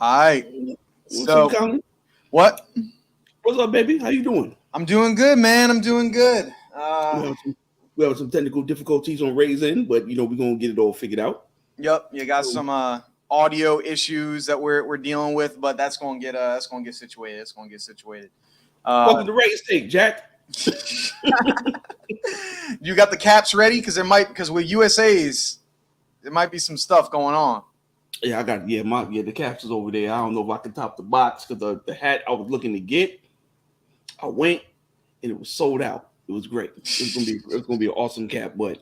All right. So, what? What's up, baby? How you doing? I'm doing good, man. I'm doing good. We have some technical difficulties on RaesTake, but we're gonna get it all figured out. Yep, you got some audio issues that we're dealing with, but that's gonna get situated. It's gonna get situated. Welcome to RaesTake, Jack. You got the caps ready? Because with USA's, there might be some stuff going on. Yeah, I got the caps is over there. I don't know if I can top the box because the hat I was looking to get, I went and it was sold out. It was great. It's gonna be an awesome cap. But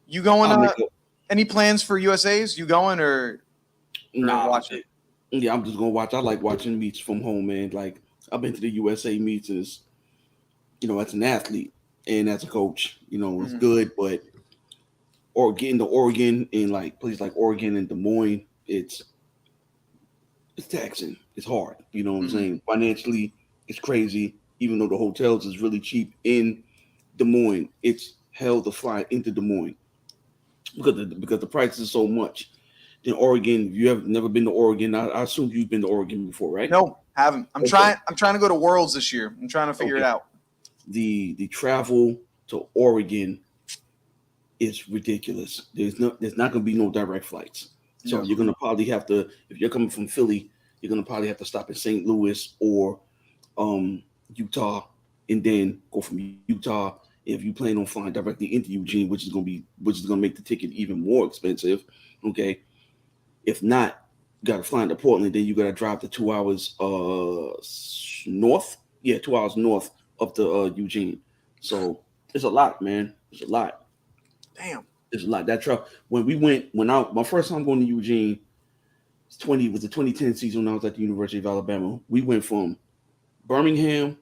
you going? Any plans for USA's? You going or watching? Yeah, I'm just gonna watch. I like watching meets from home, man. Like I've been to the USA meets as as an athlete and as a coach. It's good, but or getting to Oregon and like places like Oregon and Des Moines, it's taxing. It's hard. You know what I'm saying? Financially, it's crazy. Even though the hotels is really cheap in Des Moines, it's hell to fly into Des Moines because the price is so much. In Oregon, if you have never been to Oregon, I assume you've been to Oregon before, right? No, haven't. I'm trying to go to Worlds this year. I'm trying to figure it out. The travel to Oregon is ridiculous. There's not going to be no direct flights. So you're going to probably have to, if you're coming from Philly, you're going to probably have to stop in St. Louis or Utah, and then go from Utah. If you plan on flying directly into Eugene, which is going to make the ticket even more expensive. Okay. If not, you got to fly into Portland. Then you got to drive the 2 hours north. Yeah, 2 hours north up to Eugene. So it's a lot, man. It's a lot. Damn. It's a lot. That truck. My first time going to Eugene was the 2010 season when I was at the University of Alabama. We went from Birmingham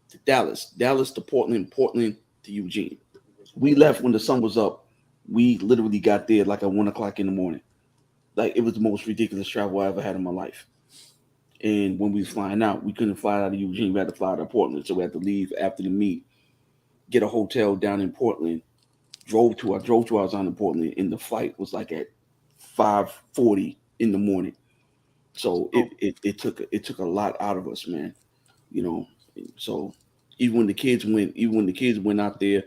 to Dallas to Portland to Eugene. We left when the sun was up. We literally got there like at 1 o'clock in the morning. Like it was the most ridiculous travel I ever had in my life. And when we was flying out, we couldn't fly out of Eugene. We had to fly out of Portland. So we had to leave after the meet, get a hotel down in Portland. Drove 2 hours down to Portland, and the flight was like at 5:40 in the morning. So it took a lot out of us, man. So even when the kids went out there,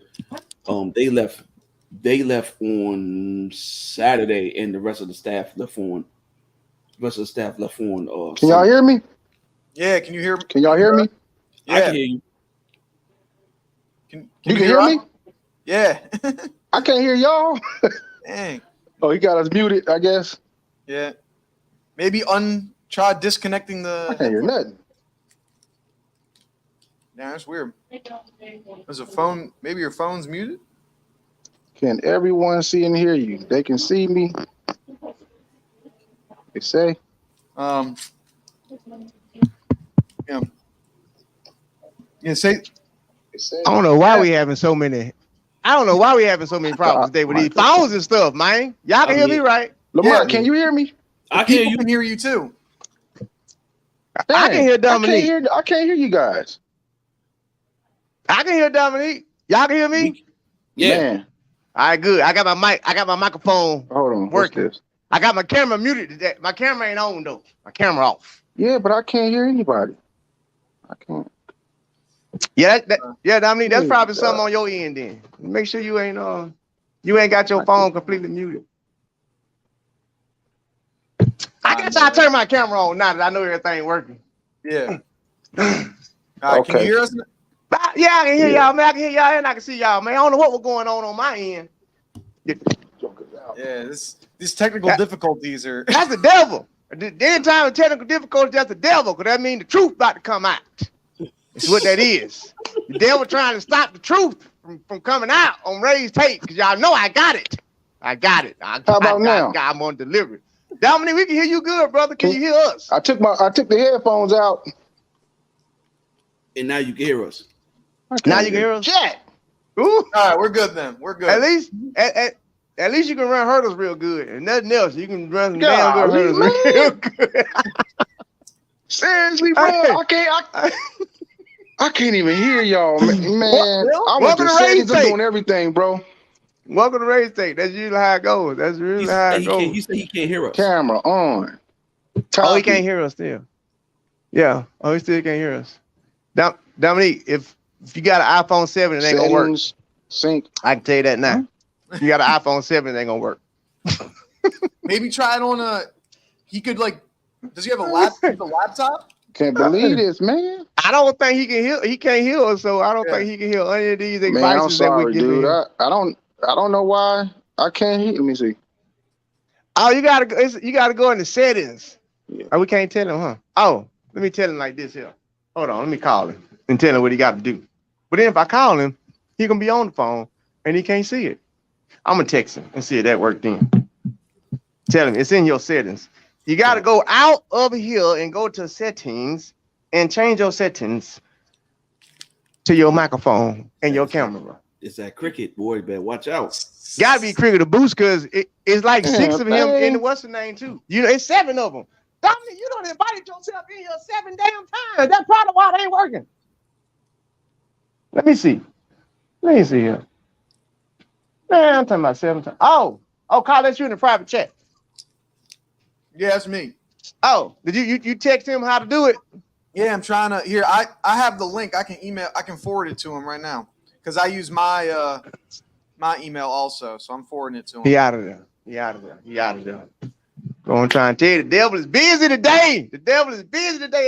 they left on Saturday, and the rest of the staff left on. Can y'all hear me? Yeah, can you hear me? Can y'all hear me? Yeah. I can hear you. Can you hear me? Yeah. I can't hear y'all. Dang. Oh, he got us muted, I guess. Yeah. Maybe try disconnecting the. I can't hear nothing. Yeah, that's weird. There's a phone. Maybe your phone's muted. Can everyone see and hear you? They can see me. They say. Yeah. Yeah. Say. I don't know why we having so many problems today with these phones and stuff, man. Y'all can hear me, right? Lamar, can you hear me? I can hear you. Can hear you too. Dang, I can hear Dominique. I can't hear you guys. I can hear Dominique. Y'all can hear me? Yeah. Man. All right, good. I got my microphone. Hold on. Working. What's this? I got my camera muted today. My camera ain't on though. My camera off. Yeah, but I can't hear anybody. I can't. Yeah, Dominique, that's probably something on your end then. Make sure you ain't got your phone completely muted. I guess I'll turn my camera on now that I know everything working. Yeah. All right, can you hear us? Yeah, I can hear y'all, man. I can hear y'all and I can see y'all, man. I don't know what was going on my end. Yeah, these technical difficulties are. That's the devil. The anytime with technical difficulties, that's the devil, because that means the truth about to come out. That's what that is. The devil trying to stop the truth from coming out on RaesTake, because y'all know I got it. How about now? I'm on delivery. Dominique, we can hear you good, brother. Can you hear us? I took the headphones out. And now you can hear us. Now you can hear us? Jack. Ooh. All right, we're good then. We're good. At least you can run hurdles real good, and nothing else. You can run some damn good hurdles real good. Seriously, bro, I can't even hear y'all, man. I went to settings and doing everything, bro. Welcome to RaesTake. That's usually how it goes. That's really how it goes. He said he can't hear us. Camera on. Oh, he can't hear us still. Yeah. Oh, he still can't hear us. Dominique, if you got an iPhone 7, it ain't gonna work. Sync. I can tell you that now. If you got an iPhone 7, it ain't gonna work. Maybe try it on a. He could like. Does he have a laptop? Can't believe this, man. I don't think he can hear. He can't hear us, so I don't think he can hear any of these devices Man, I'm sorry, that we give dude. him. I don't know why I can't hear. Let me see. Oh, you gotta go in the settings. Yeah. Oh, we can't tell him, huh? Oh, let me tell him like this here. Hold on, let me call him and tell him what he got to do. But then if I call him, he gonna be on the phone and he can't see it. I'm gonna text him and see if that worked then. Tell him it's in your settings. You got to go out of here and go to settings and change your settings to your microphone and your camera. It's that cricket, boy. Better watch out. Got to be cricket to boost because it's like 6 of him in the what's the name too. You know, it's 7 of them. Dominic, you don't invited yourself in here 7 damn times. That's probably why it ain't working. Let me see. Let me see here. Man, I'm talking about 7 times. Oh, Carl, that's you in the private chat. Yeah, that's me. Oh, did you text him how to do it? Yeah, I'm trying to. Here, I have the link. I can forward it to him right now because I use my my email also, so I'm forwarding it to him. He out of there. Gonna try and tell you the devil is busy today.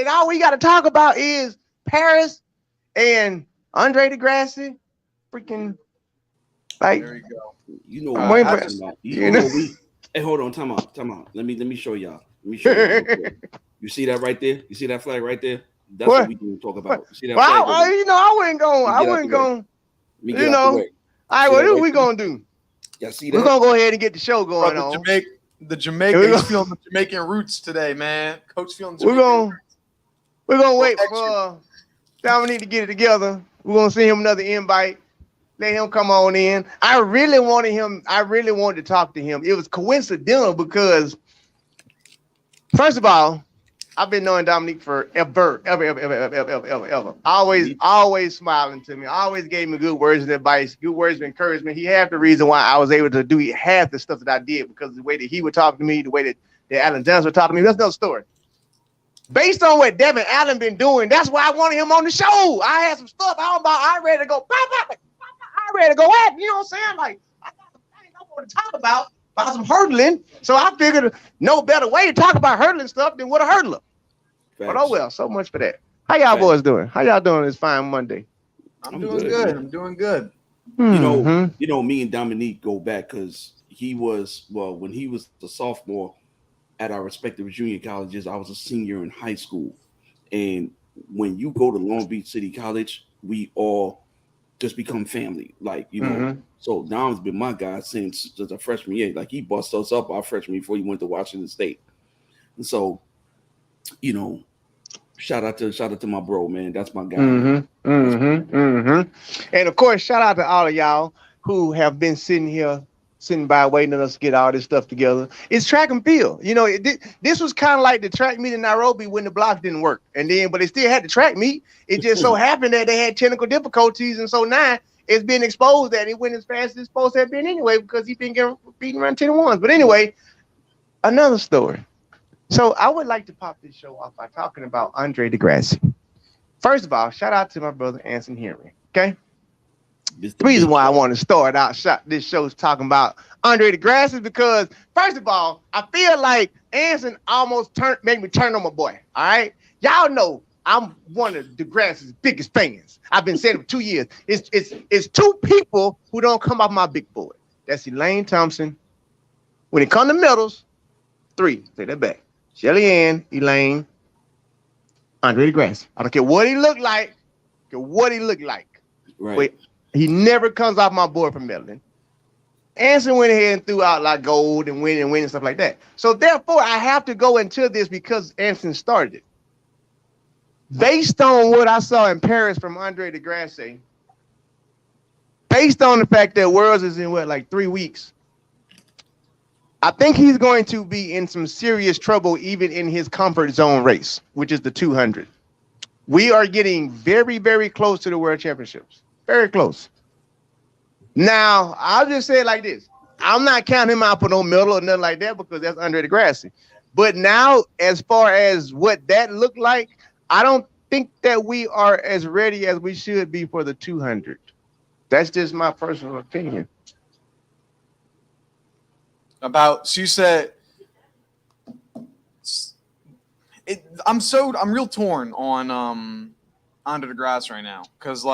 And all we got to talk about is Paris and Andre Degrassi. Freaking like. There you go. You know, hey, hold on, time out. Let me show y'all. You see that right there? You see that flag right there? That's what we can talk about. You see that flag? I wasn't going. You know. All right, what are we gonna do? Y'all see that? We're gonna go ahead and get the show going on. The Jamaican feeling the Jamaican roots today, man. Coach feeling We're gonna wait for Dominique to get it together. We're gonna send him another invite. Let him come on in. I really wanted to talk to him. It was coincidental because, first of all, I've been knowing Dominique forever. Always smiling to me. Always gave me good words of advice, good words of encouragement. He had the reason why I was able to do half the stuff that I did because the way that he would talk to me, the way that Alan Johnson would talk to me. That's another story. Based on what Devin Allen been doing, that's why I wanted him on the show. I had some stuff I ready to go. I'm ready to go at, you know what I'm saying? Like, I got some things I want to talk about some hurdling. So I figured no better way to talk about hurdling stuff than with a hurdler. Facts. But oh well, so much for that. How y'all boys doing? How y'all doing this fine Monday? I'm doing good. I'm doing good. You know, me and Dominique go back because when he was a sophomore at our respective junior colleges, I was a senior in high school. And when you go to Long Beach City College, we all just become family, like, you know. So Dom's been my guy since the freshman year. Like, he bust us up our freshman year before he went to Washington State. And so, you know, shout out to my bro, man. That's my guy. And of course, shout out to all of y'all who have been sitting by waiting on us to get all this stuff together. It's track and field. You know, this was kind of like the track meet in Nairobi when the blocks didn't work. And then, but they still had the track meet. It just so happened that they had technical difficulties. And so now it's been exposed that it went as fast as it's supposed to have been anyway, because he's been getting beaten around 10-1. But anyway, another story. So I would like to pop this show off by talking about Andre Degrassi. First of all, shout out to my brother, Anson Henry. Okay. The reason why I want to start out this show is talking about Andre Degrassi is because, first of all, I feel like Anson almost made me turn on my boy. All right. Y'all know I'm one of Degrassi's biggest fans. I've been saying it for 2 years. It's 2 people who don't come off my big board. That's Elaine Thompson. When it comes to medals, 3. Say that back. Shelly Ann, Elaine, Andre Degrassi. I don't care what he looked like. Right. Wait, he never comes off my board for medaling. Anson went ahead and threw out like gold and win and stuff like that. So therefore, I have to go into this because Anson started it. Based on what I saw in Paris from Andre Degrassi, based on the fact that Worlds is in like 3 weeks, I think he's going to be in some serious trouble even in his comfort zone race, which is the 200. We are getting very, very close to the World Championships. Very close. Now, I'll just say it like this. I'm not counting him out for no medal or nothing like that because that's Andre Degrassi. But now, as far as what that looked like, I don't think that we are as ready as we should be for the 200. That's just my personal opinion. So you said I'm real torn on Under the Grass right now because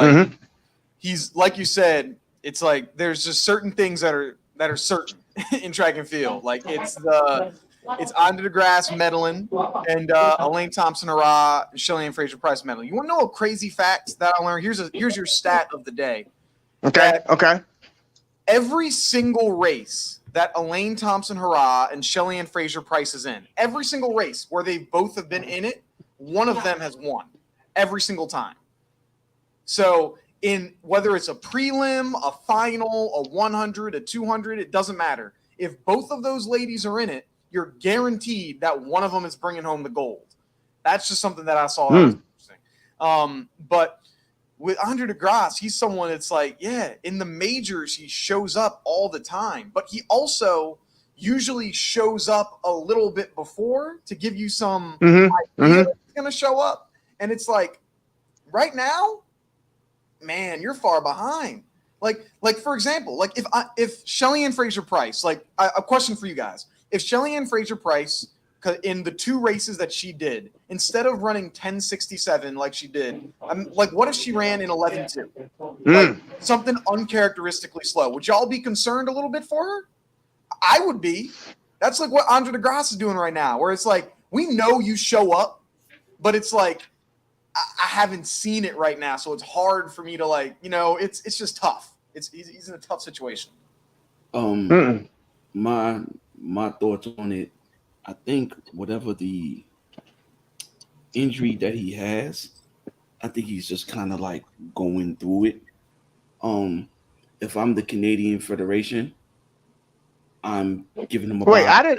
he's like you said, it's like there's just certain things that are certain in track and field. Like it's Under the Grass medaling and Elaine Thompson-Herah, Shelley-Ann Fraser-Price medaling. You want to know a crazy fact that I learned? Here's your stat of the day. Okay. Every single race that Elaine Thompson-Herah and Shelley-Ann Fraser-Price is in, every single race where they both have been in it, one of them has won every single time. So in whether it's a prelim, a final, a 100, a 200, it doesn't matter. If both of those ladies are in it, you're guaranteed that one of them is bringing home the gold. That's just something that I saw that was interesting. But with Under the Grass, he's someone that's like, yeah, in the majors, he shows up all the time. But he also usually shows up a little bit before to give you some idea that he's going to show up. And it's like, right now, man, you're far behind. Like for example, like if Shelley-Ann Fraser-Price, like a question for you guys. If Shelley-Ann Fraser-Price, in the two races that she did, instead of running 10:67 like she did, like what if she ran in 11:2? Like something uncharacteristically slow. Would y'all be concerned a little bit for her? I would be. That's like what Andre DeGrasse is doing right now, where it's like, we know you show up, but it's like, I haven't seen it right now, so it's hard for me to like, it's just tough. He's in a tough situation. My thoughts on it, I think whatever the injury that he has, I think he's just kind of like going through it. If I'm the Canadian Federation, I'm giving him a wait. I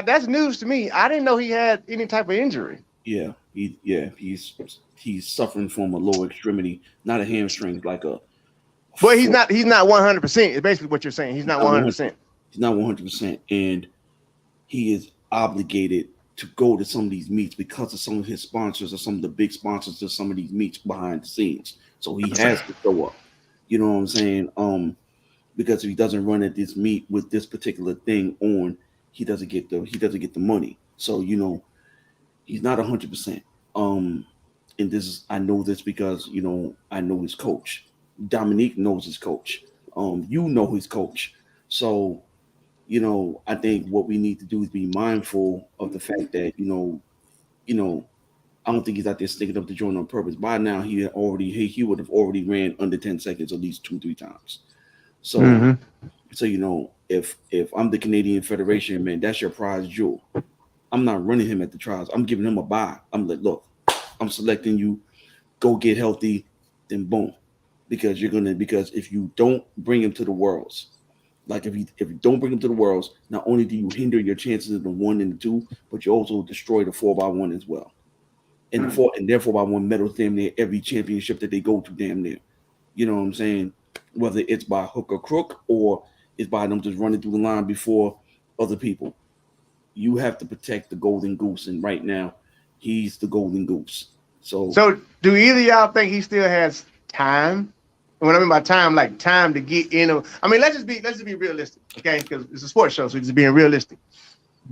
that's news to me. I didn't know he had any type of injury. Yeah, he's suffering from a lower extremity, not a hamstring, like a. But he's not 100%. It's basically what you're saying. He's not 100%. He's not 100%, and he is obligated to go to some of these meets because of some of his sponsors or some of the big sponsors of some of these meets behind the scenes. So he has to show up. You know what I'm saying? Because if he doesn't run at this meet with this particular thing on, he doesn't get the money. So he's not 100%. And I know this because I know his coach. Dominque knows his coach. You know his coach. So I think what we need to do is be mindful of the fact that I don't think he's out there sticking up the joint on purpose. By now, he would have already ran under 10 seconds at least 2-3 times. So, if I'm the Canadian Federation, man, that's your prize jewel. I'm not running him at the trials. I'm giving him a bye. I'm like, look, I'm selecting you. Go get healthy, then boom, because if you don't bring him to the Worlds, like if you don't bring him to the Worlds, not only do you hinder your chances of the 1 and the 2, but you also destroy the 4x1 as well. And their 4x1 medals damn near every championship that they go to, damn near. You know what I'm saying? Whether it's by hook or crook or it's by them just running through the line before other people. You have to protect the golden goose, and right now, he's the golden goose. So do either of y'all think he still has time? When I mean by time, like time to get in. Let's just be realistic, okay? Because it's a sports show, so it's just being realistic.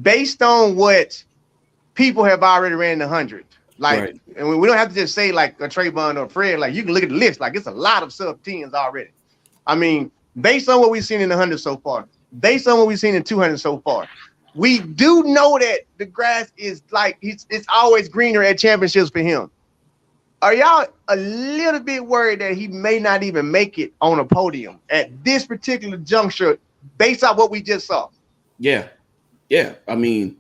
Based on what people have already ran in the 100, like, right. And we don't have to just say like a Trayvon or Fred. Like you can look at the list, like it's a lot of sub-10s already. Based on what we've seen in the 100 so far, based on what we've seen in 200 so far, we do know that the grass is like it's always greener at championships for him. Are y'all a little bit worried that he may not even make it on a podium at this particular juncture based on what we just saw? Yeah. A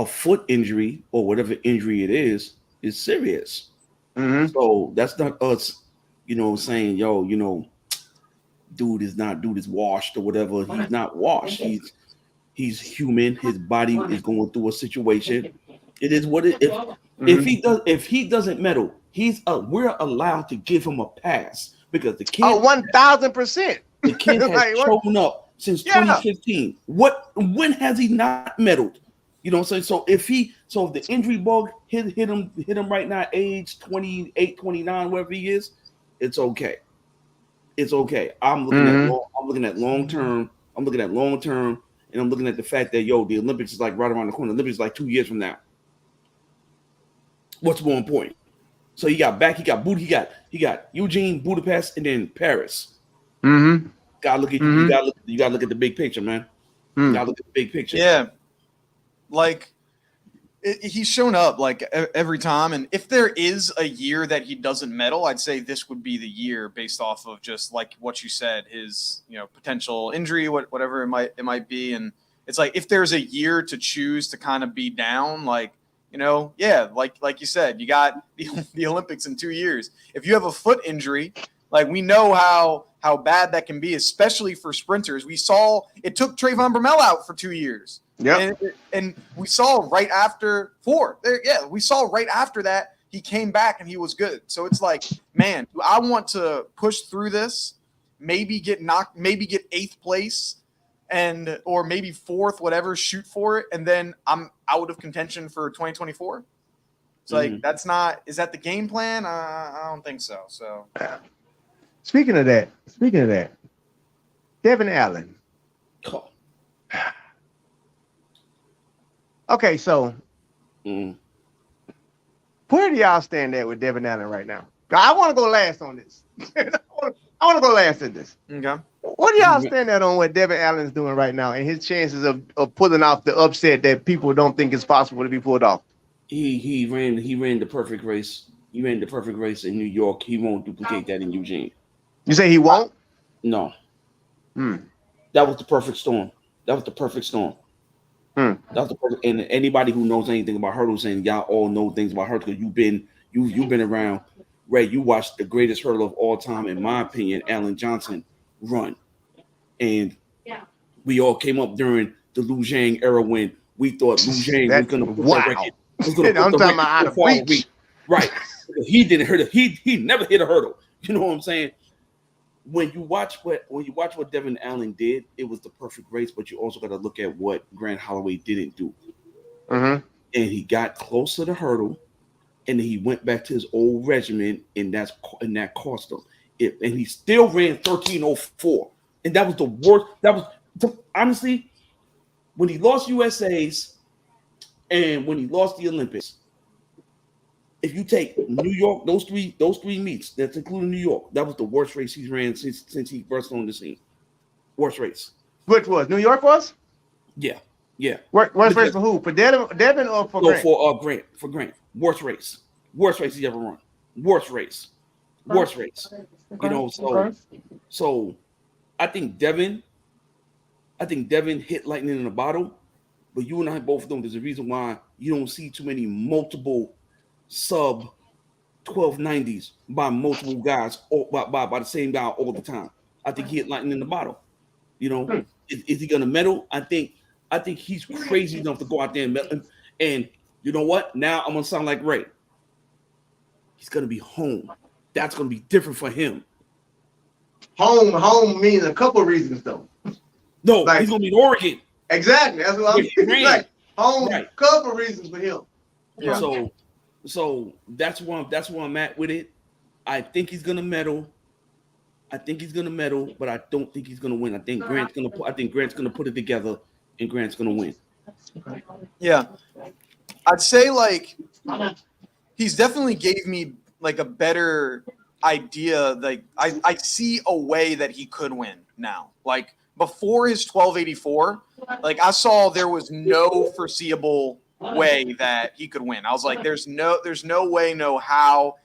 foot injury or whatever injury it is serious. Mm-hmm. So that's not us, saying, dude is washed or whatever. He's not washed. He's human. His body is going through a situation. It is what it is. If he doesn't medal, we're allowed to give him a pass because the kid 1,000%. The kid has shown up since 2015. When has he not medaled? You know what I'm saying? So if the injury bug hit him right now, age 28, 29, wherever he is, it's okay. It's okay. I'm looking at long term. I'm looking at long term, and I'm looking at the fact that the Olympics is like right around the corner. The Olympics is like 2 years from now. What's more important? So he got Booty, he got Eugene, Budapest, and then Paris. Mm-hmm. Gotta look at you gotta look at the big picture, man. You gotta look at the big picture. Yeah. Like he's shown up like every time, and if there is a year that he doesn't medal, I'd say this would be the year based off of just like what you said, his potential injury, whatever it might be. And it's like if there's a year to choose to kind of be down, like like you said, you got the Olympics in 2 years. If you have a foot injury, like we know how bad that can be, especially for sprinters. We saw it took Trayvon Bromell out for 2 years. Yeah, and we saw right after that he came back and he was good. So it's like, man, I want to push through this, maybe get 8th place, or maybe 4th, whatever, shoot for it, and then I'm out of contention for 2024. It's like is that the game plan? I don't think so. So speaking of that, Devin Allen. Okay, so where do y'all stand at with Devin Allen right now? I want to go last on this. I want to go last at this. Okay. What do y'all stand at on what Devin Allen's doing right now and his chances of pulling off the upset that people don't think is possible to be pulled off? He ran the perfect race. He ran the perfect race in New York. He won't duplicate that in Eugene. You say he won't? No. That was the perfect storm. That's the perfect, and anybody who knows anything about hurdles, and y'all all know things about hurdles because you've been around. Ray, you watched the greatest hurdle of all time, in my opinion, Alan Johnson run, and we all came up during the Lu Zhang era when we thought Lu Zhang was going to put the record. I'm talking about out of reach. Right? He didn't hurt it. He never hit a hurdle. You know what I'm saying? When you watch what Devin Allen did, it was the perfect race. But you also got to look at what Grant Holloway didn't do. And he got close to the hurdle, and then he went back to his old regimen, and that cost him. And he still ran 13:04, and that was the worst. That was honestly when he lost USA's and when he lost the Olympics. If you take New York, those three meets, that's including New York, that was the worst race he's ran since he burst on the scene. Worst race. Which was New York was? Yeah. Worst race for who? For Devin or for Grant? For Grant. Worst race he's ever run. Worst race. You know, so I think Devin hit lightning in a bottle, but you and I both know there's a reason why you don't see too many multiple sub 1290s by multiple guys or by the same guy all the time. I think he hit lightning in the bottle. You know, is he gonna medal? I think he's crazy enough to go out there and medal. And you know what? Now I'm gonna sound like Ray. He's gonna be home. That's gonna be different for him. Home means a couple of reasons though. No, he's gonna be in Oregon. Exactly. That's what I'm saying. Like, home, right. Couple of reasons for him. Yeah. So that's where I'm at with it. I think he's gonna medal. But I don't think he's gonna win. I think Grant's gonna put it together, and Grant's gonna win. Yeah, I'd say like he's definitely gave me like a better idea. Like I see a way that he could win now. Like before his 1284, like I saw there was no foreseeable way that he could win. I was like, there's no way, no how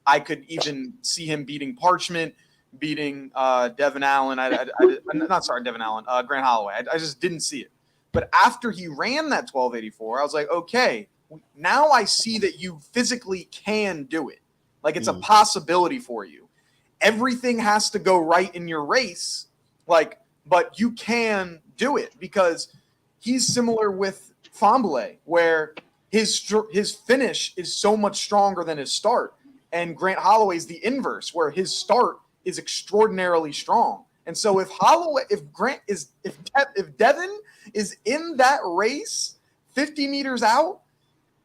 I could even see him beating Parchment, beating Devin Allen. Devin Allen, Grant Holloway. I just didn't see it. But after he ran that 1284, I was like, okay, now I see that you physically can do it. Like it's a possibility for you. Everything has to go right in your race, but you can do it because he's similar with Famble, where his finish is so much stronger than his start, and Grant Holloway's the inverse, where his start is extraordinarily strong. And so if Devin is in that race 50 meters out,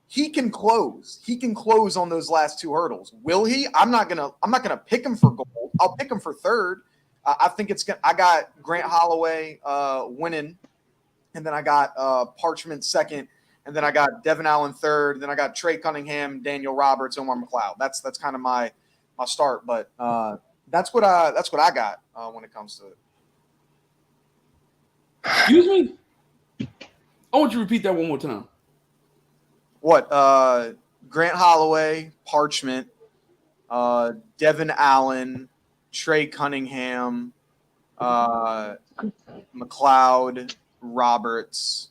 he can close. He can close on those last 2 hurdles. Will he? I'm not gonna pick him for gold. I'll pick him for third. I think it's gonna. I got Grant Holloway winning, and then I got Parchment second, and then I got Devin Allen third. Then I got Trey Cunningham, Daniel Roberts, Omar McLeod. That's kind of my start. But that's what I got when it comes to it. Excuse me. I want you to repeat that one more time. What? Grant Holloway, Parchment, Devin Allen, Trey Cunningham, McLeod, Roberts,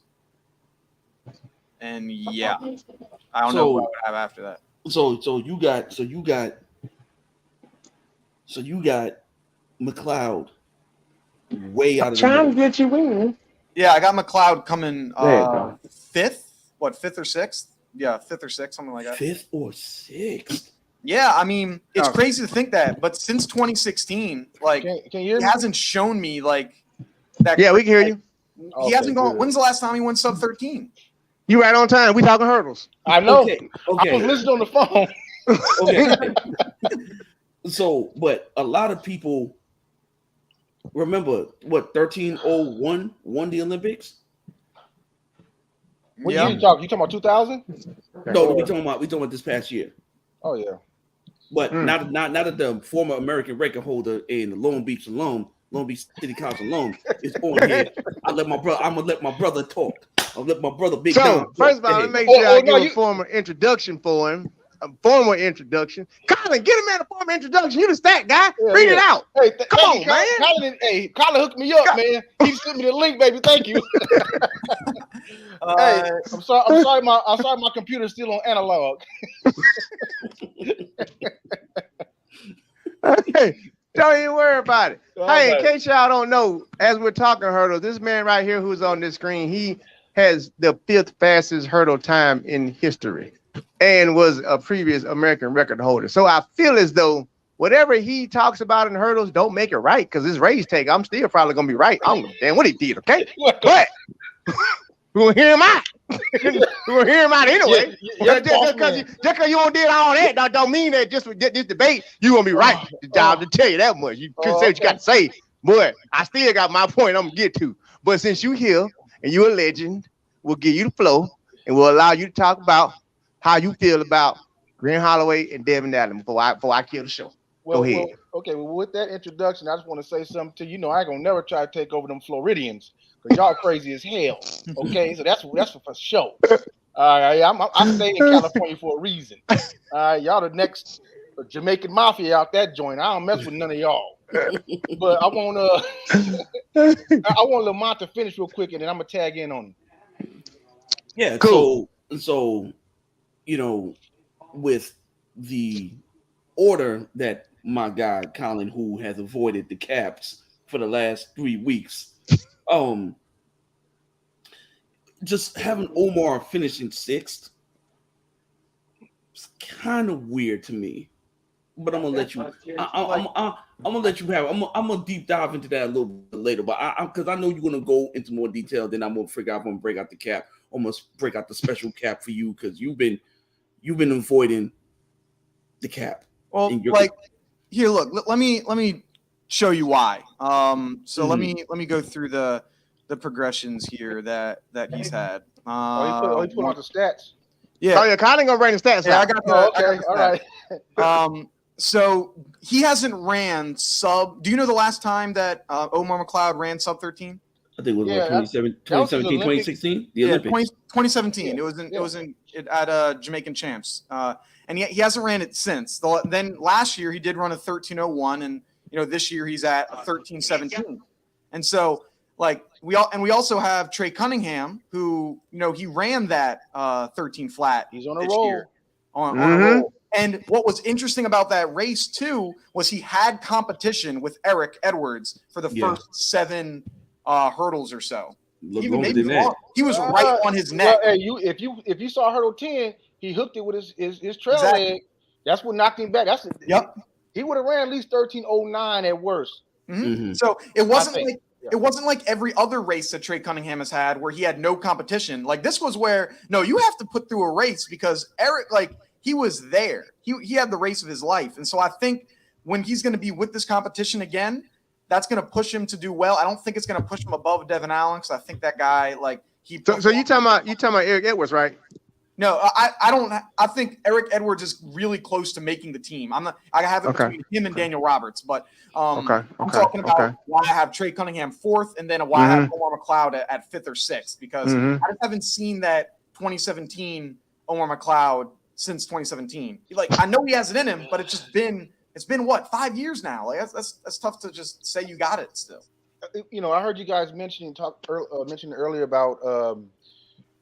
and yeah, I don't know what I would have after that. So you got McLeod way out of the Trying to get you in. Yeah, I got McLeod coming fifth. What, 5th or 6th? Yeah, 5th or 6th, something like that. 5th or 6th. Yeah, I mean, it's crazy to think that, but since 2016, like, Can you hear he me? hasn't shown me like that. Yeah, we can hear you. He hasn't gone. When's the last time he went sub 13? You right on time. We talking hurdles. I know. Okay. I was listening on the phone. Okay. So, but a lot of people remember what 1301 won the Olympics. What year you talking about 2000? No, we talking about this past year. Oh yeah. But not that the former American record holder in Long Beach City College alone is on here. I'm gonna let my brother talk. I'll let my brother Big Dom talk. First of all, let me make sure I give a formal introduction for him. A formal introduction. Colin, get him at a formal introduction. You the stat guy. Read it out. Hey, come on, man. Colin hooked me up, man. He sent me the link, baby. Thank you. Hey, I'm sorry. My computer's still on analog. Hey, don't even worry about it. Hey, in case y'all don't know, as we're talking hurdles, this man right here who's on this screen, he has the 5th fastest hurdle time in history and was a previous American record holder. So I feel as though whatever he talks about in hurdles don't make it right, because it's RaesTake. I'm still probably gonna be right. I don't know damn what he did, okay? But we're gonna hear him out. We're gonna hear him out anyway. Just because you don't did all that, don't mean that just with this debate, you gonna be right. I'll just tell you that much. You can say what you got to say, but I still got my point I'm gonna get to. But since you here and you're a legend, we'll give you the flow and we'll allow you to talk about how you feel about Grant Holloway and Devin Allen before I kill the show. Go ahead. Well, with that introduction, I just want to say something to you. I ain't gonna never try to take over them Floridians because y'all crazy as hell. Okay, so that's for sure. I stay in California for a reason. Y'all the next Jamaican mafia out that joint. I don't mess with none of y'all. But I want Lamont to finish real quick, and then I'm gonna tag in on him. Yeah, cool. So with the order that my guy Colin, who has avoided the caps for the last 3 weeks, just having Omar finishing 6th, it's kind of weird to me. But I'm gonna let you. I'm gonna let you have. I'm gonna deep dive into that a little bit later. But because I know you're gonna go into more detail. Then I'm gonna figure out. I'm gonna break out the cap. Almost break out the special cap for you because you've been avoiding the cap. Well, here, look. Let me show you why. Let me go through the progressions here that he's had. He put on the stats. Yeah. Oh, yeah, Colin gonna bring the stats. Yeah, out. I got the. Okay, all right. So he hasn't ran sub. Do you know the last time that Omar McLeod ran sub 13? I think it was 2017, 2016. The Olympics. 2017. Yeah. It was at Jamaican Champs. And he hasn't ran it since. Then last year he did run a 13:01, and this year he's at a 13:17. And so we also have Trey Cunningham, who he ran that 13 flat. He's on a roll. Year, on a roll. And what was interesting about that race too was he had competition with Eric Edwards for the first 7 hurdles or so. He was right on his neck. Well, hey, if you saw hurdle 10, he hooked it with his trail leg. That's what knocked him back. He would have ran at least 13:09 at worst. Mm-hmm. So it wasn't It wasn't like every other race that Trey Cunningham has had where he had no competition. Like this was where you have to put through a race because Eric, like he was there. He had the race of his life, and so I think when he's going to be with this competition again, that's going to push him to do well. I don't think it's going to push him above Devin Allen because I think that guy like he. So you talking about Eric Edwards, right? No, I don't. I think Eric Edwards is really close to making the team. I have it between him and Daniel Roberts, but I'm talking about why I have Trey Cunningham 4th and then why I have Omar McLeod at 5th or 6th because I just haven't seen that 2017 Omar McLeod since 2017. Like I know he has it in him, but it's been what 5 years now. Like that's tough to just say you got it still. I heard you guys mention earlier about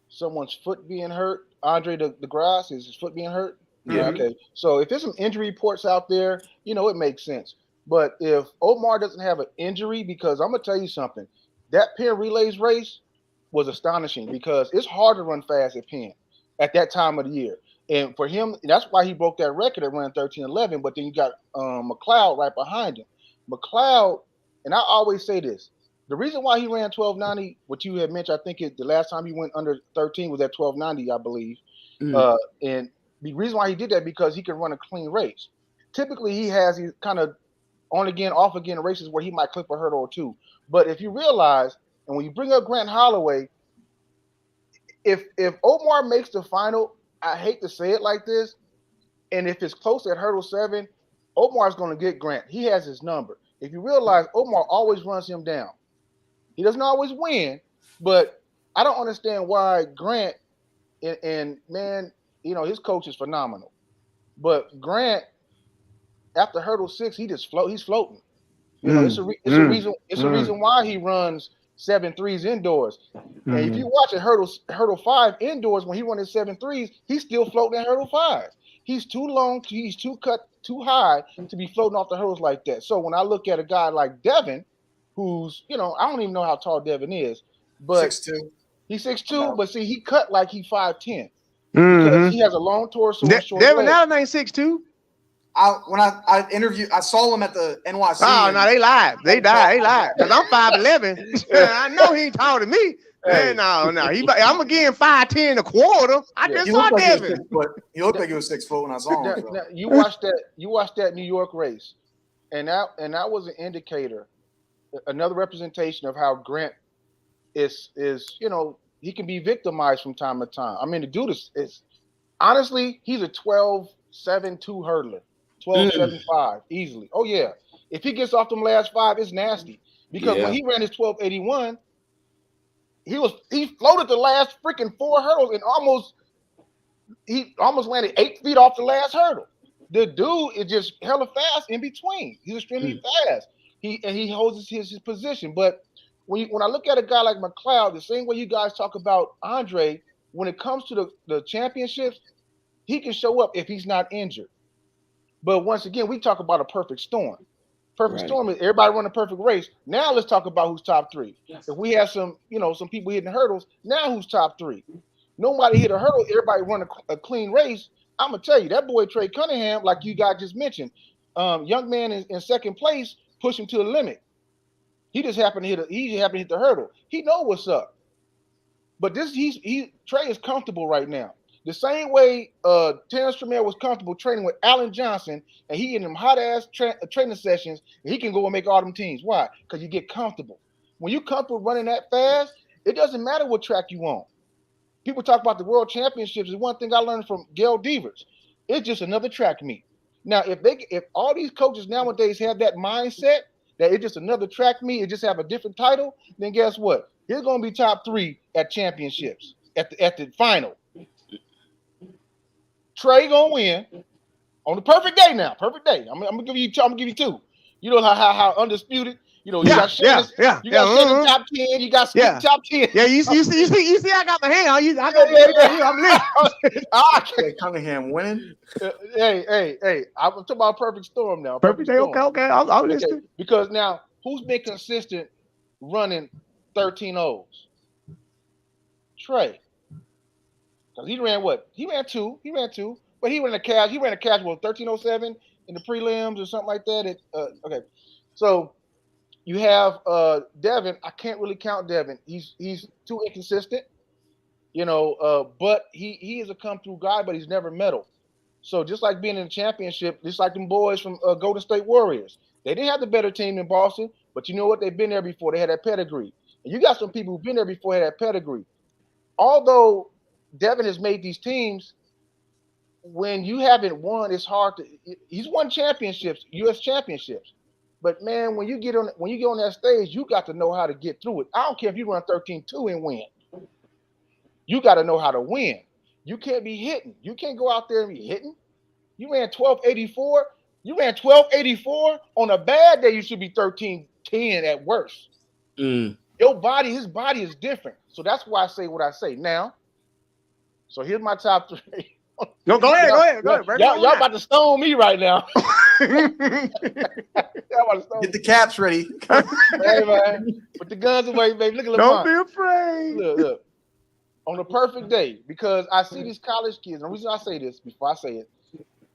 someone's foot being hurt. Andre DeGrasse, is his foot being hurt? Yeah. Okay. So if there's some injury reports out there, it makes sense. But if Omar doesn't have an injury, because I'm gonna tell you something, that Penn Relays race was astonishing because it's hard to run fast at Penn at that time of the year. And for him, that's why he broke that record at running 13:11. But then you got McLeod right behind him. McLeod, and I always say this. The reason why he ran 12:90, what you had mentioned, I think the last time he went under 13 was at 12:90, I believe. And the reason why he did that because he can run a clean race. Typically, he has these kind of on again, off again races where he might clip a hurdle or two. But if you realize, and when you bring up Grant Holloway, if Omar makes the final, I hate to say it like this, and if it's close at hurdle 7, Omar's going to get Grant. He has his number. If you realize, Omar always runs him down. He doesn't always win, but I don't understand why Grant and man, his coach is phenomenal. But Grant, after hurdle 6, he's floating. It's a reason why he runs 7.3s indoors. And if you watch at hurdle 5 indoors when he runs his 7.3s, he's still floating at hurdle 5. He's too long, he's too too high to be floating off the hurdles like that. So when I look at a guy like Devin, who's, I don't even know how tall Devin is, but 6'2". He's 6'2", but see, he cut like he 5'10". Because he has a long torso and short Devin legs. Allen ain't 6'2". When I interviewed, I saw him at the NYC. Oh, no, they lied. They lied. Because I'm 5'11". I know he ain't taller than me. Hey. No. I'm again 5'10" a quarter. I just saw Devin. He looked like he was 6 foot when I saw him. Now, you watched that New York race, and that was an indicator, another representation of how Grant is he can be victimized from time to time. I mean, the dude is honestly, he's a 12.72 hurdler, 12.75 easily. Oh yeah, if he gets off them last 5, it's nasty because when he ran his 12.81, he floated the last freaking 4 hurdles and he almost landed 8 feet off the last hurdle. The dude is just hella fast in between. He's extremely fast. He holds his position. But when I look at a guy like McLeod, the same way you guys talk about Andre, when it comes to the championships, he can show up if he's not injured. But once again, we talk about a perfect storm. Perfect storm is everybody running a perfect race. Now let's talk about who's top 3. Yes. If we have some people hitting hurdles, now who's top 3? Nobody hit a hurdle. Everybody run a clean race. I'm gonna tell you that boy Trey Cunningham, like you guys just mentioned, young man in second place, push him to the limit. He just happened to hit the hurdle. He know what's up. But Trey is comfortable right now. The same way Terrence Tremere was comfortable training with Allen Johnson, and he in them hot-ass training sessions, and he can go and make all them teams. Why? Because you get comfortable. When you're comfortable running that fast, it doesn't matter what track you on. People talk about the world championships. Is one thing I learned from Gail Devers. It's just another track meet. Now, if all these coaches nowadays have that mindset that it's just another track meet, it just have a different title, then guess what? He's going to be top 3 at championships at the final. Trey gonna win on the perfect day now. Perfect day. I'm gonna give you 2. You know how undisputed. You got Shannon, you got Shannon top 10. You got Skip top 10. Yeah, you see, I got my hand on you. I'm listening. Okay, Cunningham winning. Hey, I'm talking about perfect storm now. Perfect day. Okay. I'll listen. Because now, who's been consistent running 13-0s? Trey. Because he ran what? He ran 2. But he ran a casual 13:07 in the prelims or something like that. Okay. So You have Devin. I can't really count Devin. He's too inconsistent, but he is a come through guy, but he's never medaled. So just like being in the championship, just like them boys from Golden State Warriors, they didn't have the better team in Boston, but you know what? They've been there before. They had that pedigree. And you got some people who've been there before, had that pedigree. Although Devin has made these teams, when you haven't won, it's hard to. He's won championships, U.S. championships, but man, when you get on that stage, you got to know how to get through it. I don't care if you run 13-2 and win. You got to know how to win. You can't be hitting. You can't go out there and be hitting. You ran 12.84. You ran 12.84 on a bad day. You should be 13.10 at worst. His body is different. So that's why I say what I say now. So here's my top 3. Go ahead. Y'all about to stone me right now. Get the caps ready. Hey, man. Put the guns away, baby. Look at LeBron. Don't be afraid. Look. On a perfect day, because I see these college kids, and the reason I say this before I say it,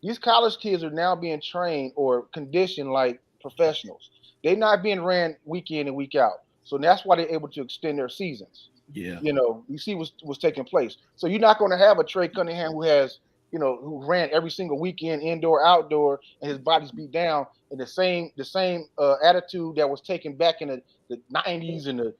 these college kids are now being trained or conditioned like professionals. They're not being ran week in and week out. So that's why they're able to extend their seasons. Yeah. You see what's taking place. So you're not going to have a Trey Cunningham who has, who ran every single weekend, indoor, outdoor, and his body's beat down in the same attitude that was taken back in the 90s and the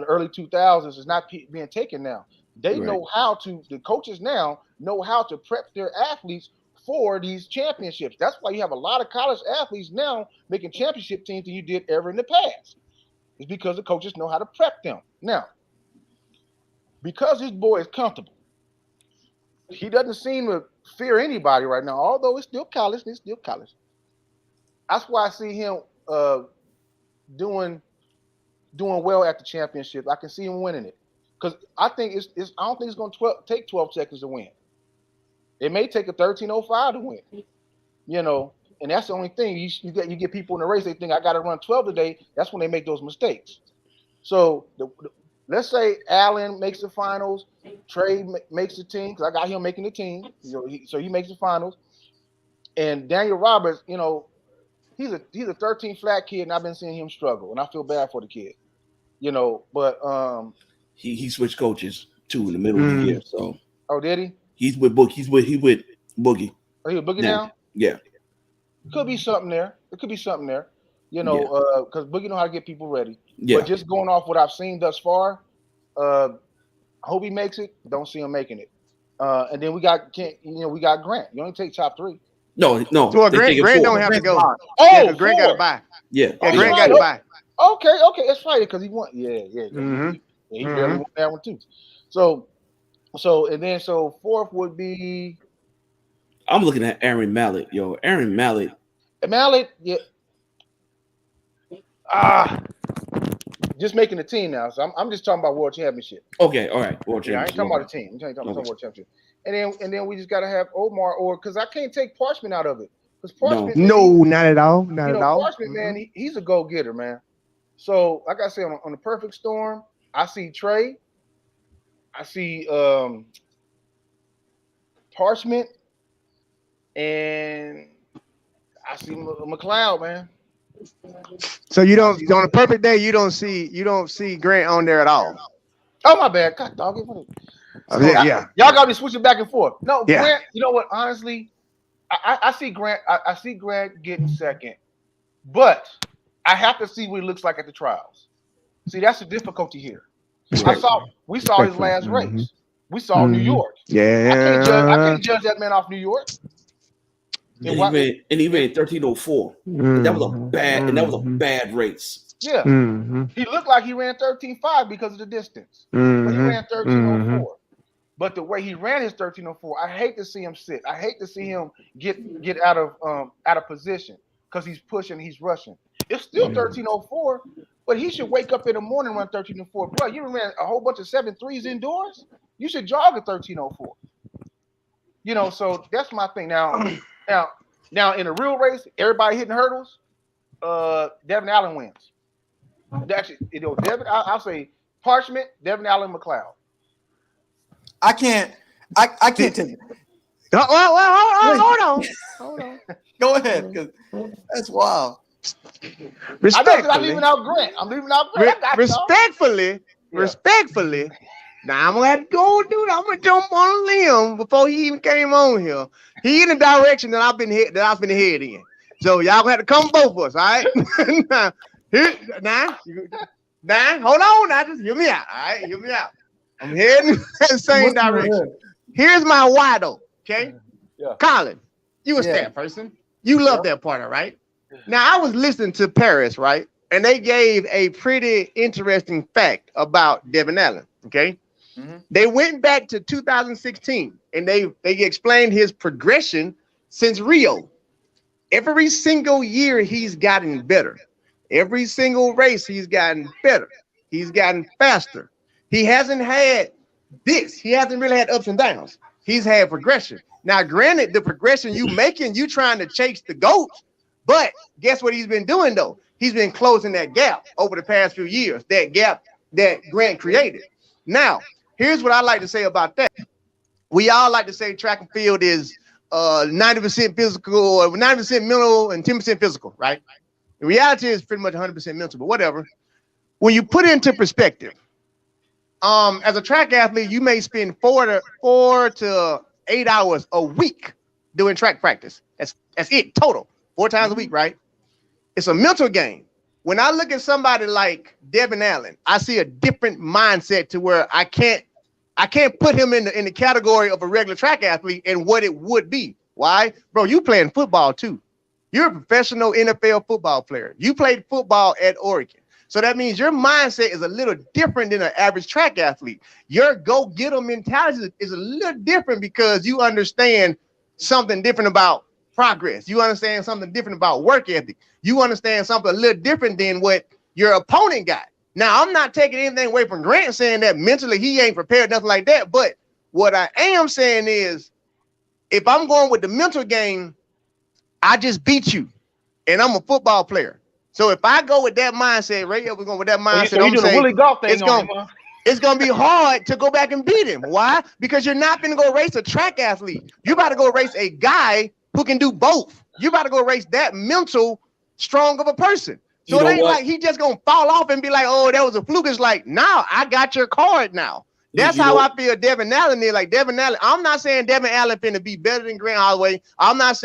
early 2000s is not being taken now. They know how to, the coaches now know how to prep their athletes for these championships. That's why you have a lot of college athletes now making championship teams than you did ever in the past. It's because the coaches know how to prep them. Now, because this boy is comfortable, he doesn't seem to fear anybody right now, although it's still college. That's why I see him doing well at the championship. I can see him winning it because I think I don't think it's going to take 12 seconds to win. It may take a 13:05 to win, and that's the only thing. You get people in the race. They think I got to run 12 today. That's when they make those mistakes. So let's say Allen makes the finals, Trey makes the team because I got him making the team. So he makes the finals, and Daniel Roberts, he's a 13 flat kid, and I've been seeing him struggle, and I feel bad for the kid. But he switched coaches too in the middle of the year. So did he? He's with Boogie. He with Boogie. Are you with Boogie now? Yeah. Could be something there. Because Boogie know how to get people ready. Yeah. But just going off what I've seen thus far, I hope he makes it. Don't see him making it. And then we got Grant. You only take top 3. No. Well, Grant don't have to go. Oh, Grant got to buy. Yeah. Grant got to buy. Okay, that's right. Because he won. Yeah. He barely won that one too. So fourth would be. I'm looking at Aaron Mallett, yo. Aaron Mallett, yeah. Just making the team now. So I'm just talking about world championship. Okay, all right. World Yeah, I championship. ain't talking about the team. I'm talking about world championship. And then we just gotta have Omar because I can't take Parchment out of it. Because Parchment, not at all. Not at all. Parchment, man, he's a go-getter, man. So like I said, on the perfect storm, I see Trey. I see Parchment, and I see McLeod, man. So you don't on a perfect day you don't see Grant on there at all. Oh my bad, God, dog. Yeah. Y'all got me switching back and forth. No, Yeah. Grant. You know what? Honestly, I see Grant. I see Grant getting second, but I have to see what he looks like at the trials. See, that's the difficulty here. We saw his last race. We saw New York. Yeah. I can't judge that man off New York. And he ran 13:04. That was a bad race. Yeah. He looked like he ran 13:5 because of the distance. But he ran 13:04. But the way he ran his 13:04, I hate to see him sit. I hate to see him get out of position because he's pushing, he's rushing. It's still 13:04, but he should wake up in the morning and run 13:04. Bro, you ran a whole bunch of 7.3s indoors. You should jog at 13:04. So that's my thing. Now in a real race, everybody hitting hurdles. Devin Allen wins. Actually, Devin. I'll say Parchment, Devin Allen, McLeod. I can't take it. Well, hold on. Go ahead, because that's wild. I'm leaving out Grant. Respectfully. Now I'm gonna have to go, dude. I'm gonna jump on a limb before he even came on here. He in the direction that I've been head in. So y'all gonna have to come both of us, all right? now, hold on, now just hear me out, all right? Hear me out. I'm heading in the same direction. Here's my why though, okay? Yeah. Colin, you a staff person. You love that part, all right? Now I was listening to Paris, right? And they gave a pretty interesting fact about Devin Allen, okay? Mm-hmm. They went back to 2016 and they explained his progression since Rio. Every single year he's gotten better. Every single race he's gotten better. He's gotten faster. He hasn't had this. He hasn't really had ups and downs. He's had progression. Now, granted, the progression you making, you trying to chase the GOAT, but guess what he's been doing though? He's been closing that gap over the past few years, that gap that Grant created. Now, here's what I like to say about that. We all like to say track and field is 90% physical or 90% mental and 10% physical, right? The reality is pretty much 100% mental, but whatever. When you put it into perspective, as a track athlete, you may spend 4 to 8 hours a week doing track practice. That's it total, 4 times a week, right? It's a mental game. When I look at somebody like Devin Allen, I see a different mindset to where I can't put him in the category of a regular track athlete and what it would be. Why? Bro, you playing football too. You're a professional NFL football player. You played football at Oregon. So that means your mindset is a little different than an average track athlete. Your go-getter mentality is a little different because you understand something different about progress. You understand something different about work ethic. You understand something a little different than what your opponent got. Now, I'm not taking anything away from Grant saying that mentally he ain't prepared, nothing like that. But what I am saying is, if I'm going with the mental game, I just beat you, and I'm a football player. So if I go with that mindset, right here, we're going with that mindset. So you doing a Willie Golf thing it's going to be hard to go back and beat him. Why? Because you're not going to go race a track athlete. You about to go race a guy who can do both. You about to go race that mental strong of a person. So it ain't like he just going to fall off and be like, oh, that was a fluke. It's like, now I got your card now. That's how I feel Devin Allen is. Like Devin Allen, I'm not saying Devin Allen finna be better than Grant Holloway. I'm not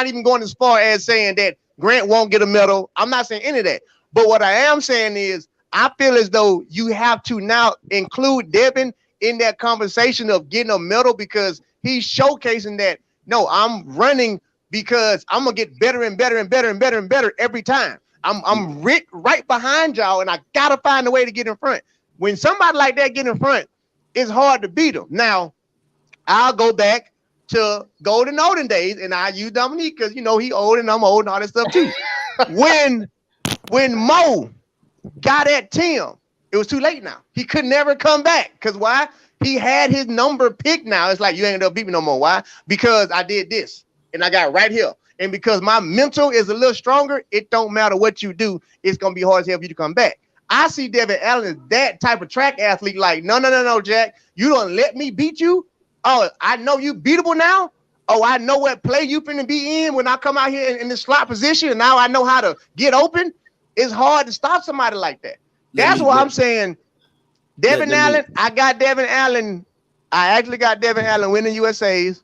even going as far as saying that Grant won't get a medal. I'm not saying any of that. But what I am saying is I feel as though you have to now include Devin in that conversation of getting a medal because he's showcasing that, no, I'm running because I'm going to get better and better and better and better and better every time. I'm right behind y'all, and I got to find a way to get in front. When somebody like that get in front, it's hard to beat them. Now, I'll go back to golden olden days, and I use Dominque because, you know, he old and I'm old and all that stuff too. When Mo got at Tim, it was too late now. He could never come back. Because why? He had his number picked now. It's like, you ain't gonna beat me no more. Why? Because I did this, and I got right here. And because my mental is a little stronger, it don't matter what you do. It's going to be hard as hell for you to come back. I see Devin Allen as that type of track athlete. Like, no, Jack. You don't let me beat you. Oh, I know you beatable now. Oh, I know what play you finna be in when I come out here in the slot position. And now I know how to get open. It's hard to stop somebody like that. That's why I'm saying Devin Allen. I got Devin Allen. I actually got Devin Allen winning USAs.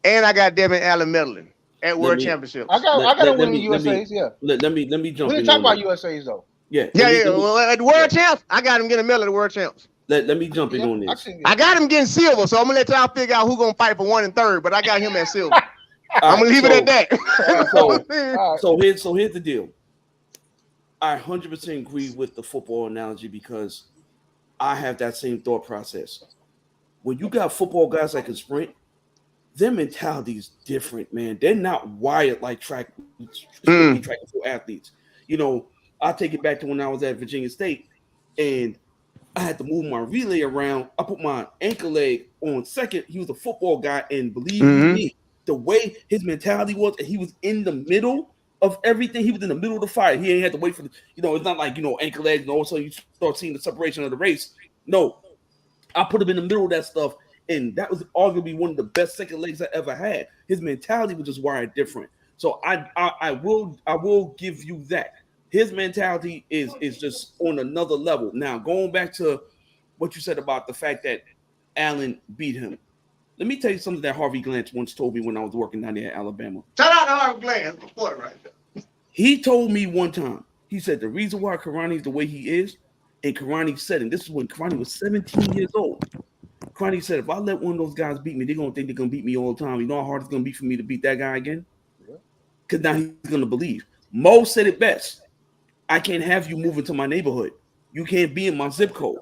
And I got Devin Allen medaling at World Championships. I got to win the USAs, yeah. Let me jump in. We didn't talk about USAs, though. Yeah. Well, at the World Champs, I got him getting a medal at the World Champs. Let me jump in on this. I got him getting silver, so I'm going to let y'all figure out who's going to fight for 1 and 3rd, but I got him at silver. I'm going to leave it at that. So here's the deal. I 100% agree with the football analogy because I have that same thought process. When you got football guys that can sprint, their mentality is different, man. They're not wired like track and field athletes. You know, I take it back to when I was at Virginia State and I had to move my relay around. I put my ankle leg on second. He was a football guy, and believe me, the way his mentality was, and he was in the middle of everything. He was in the middle of the fight. He ain't had to wait for it's not like, ankle legs, and all of a sudden you start seeing the separation of the race. No, I put him in the middle of that stuff. And that was arguably one of the best second legs I ever had. His mentality was just wired different. So I will give you that. His mentality is just on another level. Now, going back to what you said about the fact that Allen beat him. Let me tell you something that Harvey Glantz once told me when I was working down there at Alabama. Shout out to Harvey Glantz, boy, right there. He told me one time, he said the reason why Karani's the way he is, and Karani said, and this is when Karani was 17 years old. Karani said, if I let one of those guys beat me, they're going to think they're going to beat me all the time. You know how hard it's going to be for me to beat that guy again? Because now he's going to believe. Mo said it best. I can't have you move into my neighborhood. You can't be in my zip code.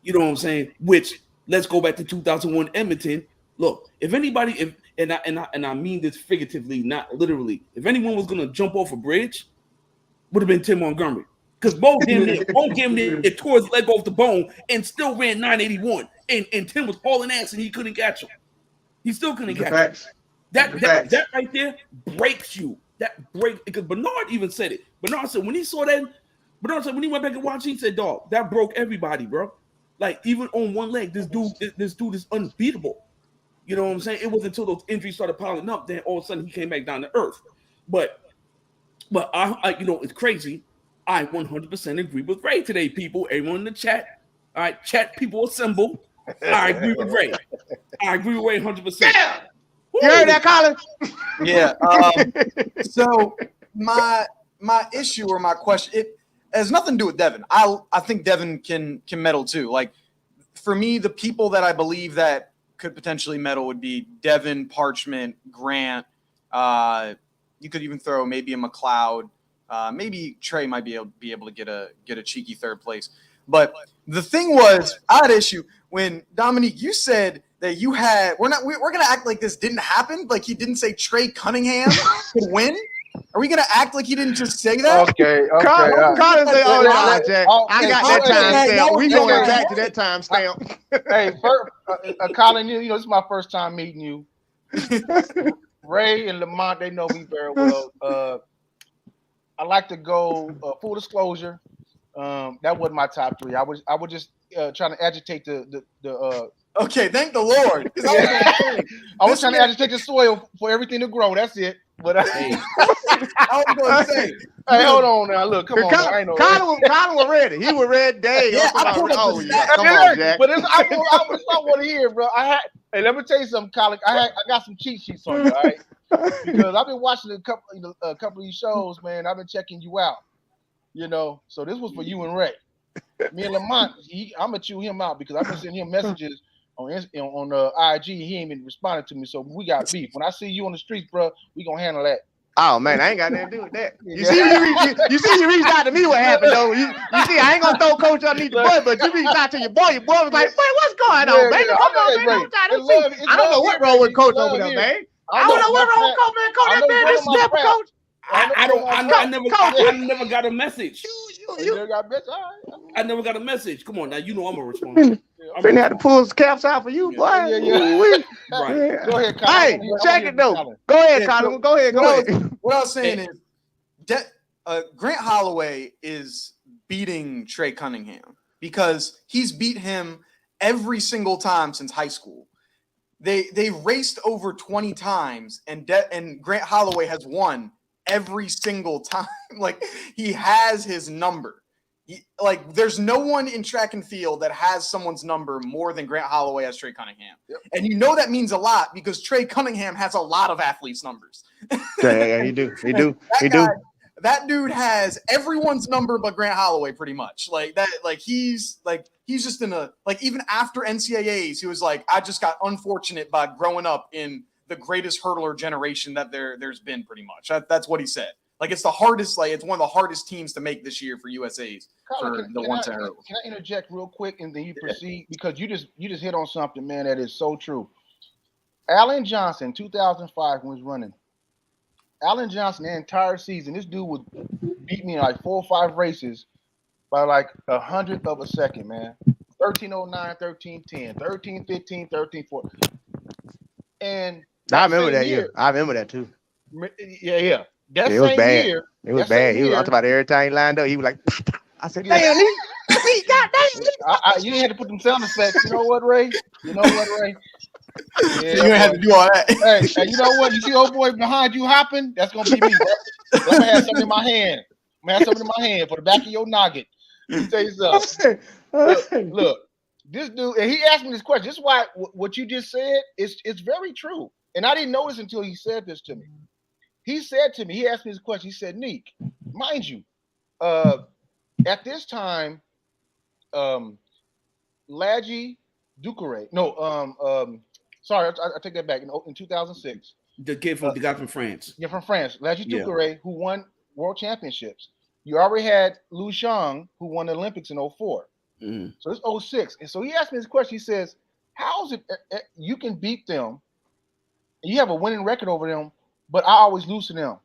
You know what I'm saying? Which, let's go back to 2001 Edmonton. Look, if anybody, and I mean this figuratively, not literally, if anyone was going to jump off a bridge, would have been Tim Montgomery. Because Mo damn near tore his leg off the bone and still ran 981. And Tim was hauling ass and he couldn't catch him. He still couldn't catch him. That right there breaks you. That break, because Bernard even said it. Bernard said when he saw that, when he went back and watched, he said, dog, that broke everybody, bro. Like, even on one leg, this dude is unbeatable. You know what I'm saying? It wasn't until those injuries started piling up, then all of a sudden he came back down to earth. But I you know, it's crazy. I 100% agree with Ray today, people. Everyone in the chat, all right, chat people assemble. I agree with Ray. I agree with Ray 100%. Yeah. You heard that, Colin? Yeah. So my issue or my question, it has nothing to do with Devin. I think Devin can medal too. Like, for me, the people that I believe that could potentially medal would be Devin, Parchment, Grant. You could even throw maybe a McLeod. Maybe Trey might be able to get a cheeky third place. But the thing was, I had an issue when Dominique, you said that you had we're gonna act like this didn't happen, like he didn't say Trey Cunningham could win. Are we gonna act like he didn't just say that? Okay. Colin say, "Oh, that, Jack. I got that time stamp. We going back to that time stamp." Hey, first, Colin, you know this is my first time meeting you. Ray and Lamont, they know me very well. I like to go full disclosure. That wasn't my top three. I was just trying to agitate the Okay, thank the Lord. I was trying to agitate the soil for everything to grow. That's it. But I was going to say, hey, hold on now. Look, come on. Colin was ready. He was ready. Dang. Yeah, Come on, Jack. But I want to hear, bro. Hey, let me tell you something, Colin. I got some cheat sheets on you, all right? Because I've been watching a couple of these shows, man. I've been checking you out. You know, so this was for you and Ray. Me and Lamont, I'm gonna chew him out because I've been sending him messages on IG. He ain't been responding to me, so we got beef. When I see you on the streets, bro, we gonna handle that. Oh man, I ain't got nothing to do with that. You see, you reached out to me. What happened though? You see, I ain't gonna throw Coach underneath the bus, but you reached out to your boy. Your boy was like, "Wait, what's going on, baby? Come on, man. I don't know what wrong with Coach over there, man. I don't know what wrong with Coach, man. Coach, that man disrespect Coach. I never got a message. You never got a message? I never got a message. Come on now, you know I'm a respond. Finna have to pull his caps out for you, boy. Yeah. Right. Go ahead, Colin. Hey, check it though. Go ahead, Colin. Go ahead. What I was saying is, Grant Holloway is beating Trey Cunningham because he's beat him every single time since high school. They raced over 20 times, and Grant Holloway has won every single time. Like, he has his number. There's no one in track and field that has someone's number more than Grant Holloway has Trey Cunningham. Yep. And you know that means a lot because Trey Cunningham has a lot of athletes' numbers. Yeah, he do. That dude has everyone's number but Grant Holloway pretty much. He's just in even after NCAAs, he was like, I just got unfortunate by growing up in the greatest hurdler generation that there's been pretty much. That's what he said. Like, it's the hardest, it's one of the hardest teams to make this year for USA's. Colin, can I interject real quick and then you proceed? Because you just hit on something, man, that is so true. Allen Johnson, 2005, when he was running. Allen Johnson, the entire season, this dude would beat me in 4 or 5 races by 100th of a second, man. 13:09, 13:10, 13:15, 13:4. And I remember that year. I remember that too. Yeah. It was bad. It was bad. He was talking about every time he lined up. He was like, I said, damn, you didn't have to put them sound effects. You know what, Ray? So you gonna have to do all that. Hey, you know what? You see old boy behind you hopping? That's gonna be me, bro. I'm gonna have something in my hand. I'm gonna have something in my hand for the back of your noggin. Let me tell you something. Look, this dude, and he asked me this question. This is why what you just said it's very true. And I didn't notice until he said this to me. He said to me, he asked me this question. He said, Neek, mind you, at this time, Ladji Ducure, sorry, I take that back. In 2006, the guy from France. Yeah, from France, Ladji Ducure, who won world championships. You already had Liu Xiang, who won the Olympics in 04. Mm-hmm. So it's 06. And so he asked me this question. He says, how is it you can beat them, and you have a winning record over them, but I always lose to them?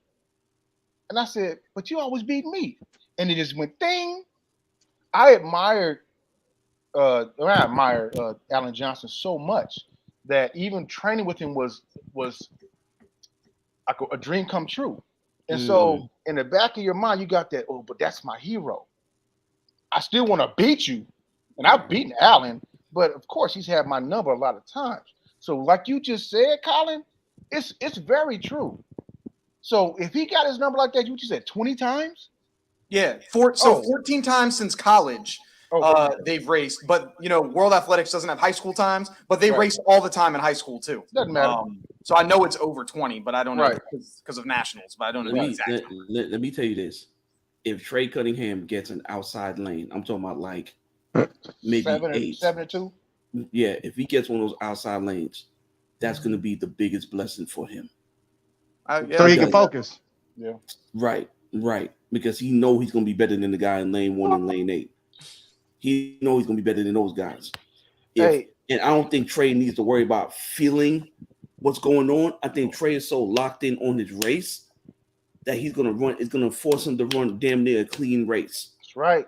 And I said, but you always beat me. And it just went ding. I admired Alan Johnson so much that even training with him was like a dream come true. And so in the back of your mind, you got that, but that's my hero. I still want to beat you. And I've beaten Alan, but of course he's had my number a lot of times. So like you just said, Colin, it's very true. So if he got his number like that, you just said 20 times? Yeah, 14 times since college. They've raced, but World Athletics doesn't have high school times, but they race all the time in high school too. Doesn't matter. So I know it's over 20, but I don't know because of nationals. But I don't know the exact. Let me tell you this: if Trey Cunningham gets an outside lane, I'm talking about like maybe 7 to 2. Yeah, if he gets one of those outside lanes, that's going to be the biggest blessing for him. So he can focus. Yeah. Right. Because he know he's going to be better than the guy in lane 1 and lane 8. He know he's going to be better than those guys. And I don't think Trey needs to worry about feeling what's going on. I think Trey is so locked in on his race that he's going to run. It's going to force him to run damn near a clean race. That's right.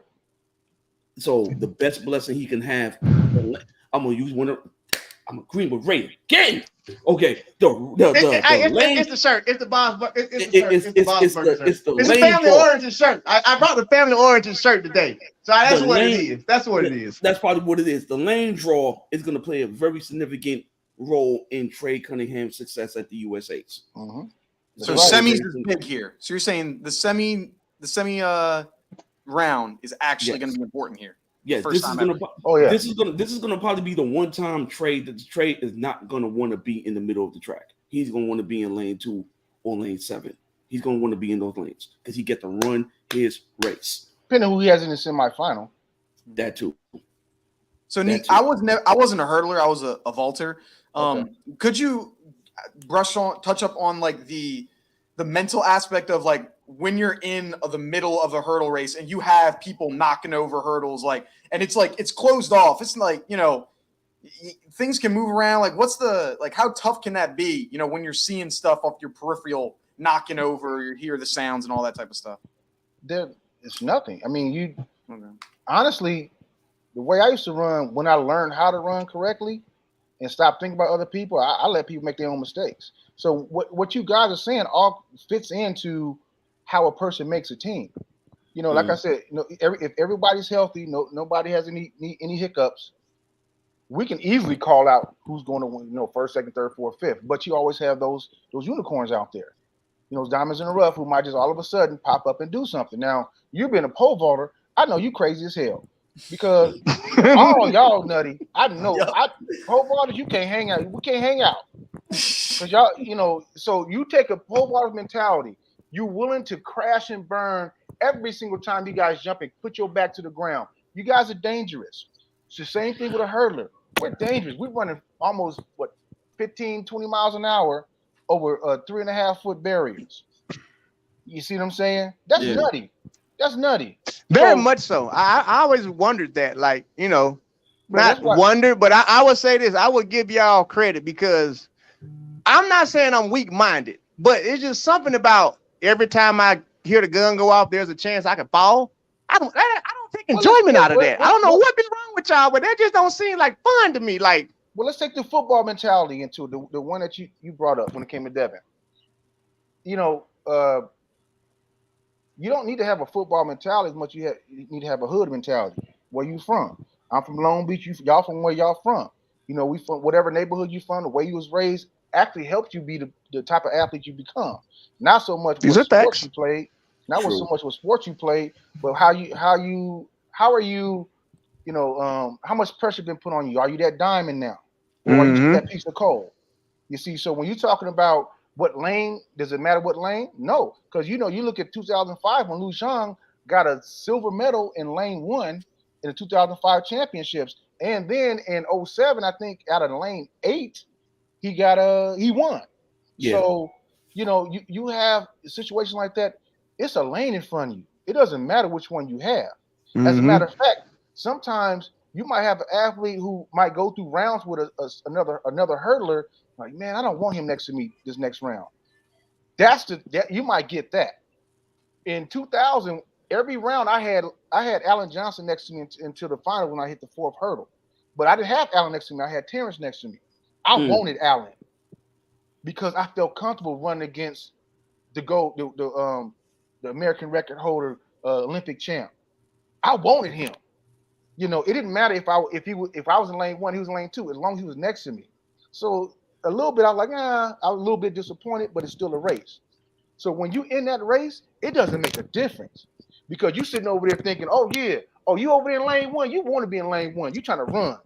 So the best blessing he can have, I'm going to use one of. I'm agreeing with Ray. Gang. Okay. It's the shirt. It's the boss. It's the family origin shirt. I brought the family origin shirt today. So that's what it is. That's what it is. That's probably what it is. The lane draw is going to play a very significant role in Trey Cunningham's success at the USAs. Mm-hmm. So semis is big here. So you're saying the semi round is actually going to be important here. Yes, this is gonna probably be the one time Trey that Trey is not gonna want to be in the middle of the track. He's gonna want to be in lane 2 or lane 7. He's gonna want to be in those lanes because he get to run his race. Depending on who he has in the semifinal. That too. So Nick, I wasn't a hurdler. I was a vaulter. Could you touch up on like the mental aspect of like when you're in the middle of a hurdle race and you have people knocking over hurdles, like, and it's like it's closed off. It's like things can move around. Like, how tough can that be? When you're seeing stuff off your peripheral knocking over, you hear the sounds and all that type of stuff. It's nothing. I mean, honestly, the way I used to run when I learned how to run correctly and stop thinking about other people, I let people make their own mistakes. So what you guys are saying all fits into how a person makes a team. Like I said, if everybody's healthy, nobody has any hiccups, we can easily call out who's going to win, first, second, third, fourth, fifth. But you always have those unicorns out there, those diamonds in the rough who might just all of a sudden pop up and do something. Now, you being a pole vaulter, I know you crazy as hell because all y'all nutty. I know. Pole vaulters, you can't hang out. We can't hang out because y'all, so you take a pole vaulter mentality. You're willing to crash and burn every single time you guys jump and put your back to the ground. You guys are dangerous. It's the same thing with a hurdler. We're dangerous. We're running almost 15, 20 miles an hour over 3.5 foot barriers. You see what I'm saying? That's nutty. That's nutty. Very much so. I always wondered that, but I would say this. I would give y'all credit because I'm not saying I'm weak-minded, but it's just something about every time I hear the gun go off, there's a chance I could fall. I don't take enjoyment out of that. I don't know what is wrong with y'all, but that just don't seem like fun to me. Like, well, let's take the football mentality into it, the one that you brought up when it came to Devin. You don't need to have a football mentality as much you need to have a hood mentality. Where you from? I'm from Long Beach. Y'all from where y'all from? you know, we from whatever neighborhood you from, the way you was raised, actually helped you be the type of athlete you become. Not so much These what are sports facts. you played, not what True. so much what sports you played, but how are you, you know, how much pressure been put on you? Are you that diamond now? Or are you still that piece of coal? You see, so when you're talking about what lane, does it matter what lane? No, because you know, you look at 2005 when Liu Zhang got a silver medal in lane 1 in the 2005 championships, and then in 07, I think out of lane 8, he won. Yeah. So you know, you have a situation like that. It's a lane in front of you. It doesn't matter which one you have. As a matter of fact, sometimes you might have an athlete who might go through rounds with another hurdler. Like, man, I don't want him next to me this next round. That you might get that. In 2000, every round I had Alan Johnson next to me until the final when I hit the 4th hurdle. But I didn't have Alan next to me. I had Terrence next to me. I wanted Alan because I felt comfortable running against the American record holder, Olympic champ. I wanted him. You know, it didn't matter if I was in lane 1, he was in lane 2, as long as he was next to me. So a little bit, I was like, I was a little bit disappointed, but it's still a race. So when you in that race, it doesn't make a difference because you sitting over there thinking, oh yeah, you over there in lane 1, you want to be in lane 1, you trying to run.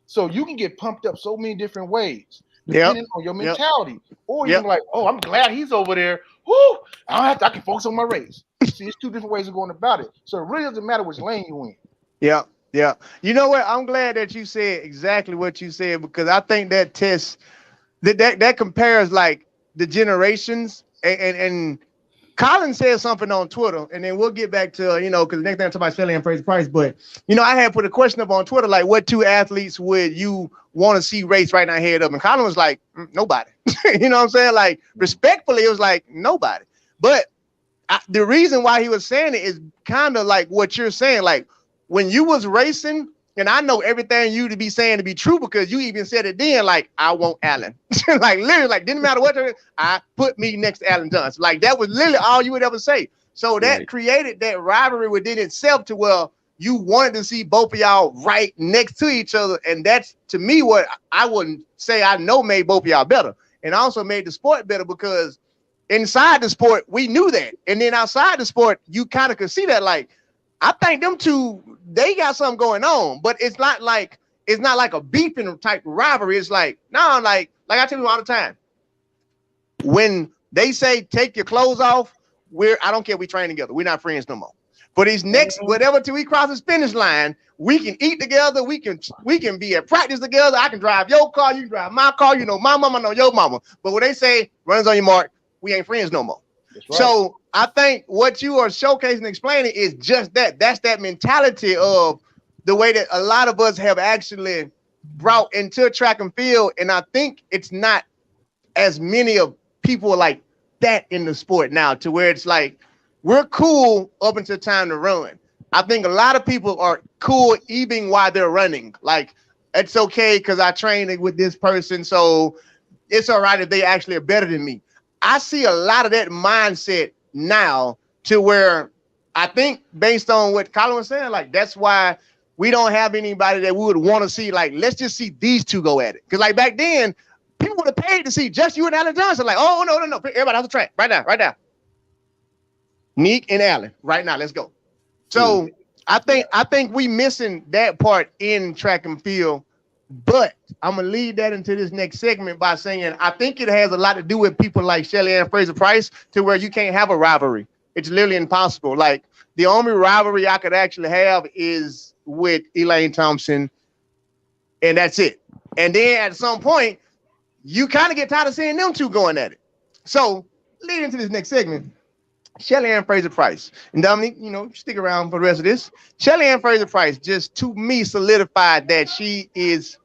So you can get pumped up so many different ways depending on your mentality. Or you can be like, oh, I'm glad he's over there. Whoo, I can focus on my race. See, it's 2 different ways of going about it. So it really doesn't matter which lane you in. Yeah. Yeah. You know what? I'm glad that you said exactly what you said, because I think that test that compares like the generations, and Colin said something on Twitter, and then we'll get back to, you know, because the next thing I'm talking about Shelley and Fraser Price. But, you know, I had put a question up on Twitter, like, what 2 athletes would you want to see race right now head up? And Colin was like, nobody. You know what I'm saying? Like, respectfully, it was like, nobody. But the reason why he was saying it is kind of like what you're saying. Like, when you was racing, and I know everything you to be saying to be true because you even said it then, like, I want Allen. Like, literally, like, didn't matter what, I put me next to Allen Johnson. Like, that was literally all you would ever say. So that created that rivalry within itself to where you wanted to see both of y'all right next to each other. And that's, to me, what I wouldn't say I know made both of y'all better. And also made the sport better because inside the sport, we knew that. And then outside the sport, you kind of could see that, like, I think them 2, they got something going on, but it's not like a beefing type rivalry. It's like, no, like I tell you all the time, when they say take your clothes off, I don't care, we train together. We're not friends no more. For these next, whatever till we cross this finish line, we can eat together, we can be at practice together. I can drive your car, you can drive my car, you know my mama, know your mama. But when they say runs on your mark, we ain't friends no more. Right. So I think what you are showcasing and explaining is just that. That's that mentality of the way that a lot of us have actually brought into track and field. And I think it's not as many of people like that in the sport now, to where it's like, we're cool up until time to run. I think a lot of people are cool even while they're running. Like, it's okay because I trained with this person, so it's all right if they actually are better than me. I see a lot of that mindset now, to where I think, based on what Colin was saying, like, that's why we don't have anybody that we would want to see. Like, let's just see these 2 go at it. Because, like, back then, people would have paid to see just you and Alan Johnson. Like, oh, no. Everybody off the track. Right now. Neek and Allen. Right now. Let's go. So I think we missing that part in track and field. But I'm going to lead that into this next segment by saying I think it has a lot to do with people like Shelley and Fraser Price, to where you can't have a rivalry. It's literally impossible. Like, the only rivalry I could actually have is with Elaine Thompson, and that's it. And then at some point, you kind of get tired of seeing them 2 going at it. So leading into this next segment, Shelley Ann Fraser Price. And Dominique, you know, stick around for the rest of this. Shelley Ann Fraser Price just, to me, solidified that she is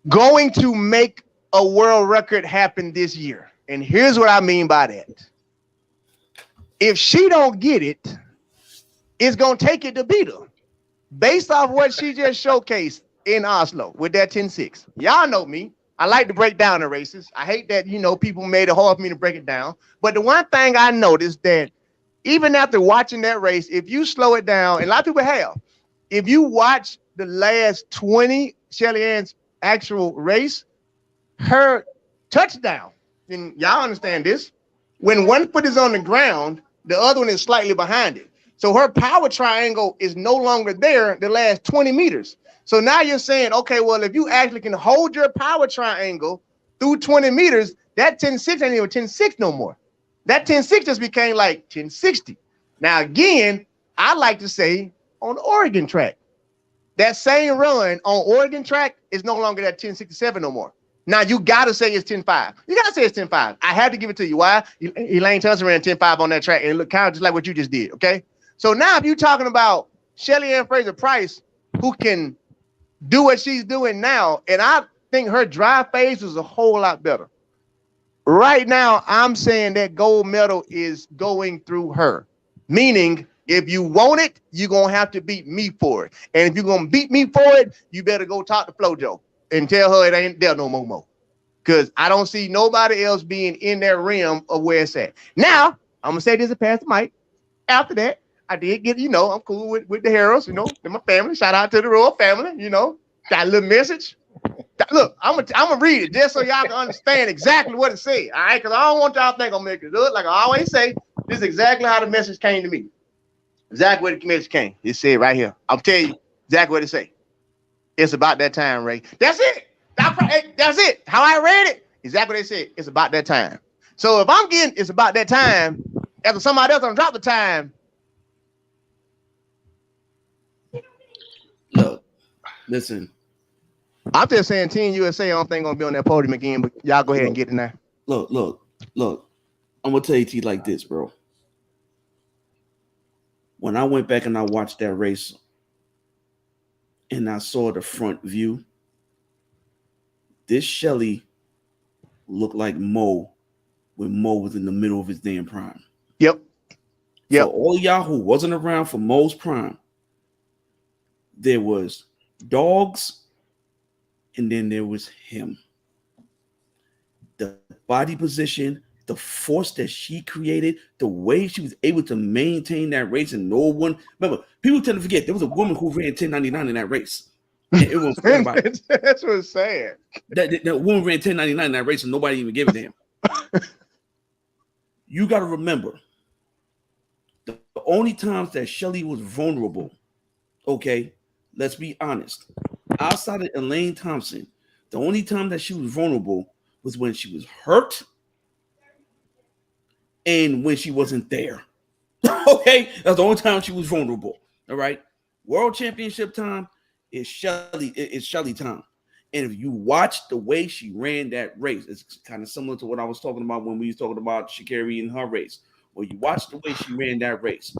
going to make a world record happen this year. And here's what I mean by that. If she don't get it, it's going to take it to beat her. Based off what she just showcased in Oslo with that 10-6. Y'all know me. I like to break down the races. I hate that, you know, people made it hard for me to break it down. But the one thing I noticed, that even after watching that race, if you slow it down, and a lot of people have, if you watch the last 20 Shelley Ann's actual race, her touchdown, and y'all understand this, when one foot is on the ground, the other one is slightly behind it. So her power triangle is no longer there the last 20 meters. So now you're saying, okay, well, if you actually can hold your power triangle through 20 meters, that 10.6 ain't even 10.6 no more. That 10.6 just became like 10.60. Now, again, I like to say on the Oregon track, that same run on Oregon track is no longer that 10.67 no more. Now, you got to say it's 10.5. You got to say it's 10.5. I have to give it to you. Why? Elaine Tunsil ran 10.5 on that track, and it looked kind of just like what you just did, okay? So now if you're talking about Shelly-Ann Fraser-Pryce, who can do what she's doing now, and I think her drive phase was a whole lot better. Right now, I'm saying that gold medal is going through her. Meaning, if you want it, you're going to have to beat me for it. And if you're going to beat me for it, you better go talk to FloJo and tell her it ain't there no more. Because I don't see nobody else being in that realm of where it's at. Now, I'm going to say this and pass the mic. After that, I did get, I'm cool with the heroes, they're my family. Shout out to the royal family, got a little message. Look, I'm gonna read it just so y'all can understand exactly what it said. All right, because I don't want y'all to think I'm making it up. Like I always say, this is exactly how the message came to me. Exactly where the message came. It said right here. I'll tell you exactly what it say. It's about that time, Ray. That's it. That's it. How I read it, exactly what they said. It's about that time. So if I'm getting it's about that time, after somebody else on drop the time. Look, listen. I'm just saying Team USA, I don't think gonna be on that podium again, but y'all go ahead and get in there. Look. I'm gonna tell you T like this, bro. When I went back and I watched that race and I saw the front view, this Shelly looked like Mo when Mo was in the middle of his damn prime. Yep. For all y'all who wasn't around for Mo's prime, there was dogs and then there was him. The body position, the force that she created, the way she was able to maintain that race, and no one remember. People tend to forget there was a woman who ran 10.99 in that race. And it was that's what it's saying. That woman ran 10.99 in that race, and nobody even gave a damn. You got to remember, the only times that Shelly was vulnerable, okay, let's be honest. Outside of Elaine Thompson, the only time that she was vulnerable was when she was hurt and when she wasn't there. Okay, that's the only time she was vulnerable. All right, World Championship time is Shelly. It's Shelly time. And if you watch the way she ran that race, it's kind of similar to what I was talking about when we was talking about Sha'carri and her race. When you watch the way she ran that race,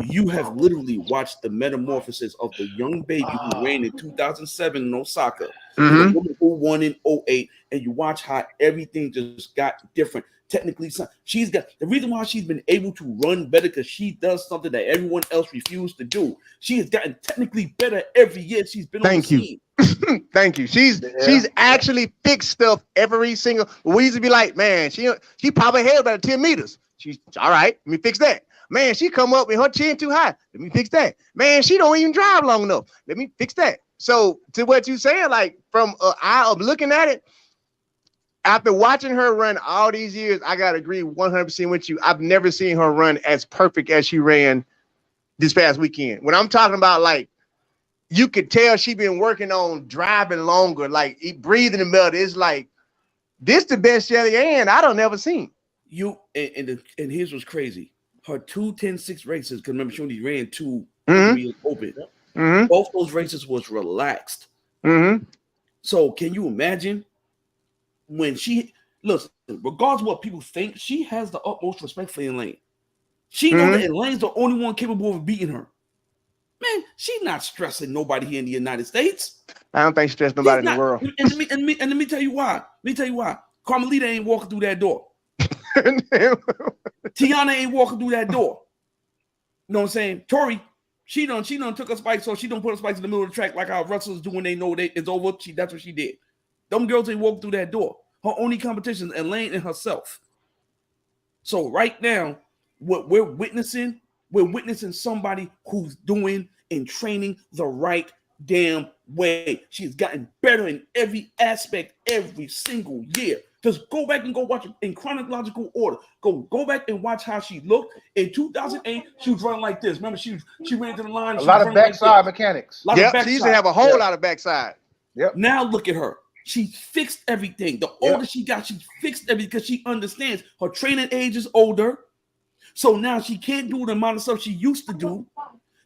you have literally watched the metamorphosis of the young baby who ran in 2007 in Osaka, the woman who won in 2008, and you watch how everything just got different. Technically, she's got the reason why she's been able to run better because she does something that everyone else refused to do. She has gotten technically better every year she's been on the scene. Thank you. She's actually fixed stuff every single. We used to be like, man, she probably held about 10 meters. She's all right. Let me fix that. Man, she come up with her chin too high. Let me fix that. Man, she don't even drive long enough. Let me fix that. So to what you saying, like from eye of looking at it, after watching her run all these years, I gotta agree 100% with you. I've never seen her run as perfect as she ran this past weekend. When I'm talking about, like, you could tell she been working on driving longer, like breathing in the middle. It's like this the best Shelly-Ann I don't never seen. And here's what's crazy. Her 2:10.6 races, because remember she only ran two open. Both those races was relaxed. So can you imagine when she looks, regardless of what people think, she has the utmost respect for Elaine. She knows that Elaine's the only one capable of beating her. Man, she's not stressing nobody here in the United States. I don't think she stressed nobody in the world. And let me tell you why. Carmelita ain't walking through that door. Tiana ain't walking through that door. You know what I'm saying? Tori, she done took her spikes, so she done put her spikes in the middle of the track like how wrestlers do when they know it's over. That's what she did. Them girls ain't walking through that door. Her only competition is Elaine and herself. So right now, what we're witnessing somebody who's doing and training the right damn way. She's gotten better in every aspect every single year. Just go back and go watch it in chronological order. Go back and watch how she looked. In 2008, she was running like this. Remember, she ran to the line. A lot of backside mechanics. Yep, she used to have a whole lot of backside. Yep. Now look at her. She fixed everything. The older she got, she fixed everything because she understands her training age is older. So now she can't do the amount of stuff she used to do.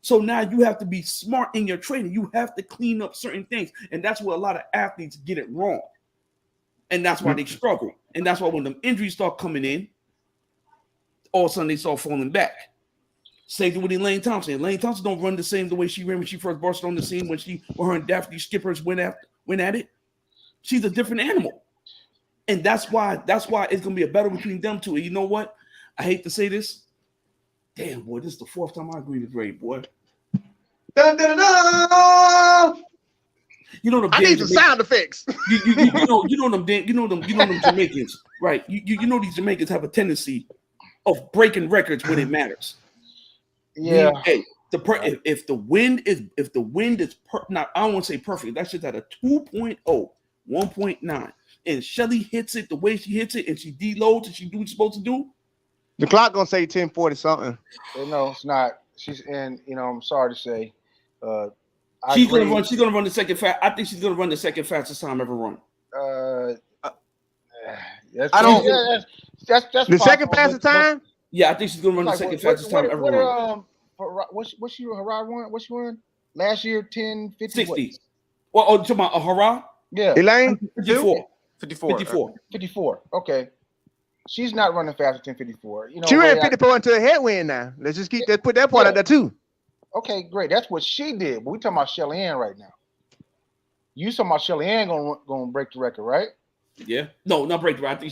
So now you have to be smart in your training. You have to clean up certain things. And that's where a lot of athletes get it wrong. And that's why they struggle. And that's why when the injuries start coming in, all of a sudden they start falling back. Same thing with Elaine Thompson. Elaine Thompson don't run the way she ran when she first burst on the scene, when her and Daphne Skippers went at it. She's a different animal. And that's why it's gonna be a battle between them two. And you know what? I hate to say this. Damn, boy, this is the fourth time I agree with Ray, boy. Dun, dun, dun. You know I need some sound effects. You know them Jamaicans, right? You know these Jamaicans have a tendency of breaking records when it matters. Yeah. Hey, if the wind is not, I don't want to say perfect. That's just at a 2.0, 1.9, and Shelly hits it the way she hits it, and she deloads and she do what she's supposed to do. The clock gonna say 10:40 something. No, it's not. She's in. I'm sorry to say. She's gonna run the second fast. I think she's gonna run the second fastest time ever run. That's the second fastest time. Yeah, I think she's gonna run the second fastest time ever run. What's your Hurrah run? What's she run last year? 10:50. 60. Well, you talking about a Hurrah? Yeah. Elaine? 54. Okay. She's not running faster than 54. She ran 54 into a headwind now. Let's just put that part out there too. Okay, great. That's what she did. But we're talking about Shelly Ann right now. You talking about Shelly Ann gonna break the record, right? Yeah. No, not break the record.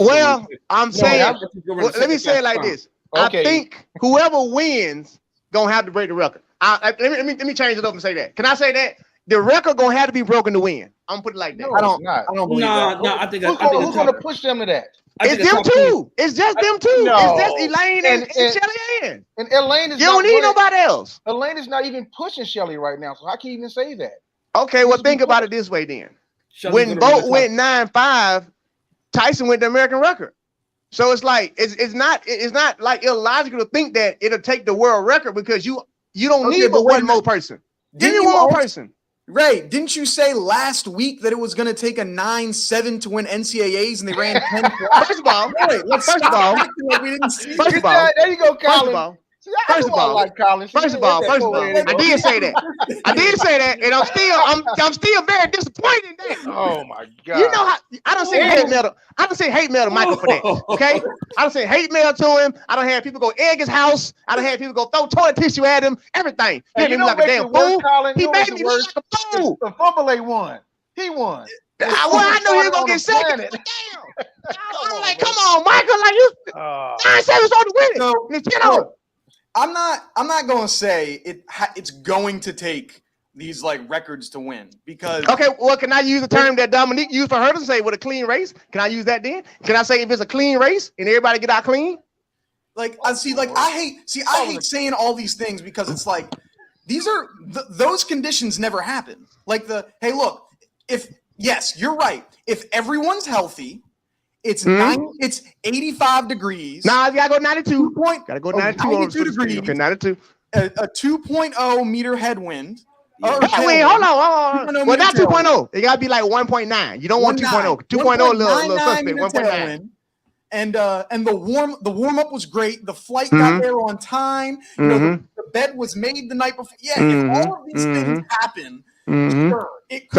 I'm saying. Let me say it like this. Okay. I think whoever wins gonna have to break the record. Let me change it up and say that. Can I say that? The record gonna have to be broken to win. I'm gonna put it like that. No, I don't believe that. No, I think who's gonna push them to that? It's them two. It's just them two. No. It's just Elaine and Shelly Ann. And Elaine is. You don't need nobody else. Elaine is not even pushing Shelly right now. So how can you even say that? Okay, well think about it this way then. When Bolt went 9.5, Tyson went the American record. So it's like it's not like illogical to think that it'll take the world record because you don't need but one more person. Give me one more person. Ray, didn't you say last week that it was going to take a 9-7 to win NCAAs and they ran 10? First of all, there you go, Colin. First of all, I did say that. And I'm still very disappointed in that. Oh my God. You know how I don't say hate mail. I don't say hate mail to Michael for that. Okay? I don't say hate mail to him. I don't have people go egg his house. I don't have people go throw toilet tissue at him. Everything. He made me like a damn fool. He made me like a fool. The Fumble won. He won. I know he was gonna get second. Damn. I'm like, come on, Michael. Like you 9-7 started winning. So, I'm not going to say it's going to take these like records to win because okay, well, can I use the term that Dominique used for her to say with a clean race? Can I use that then? Can I say if it's a clean race and everybody get out clean? Like I hate saying all these things because it's like these are those conditions never happen. Like hey, look, yes, you're right. If everyone's healthy, it's 85 degrees. Nah, you gotta go 92. Gotta go 92 degrees. Okay, 92. A 2.0 meter headwind. Wait, hold on. Well, not 2.0. It gotta be like 1.9. You don't want 2.0. 2.0 a little suspect. 1.9. And the warm up was great. The flight got there on time. The bed was made the night before. Yeah, if all of these things happen, sure, it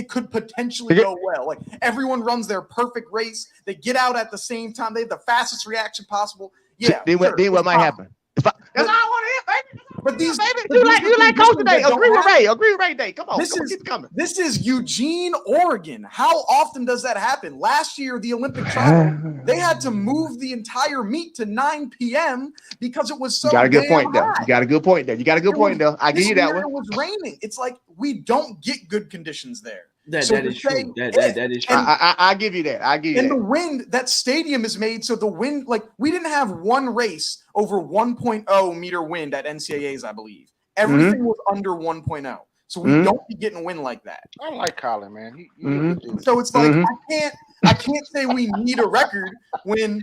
could potentially go well. Like everyone runs their perfect race. They get out at the same time. They have the fastest reaction possible. Yeah. Then what might happen? That's all I want to hear, baby. But these, you like Coach today. Agree with Ray Day. Come on. Keep coming. This is Eugene, Oregon. How often does that happen? Last year, the Olympic trial, they had to move the entire meet to 9 p.m. because it was so. You got a good point there. I give you that one. It was raining. It's like we don't get good conditions there. That is true. That is true. I give you that. And the wind, that stadium is made so the wind, like we didn't have one race over 1.0 meter wind at NCAAs, I believe. Everything was under 1.0. So we don't be getting a win like that. I like Colin, man. He a good dude. So it's like I can't say we need a record when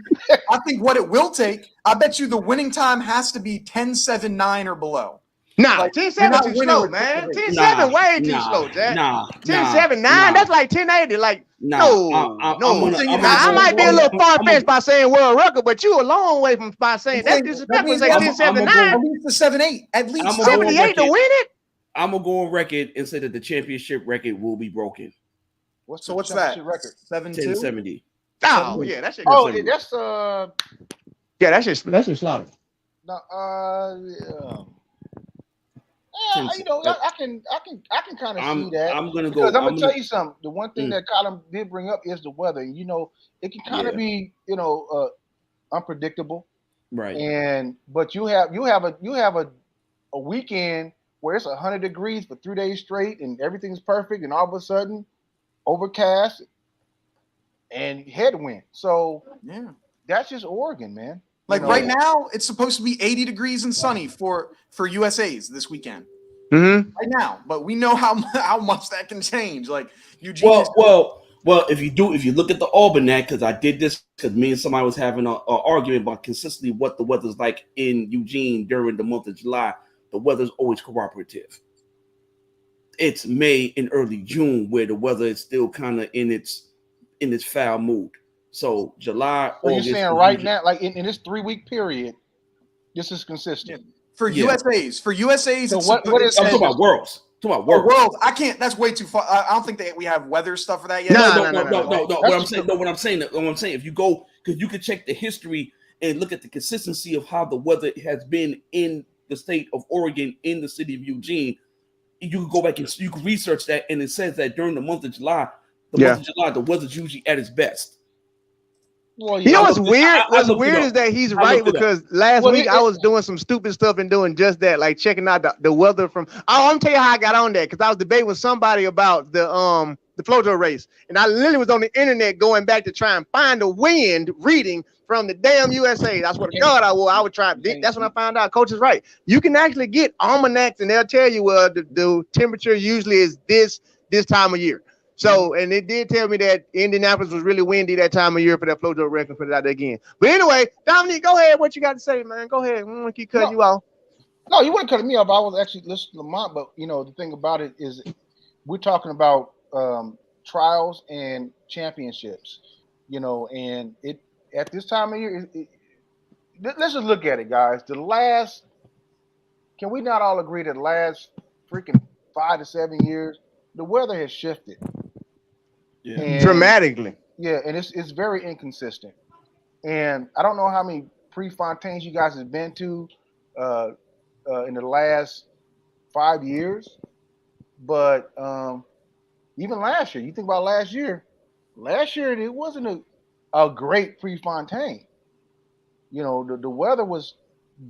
I think what it will take. I bet you the winning time has to be 10-7-9 or below. Nah, Like, 10-7 too slow, man. 10-7 way too slow, Jack. 10-7-9, that's like 10-80. Like, no. I might be a little far-fetched by saying world record, but you a long way from by saying that's disrespectful. Say 10-7-9. At least the 7-8. At least 78 to win it. I'm gonna go on record and say that the championship record will be broken. What's that record? 7-2? 1070. Oh yeah, that shit. Oh, that's yeah, that's just slaughter. no, you know, I can kind of see that. I'm gonna go. Because I'm gonna tell you something. The one thing that Colin did bring up is the weather. You know, it can kind of be, you know, unpredictable. Right. But you have a weekend where it's 100 degrees for 3 days straight and everything's perfect, and all of a sudden overcast and headwind. So yeah, that's just Oregon, man. Like right now, it's supposed to be 80 degrees and sunny for USA's this weekend. Mm-hmm. Right now, but we know how much that can change. Like Eugene. Well, if you look at the almanac, because I did this because me and somebody was having an argument about consistently what the weather's like in Eugene during the month of July. The weather's always cooperative. It's May and early June where the weather is still kind of in its foul mood. So July. So you're saying right now, like in this 3-week period, this is consistent. Yeah. For USA's. So what is? I'm talking about worlds. World. I can't. That's way too far. I don't think that we have weather stuff for that yet. No. What I'm saying, if you go, because you can check the history and look at the consistency of how the weather has been in the state of Oregon, in the city of Eugene, you can go back and you can research that, and it says that during the month of July, the weather's usually at its best. Well, you know what's weird? What's weird is that he's right, because last week I was doing some stupid stuff and doing just that, like checking out the weather from. I'm gonna tell you how I got on that, because I was debating with somebody about the Flojo race, and I literally was on the internet going back to try and find a wind reading from the damn USA. That's what God I would try. That's when I found out Coach is right. You can actually get almanacs, and they'll tell you the temperature usually is this time of year. So, and it did tell me that Indianapolis was really windy that time of year for that Flojo record. Put it out there again. But anyway, Dominique, go ahead. What you got to say, man? Go ahead. I don't want to keep cutting you off. No, you wouldn't cut me off. I was actually listening to Lamont, but you know the thing about it is we're talking about trials and championships. You know, and it at this time of year, let's just look at it, guys. Can we not all agree that the last freaking 5 to 7 years, the weather has shifted? Yeah. Dramatically. Yeah, and it's very inconsistent. And I don't know how many Prefontaines you guys have been to in the last 5 years, but even last year, you think about last year it wasn't a great Prefontaine. You know, the weather was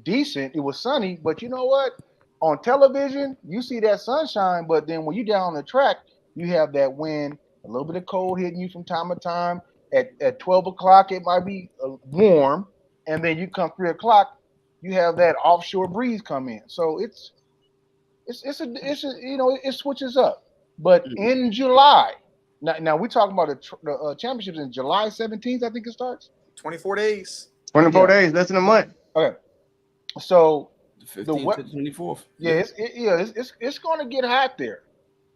decent. It was sunny, but you know what? On television, you see that sunshine, but then when you're down on the track, you have that wind, a little bit of cold hitting you from time to time. At 12 o'clock, it might be warm, and then you come 3 o'clock, you have that offshore breeze come in. So it's you know, it switches up. But in July, now we're talking about the championships in July 17th, I think it starts. 24 days. 24 days, less than a month. Okay, so the 15th to 24th. Yeah, it's going to get hot there.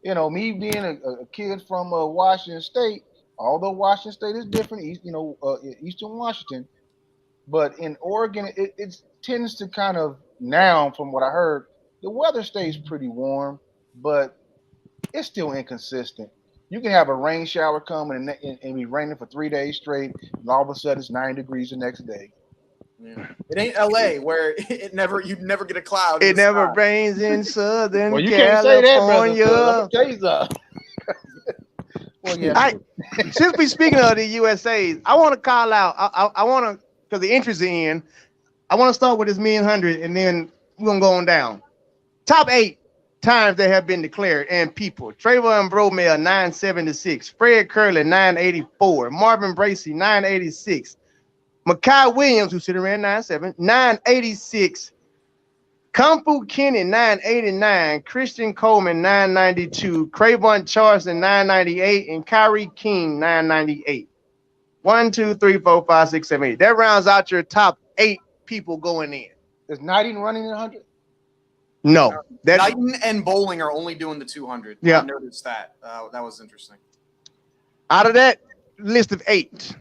You know, me being a kid from Washington State, although Washington State is different, Eastern Washington, but in Oregon, it tends to kind of, now from what I heard, the weather stays pretty warm, but it's still inconsistent. You can have a rain shower come and be raining for 3 days straight, and all of a sudden it's 90 degrees the next day. Yeah. It ain't LA where you never get a cloud. It never rains in Southern well, you California. Can't say that, brother. Let me tell you something. Well, yeah. Since we speaking of the USAs, I want to call out. I want to, because the entries are in. I want to start with this million 100, and then we're gonna go on down. Top 8 times they have been declared, and people: Trayvon Bromell 976, Fred Curley 984, Marvin Bracey 986. Makai Williams, who's sitting around 9'7", 986. Kung Fu Kenny 989, Christian Coleman 992, Crayvon Charleston 998, and Kyrie King 998. 1, 2, 3, 4, 5, 6, 7, 8. That rounds out your top 8 people going in. Is Knighton running in 100? No, Knighton and Bowling are only doing the 200. Yeah. I noticed that. That was interesting. Out of that list of 8,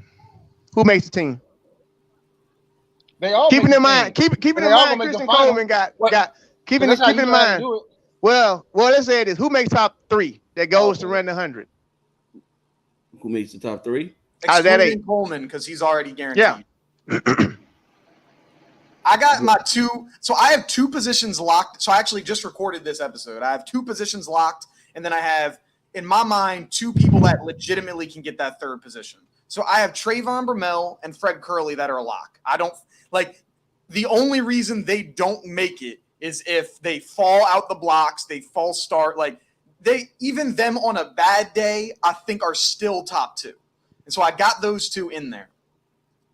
who makes the team? They all Keeping make in the mind, team. keeping They in all mind, gonna make the Christian final. Coleman got keeping That's how in you mind. have to do it. Well, let's say this: who makes top 3 that goes to run the 100? Who makes the top 3? Out of that Excluding 8. Coleman because he's already guaranteed. Yeah. I got my 2. So I have 2 positions locked. So I actually just recorded this episode. I have 2 positions locked, and then I have, in my mind, 2 people that legitimately can get that 3rd position. So I have Trayvon Bromell and Fred Curley that are a lock. I don't like. The only reason they don't make it is if they fall out the blocks, they false start. Like even them on a bad day, I think are still top 2. And so I got those 2 in there.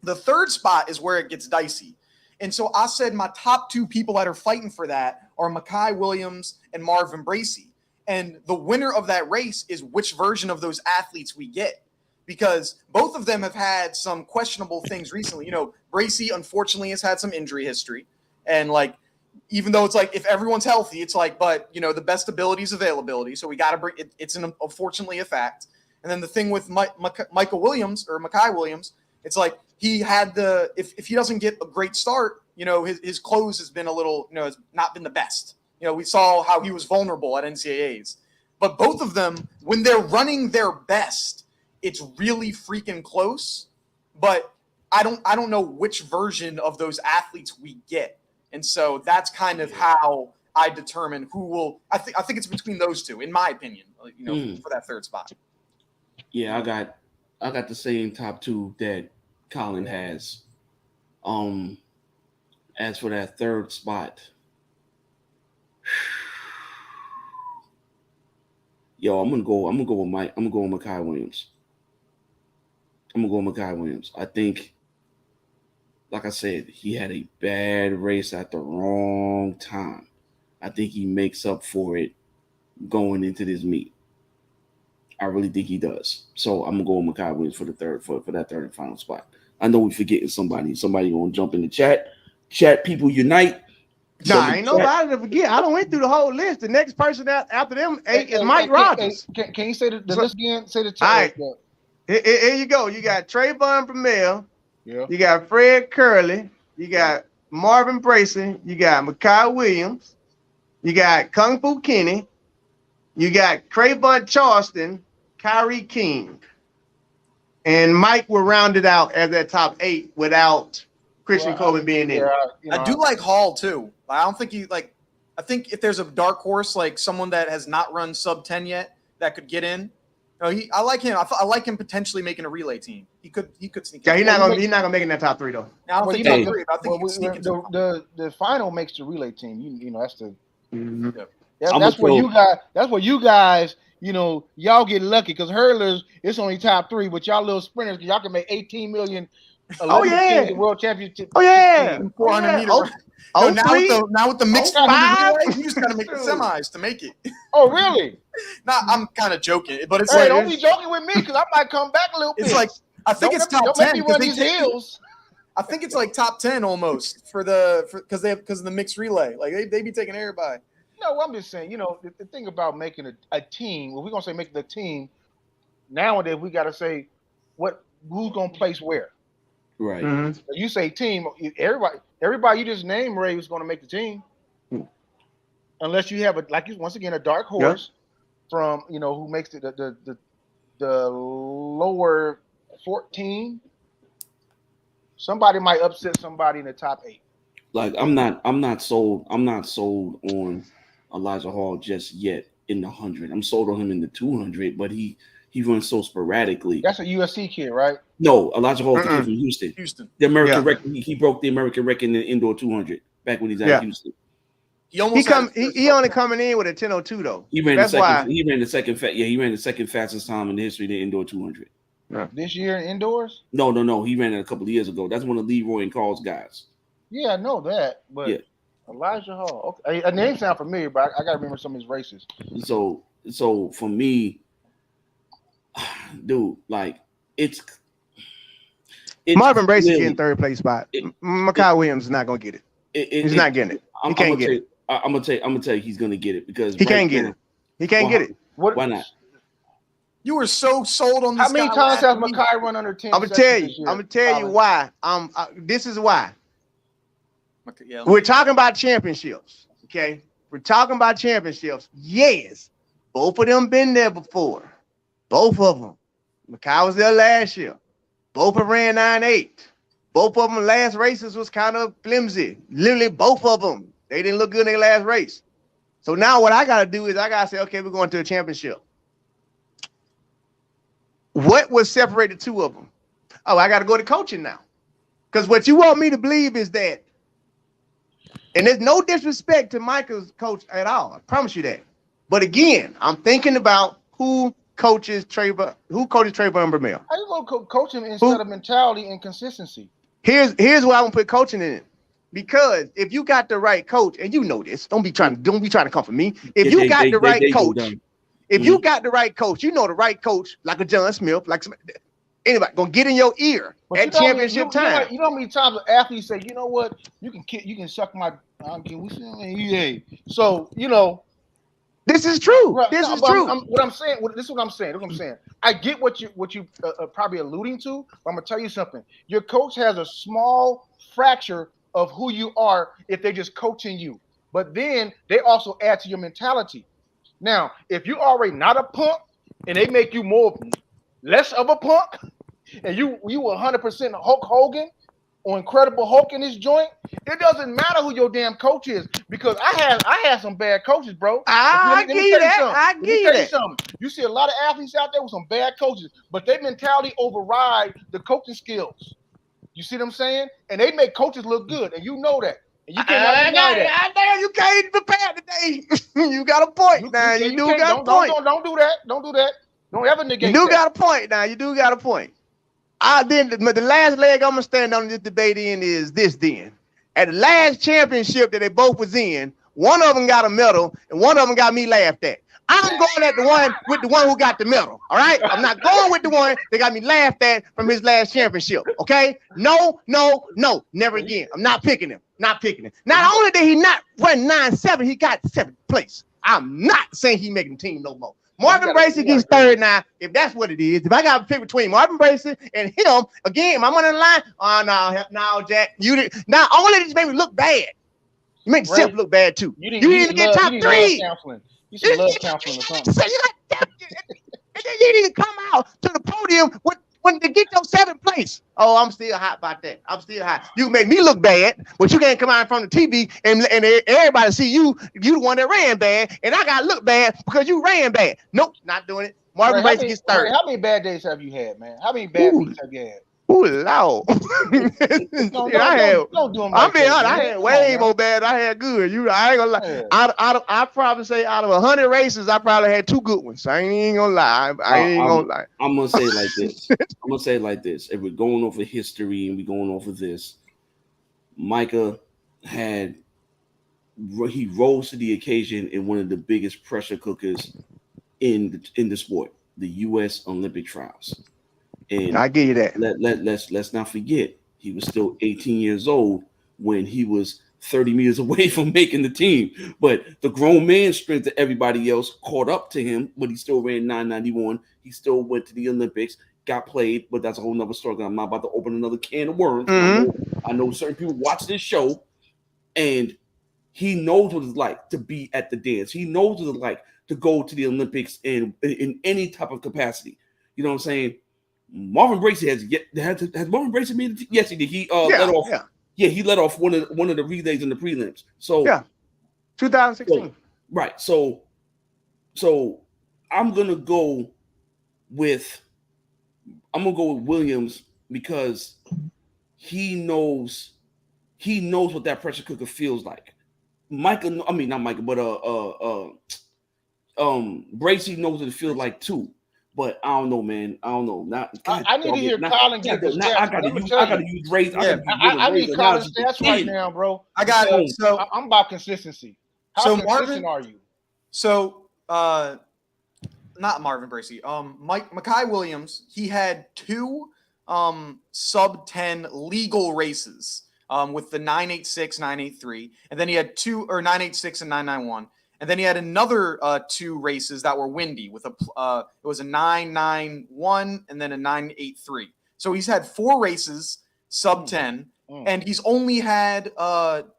The 3rd spot is where it gets dicey. And so I said my top 2 people that are fighting for that are Mekhi Williams and Marvin Bracey. And the winner of that race is which version of those athletes we get. Because both of them have had some questionable things recently. Bracey, unfortunately, has had some injury history. And, even though it's if everyone's healthy, it's but, the best ability is availability. So we got to bring it. It's unfortunately a fact. And then the thing with Mekhi Williams, it's he had if he doesn't get a great start, his close has been a little, has not been the best. We saw how he was vulnerable at NCAAs. But both of them, when they're running their best, it's really freaking close, but I don't know which version of those athletes we get. And so that's kind of how I determine who will. I think it's between those 2, in my opinion, for that 3rd spot. Yeah, I got the same top 2 that Colin has. As for that 3rd spot, I'm gonna go with Mekhi Williams. I think, like I said, he had a bad race at the wrong time. I think he makes up for it going into this meet. I really think he does. So I'm gonna go with Mekhi Williams for the 3rd for that 3rd and final spot. I know we're forgetting somebody. Somebody gonna jump in the chat. Chat people unite. Nah, ain't nobody to forget. I don't went through the whole list. The next person after them 8 is Mike Rogers. Can you say the list again? Say the chat. All right. Here you go. You got Trayvon Bromell. Yeah. You got Fred Curley. You got Marvin Bracey. You got Mekhi Williams. You got Kung Fu Kenny. You got Crayvon Charleston, Kyrie King. And Mike will round it out as that top 8 without Christian Coleman being in. I do like Hall too. I don't think I think if there's a dark horse, someone that has not run sub 10 yet that could get in. I like him. I like him potentially making a relay team. He could sneak. Yeah, he's not gonna make in that top 3 though. I don't think top 3. I think he can sneak into the final makes the relay team. That's the. Mm-hmm. That's where you guys. That's where you guys. Y'all get lucky because hurlers it's only top 3, but y'all little sprinters y'all can make 18 million. The world championship. 400 meters. Now with the mixed 5, you just gotta make the semis to make it. Oh really? I'm kind of joking, but it's don't be joking with me because I might come back a little bit. It's I think it's top 10 because these heels. I think it's top 10 almost because of the mixed relay. They be taking everybody. No, I'm just saying. The thing about making a team. Well, we're gonna say making the team. Nowadays, we gotta say who's gonna place where. Right. Mm-hmm. You say team. Everybody you just named, Ray, is gonna make the team. Unless you have once again a dark horse from who makes the lower 14. Somebody might upset somebody in the top 8. I'm not sold on Elijah Hall just yet in the 100. I'm sold on him in the 200, but he runs so sporadically. That's a USC kid, right? No, Elijah Hall is the kid from Houston. The American record. He broke the American record in the indoor 200 back when he's at Houston. He only coming in with a 10:02 though. He ran the second fastest time in the history of the indoor 200. Yeah. This year in indoors? No. He ran it a couple of years ago. That's one of Leroy and Carl's guys. Yeah, I know that. But Elijah Hall. Okay. A name sound familiar, but I gotta remember some of his races. So for me, dude, like it's Marvin Bracey clearly, getting third place spot. it- Makai Williams is not gonna get it. He's not getting it. He can't get it. I'm gonna tell you he's gonna get it because He can't get it. He can't get it. Why not? You were so sold on this. How many guy times has last week. Makai run under 10? I'm gonna tell you why. This is why. Okay, yeah. We're talking about championships. Okay, we're talking about championships. Yes, both of them been there before. Both of them. Makai was there last year. Both of them ran 9.8. Both of them last races was kind of flimsy. Literally, both of them. They didn't look good in their last race. So now what I gotta do is I gotta say, okay, we're going to a championship. What would separate the two of them? Oh, I gotta go to coaching now. Because what you want me to believe is that, and there's no disrespect to Michael's coach at all. I promise you that. But again, I'm thinking about who coaches Trayvon Bermel. How you gonna coach him instead of mentality and consistency? Here's why I'm gonna put coaching in it. Because if you got the right coach, and you know this, don't be trying to come for me. If you got the right coach, you got the right coach, you know the right coach, like a John Smith, like anybody gonna get in your ear at championship time. You know how many times athletes say, you know what, you can suck my. So you know. This is true. Right, this is true. This is what I'm saying. I get what you probably alluding to, but I'm gonna tell you something. Your coach has a small fracture of who you are if they're just coaching you, but then they also add to your mentality. Now, if you're already not a punk and they make you less of a punk, and you 100% Hulk Hogan or Incredible Hulk in this joint, it doesn't matter who your damn coach is, because I had some bad coaches, bro. I get that. You see a lot of athletes out there with some bad coaches, but their mentality override the coaching skills. You see what I'm saying? And they make coaches look good, and you know that. And you can't deny that. Damn, you can't prepare today. You got a point now. You do got a point. Don't do that. Don't do that. Don't ever negate You do that. got a point now. You do got a point. The last leg I'm gonna stand on this debate in is this. Then at the last championship that they both was in, one of them got a medal and one of them got me laughed at. I'm going at the one who got the medal. All right, I'm not going with the one that got me laughed at from his last championship. Okay, no, never again. I'm not picking him. Not only did he not run 9.7, he got 7th place. I'm not saying he making the team no more. Marvin Bracey gets third now, if that's what it is. If I got to pick between Marvin Bracey and him, again, my money in the line. Oh, no, Jack. You did not only did you make me look bad, you make yourself look bad too. You didn't get top 3. You should love counseling or something. So you got and then you didn't come out to the podium when to get your 7th place. Oh, I'm still hot about that. I'm still hot. You make me look bad, but you can't come out in front of the TV and everybody see you the one that ran bad, and I gotta look bad because you ran bad. Nope, not doing it. Marvin Bracey gets third. How many bad days have you had, man? How many bad weeks have you had? Ooh, Lord. Don't do them like I'm being honest. I had way more bad. I had good. I ain't gonna lie. Yeah. I probably say out of 100 races, I probably had 2 good ones. I ain't gonna lie. I ain't gonna lie. I'm gonna say it like this. If we're going over history and we're going over this, Micah he rose to the occasion in one of the biggest pressure cookers in the sport, the U.S. Olympic trials. And I give you that. Let's not forget, he was still 18 years old when he was 30 meters away from making the team. But the grown man strength of everybody else caught up to him, but he still ran 991. He still went to the Olympics, got played, but that's a whole nother story. I'm not about to open another can of worms. Mm-hmm. I know certain people watch this show, and he knows what it's like to be at the dance. He knows what it's like to go to the Olympics in any type of capacity. You know what I'm saying? Marvin Bracey has Marvin Bracey made it? Yes, he did. He let off. Yeah, he let off one of the relays in the prelims. So 2016. So, right. So I'm gonna go with Williams because he knows what that pressure cooker feels like. Bracey knows what it feels like too. But I don't know, man. I don't know. I need to hear Colin give the stats. I gotta use race. I need Colin stats right now, bro. I got it. So I'm about consistency. How consistent are you? So not Marvin Bracey. Mekhi Williams, he had 2 sub 10 legal races with the 986, 983, and then he had 2 or 986 and 991. And then he had another 2 races that were windy with it was a 991 and then a 983. So he's had 4 races sub 10, and he's only had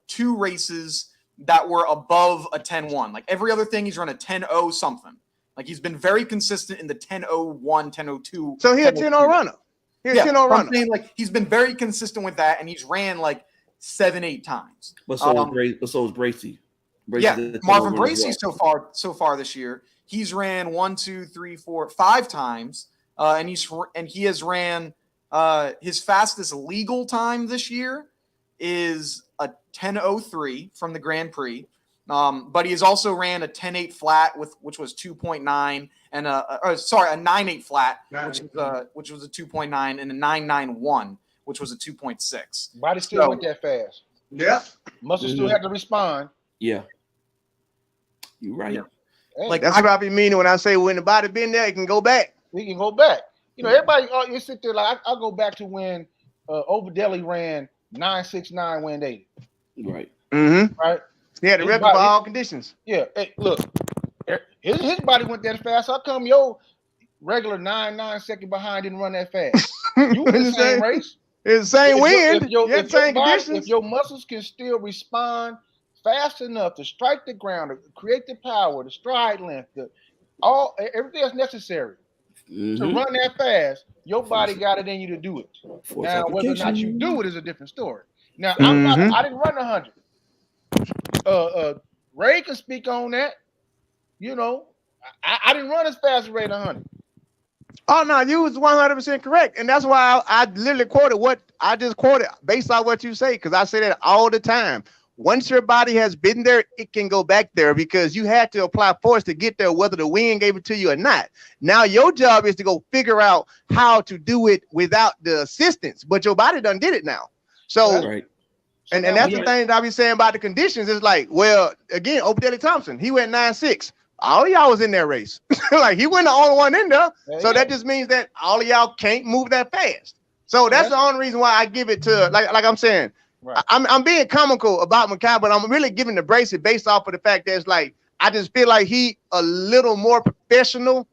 2 races that were above a 10-1. Like every other thing, he's run a 10-0 something. Like he's been very consistent in the 10-01, 10-02. So he's a 10-0 runner. He's a 10-0 runner. I'm saying, like, he's been very consistent with that, and he's ran like 7-8 times. But so is Bracey. Marvin Bracey so far this year, he's ran 1, 2, 3, 4, 5 times, and he has ran his fastest legal time this year is a 10:03 from the Grand Prix, but he has also ran a 10:8 flat which was 2.9 and a 9:8 flat which was a 2.9 and a 991 which was a 2.6. Body still went that fast. Yeah, Muscle still had to respond. Yeah. You're right. Yeah. Hey, like that's what I be meaning when I say when the body been there, it can go back. We can go back. You know, everybody you sit there like I'll go back to when Overdelli ran 969 wind 80. Right. Mm-hmm. Right. He had a record for all conditions. Yeah. Hey, look, his body went that fast. How come your regular 9 second behind didn't run that fast? You in the same race. It's the same wind. If your muscles can still respond fast enough to strike the ground, to create the power, the stride length, everything that's necessary to run that fast, your body got it in you to do it. Now, whether or not you do it is a different story. Now, I didn't run 100. Ray can speak on that. You know, I didn't run as fast as Ray 100. Oh no, you was 100% correct, and that's why I literally quoted what I just quoted based on what you say, because I say that all the time. Once your body has been there, it can go back there because you had to apply force to get there, whether the wind gave it to you or not. Now your job is to go figure out how to do it without the assistance, but your body done did it now. So, right. and that's the thing that I be saying about the conditions. It's like, well, again, Overdelli Thompson, he went 9.6. All of y'all was in that race. Like he wasn't the only one in there. So that just means that all of y'all can't move that fast. So that's the only reason why I give it to, like I'm saying, right. I'm being comical about Mekhi, but I'm really giving the Bracey based off of the fact that it's like, I just feel like he a little more professional.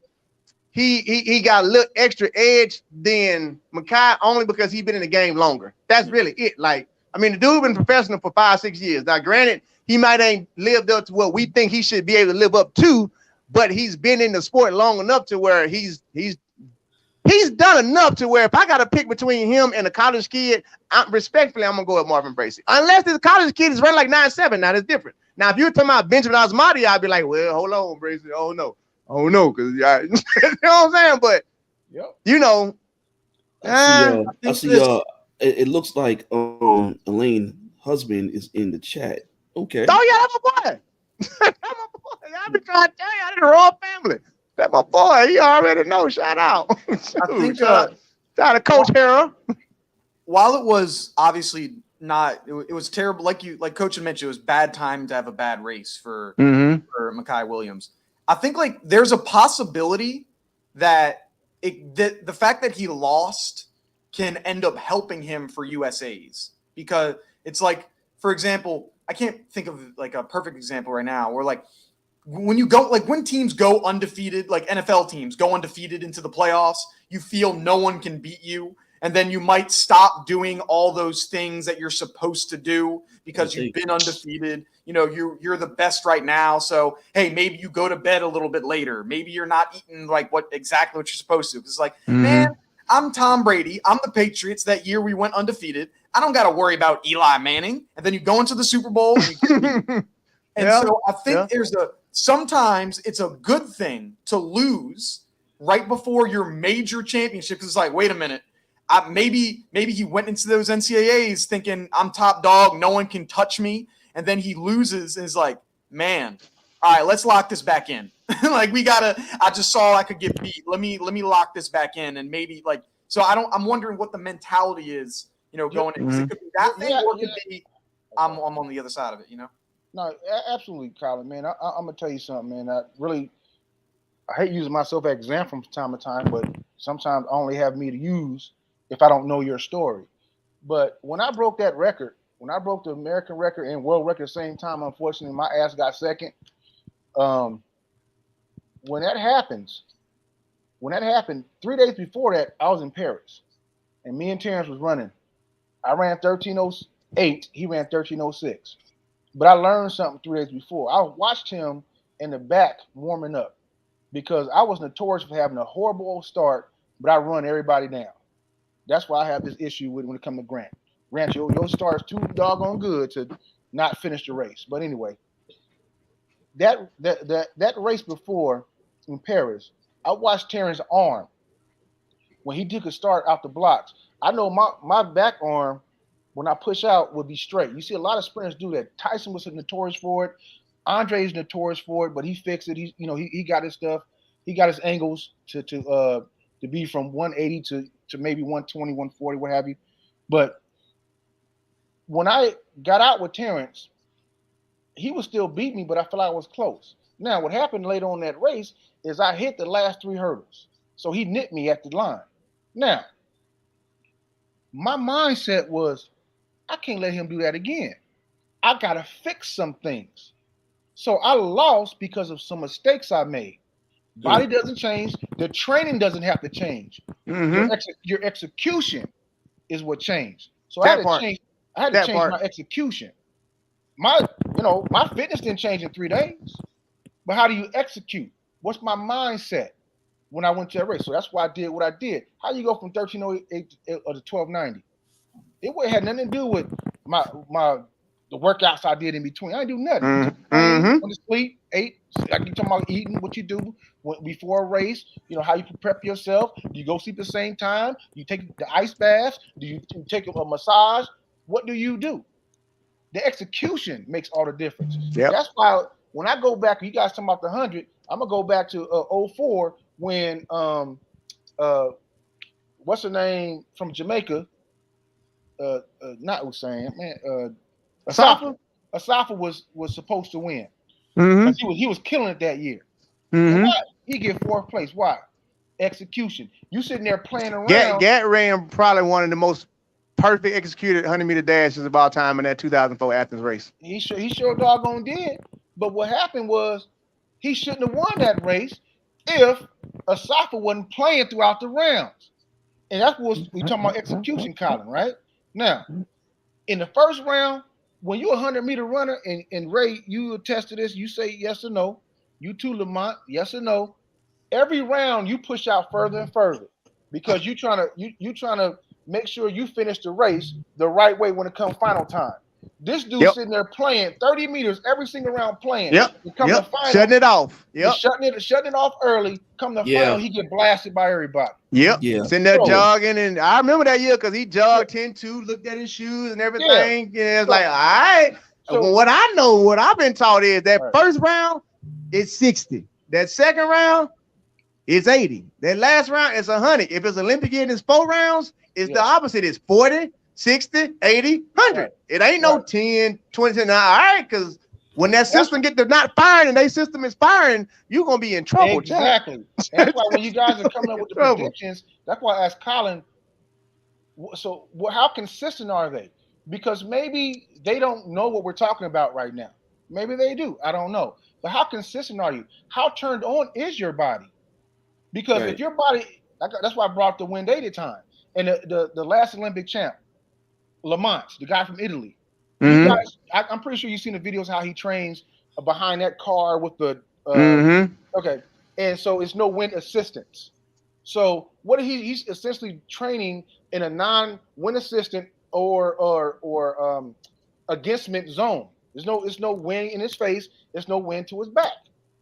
He got a little extra edge than Mekhi only because he's been in the game longer. That's really it. Like, I mean, the dude been professional for 5-6 years. Now, granted, he might ain't lived up to what we think he should be able to live up to, but he's been in the sport long enough to where he's done enough to where if I got to pick between him and a college kid, respectfully, I'm going to go with Marvin Bracey. Unless this college kid is running like 9.7, now that's different. Now, if you're talking about Benjamin Osmati, I'd be like, well, hold on, Bracey. Oh, no, because you know what I'm saying? But, you know. I see, it looks like Elaine's husband is in the chat. Okay. Oh, yeah, that's my boy. That's my boy. I've been trying to tell you, I did the wrong family. That's my boy. He already knows. Shout out. I think shout out to Coach Harrell. While it was obviously not, it was terrible. Like Coach had mentioned, it was bad time to have a bad race for Mekhi Williams. I think like there's a possibility that the fact that he lost can end up helping him for USA's, because it's like, for example, I can't think of like a perfect example right now where like when teams go undefeated, like NFL teams go undefeated into the playoffs, you feel no one can beat you. And then you might stop doing all those things that you're supposed to do because you've been undefeated. You know, you're the best right now. So, hey, maybe you go to bed a little bit later. Maybe you're not eating like what you're supposed to. It's like, man, I'm Tom Brady. I'm the Patriots. That year we went undefeated. I don't got to worry about Eli Manning. And then you go into the Super Bowl. So I think sometimes it's a good thing to lose right before your major championship. Because it's like, wait a minute. Maybe he went into those NCAAs thinking I'm top dog, no one can touch me, and then he loses and is like, man, all right, let's lock this back in. Like I just saw I could get beat. Let me lock this back in, and maybe like so. I'm wondering what the mentality is, going in. 'Cause it could be that thing, or it could be I'm on the other side of it, No, absolutely, Colin, man. I'm gonna tell you something, man. I hate using myself as example from time to time, but sometimes I only have me to use if I don't know your story. But when I broke that record, when I broke the American record and world record at the same time, unfortunately, my ass got second. When that happened, 3 days before that, I was in Paris, and me and Terrence was running. I ran 13:08. He ran 13:06. But I learned something 3 days before. I watched him in the back warming up because I was notorious for having a horrible start, but I run everybody down. That's why I have this issue with when it comes to Grant. Grant, your start's too doggone good to not finish the race. But anyway, that race before in Paris, I watched Terrence's arm when he took a start out the blocks. I know my back arm when I push out would be straight. You see a lot of sprinters do that. Tyson was notorious for it. Andre's notorious for it, but he fixed it. He got his stuff. He got his angles to be from 180 to maybe 120, 140, what have you. But when I got out with Terrence, he would still beat me, but I felt like I was close. Now, what happened later on that race is I hit the last 3 hurdles. So he nipped me at the line. Now, my mindset was, I can't let him do that again. I got to fix some things. So I lost because of some mistakes I made. Body doesn't change. The training doesn't have to change. Mm-hmm. Your execution is what changed. So I had to change my execution. My fitness didn't change in 3 days. But how do you execute? What's my mindset when I went to that race? So that's why I did what I did. How you go from 13:08 to 12:90? It had nothing to do with the workouts I did in between. I didn't do nothing. Went to sleep, ate. Like you talking about eating, what you do before a race. How you prep yourself. Do you go sleep the same time? Do you take the ice baths? Do you take a massage? What do you do? The execution makes all the difference. Yep. That's why when I go back, you guys talking about the 100, I'm gonna go back to 04 when what's her name from Jamaica? Not Usain, man. Asafa was supposed to win. Mm-hmm. He was killing it that year. Mm-hmm. Why? He get 4th place. Why? Execution. You sitting there playing around. Gat ran probably one of the most perfect executed 100-meter dashes of all time in that 2004 Athens race. He sure doggone did. But what happened was he shouldn't have won that race if Asafa wasn't playing throughout the rounds. And that's what we talking about execution, Colin, right? Now, in the first round, when you're a 100-meter runner, and Ray, you attest to this, you say yes or no. You too, Lamont, yes or no. Every round you push out further and further because you're trying to make sure you finish the race the right way when it comes final time. This dude sitting there playing 30 meters every single round playing. Yep. The final, shutting it off. Yep. Shutting it off early. Come the final, he get blasted by everybody. Yep. Yeah. Sitting there jogging, and I remember that year because he jogged 10-2, looked at his shoes and everything. Yeah, it's like, all right. So what I've been taught is that first round is 60. That second round is 80. That last round is 100. If it's Olympic year and it's 4 rounds, it's the opposite. It's 40, 60, 80, 100. Right. It ain't no 10, 20, 9. All right, because when that system get to not firing and their system is firing, you're going to be in trouble. Exactly. That's why when you guys are coming up with the predictions, that's why I asked Colin, so how consistent are they? Because maybe they don't know what we're talking about right now. Maybe they do. I don't know. But how consistent are you? How turned on is your body? Because if your body, that's why I brought the win dated time. And the last Olympic champ, Lamont, the guy from Italy. You guys, I'm pretty sure you've seen the videos how he trains behind that car with the okay. And so it's no wind assistance. So what he's essentially training in a non-wind assistant or againstment zone. There's no wind in his face. There's no wind to his back.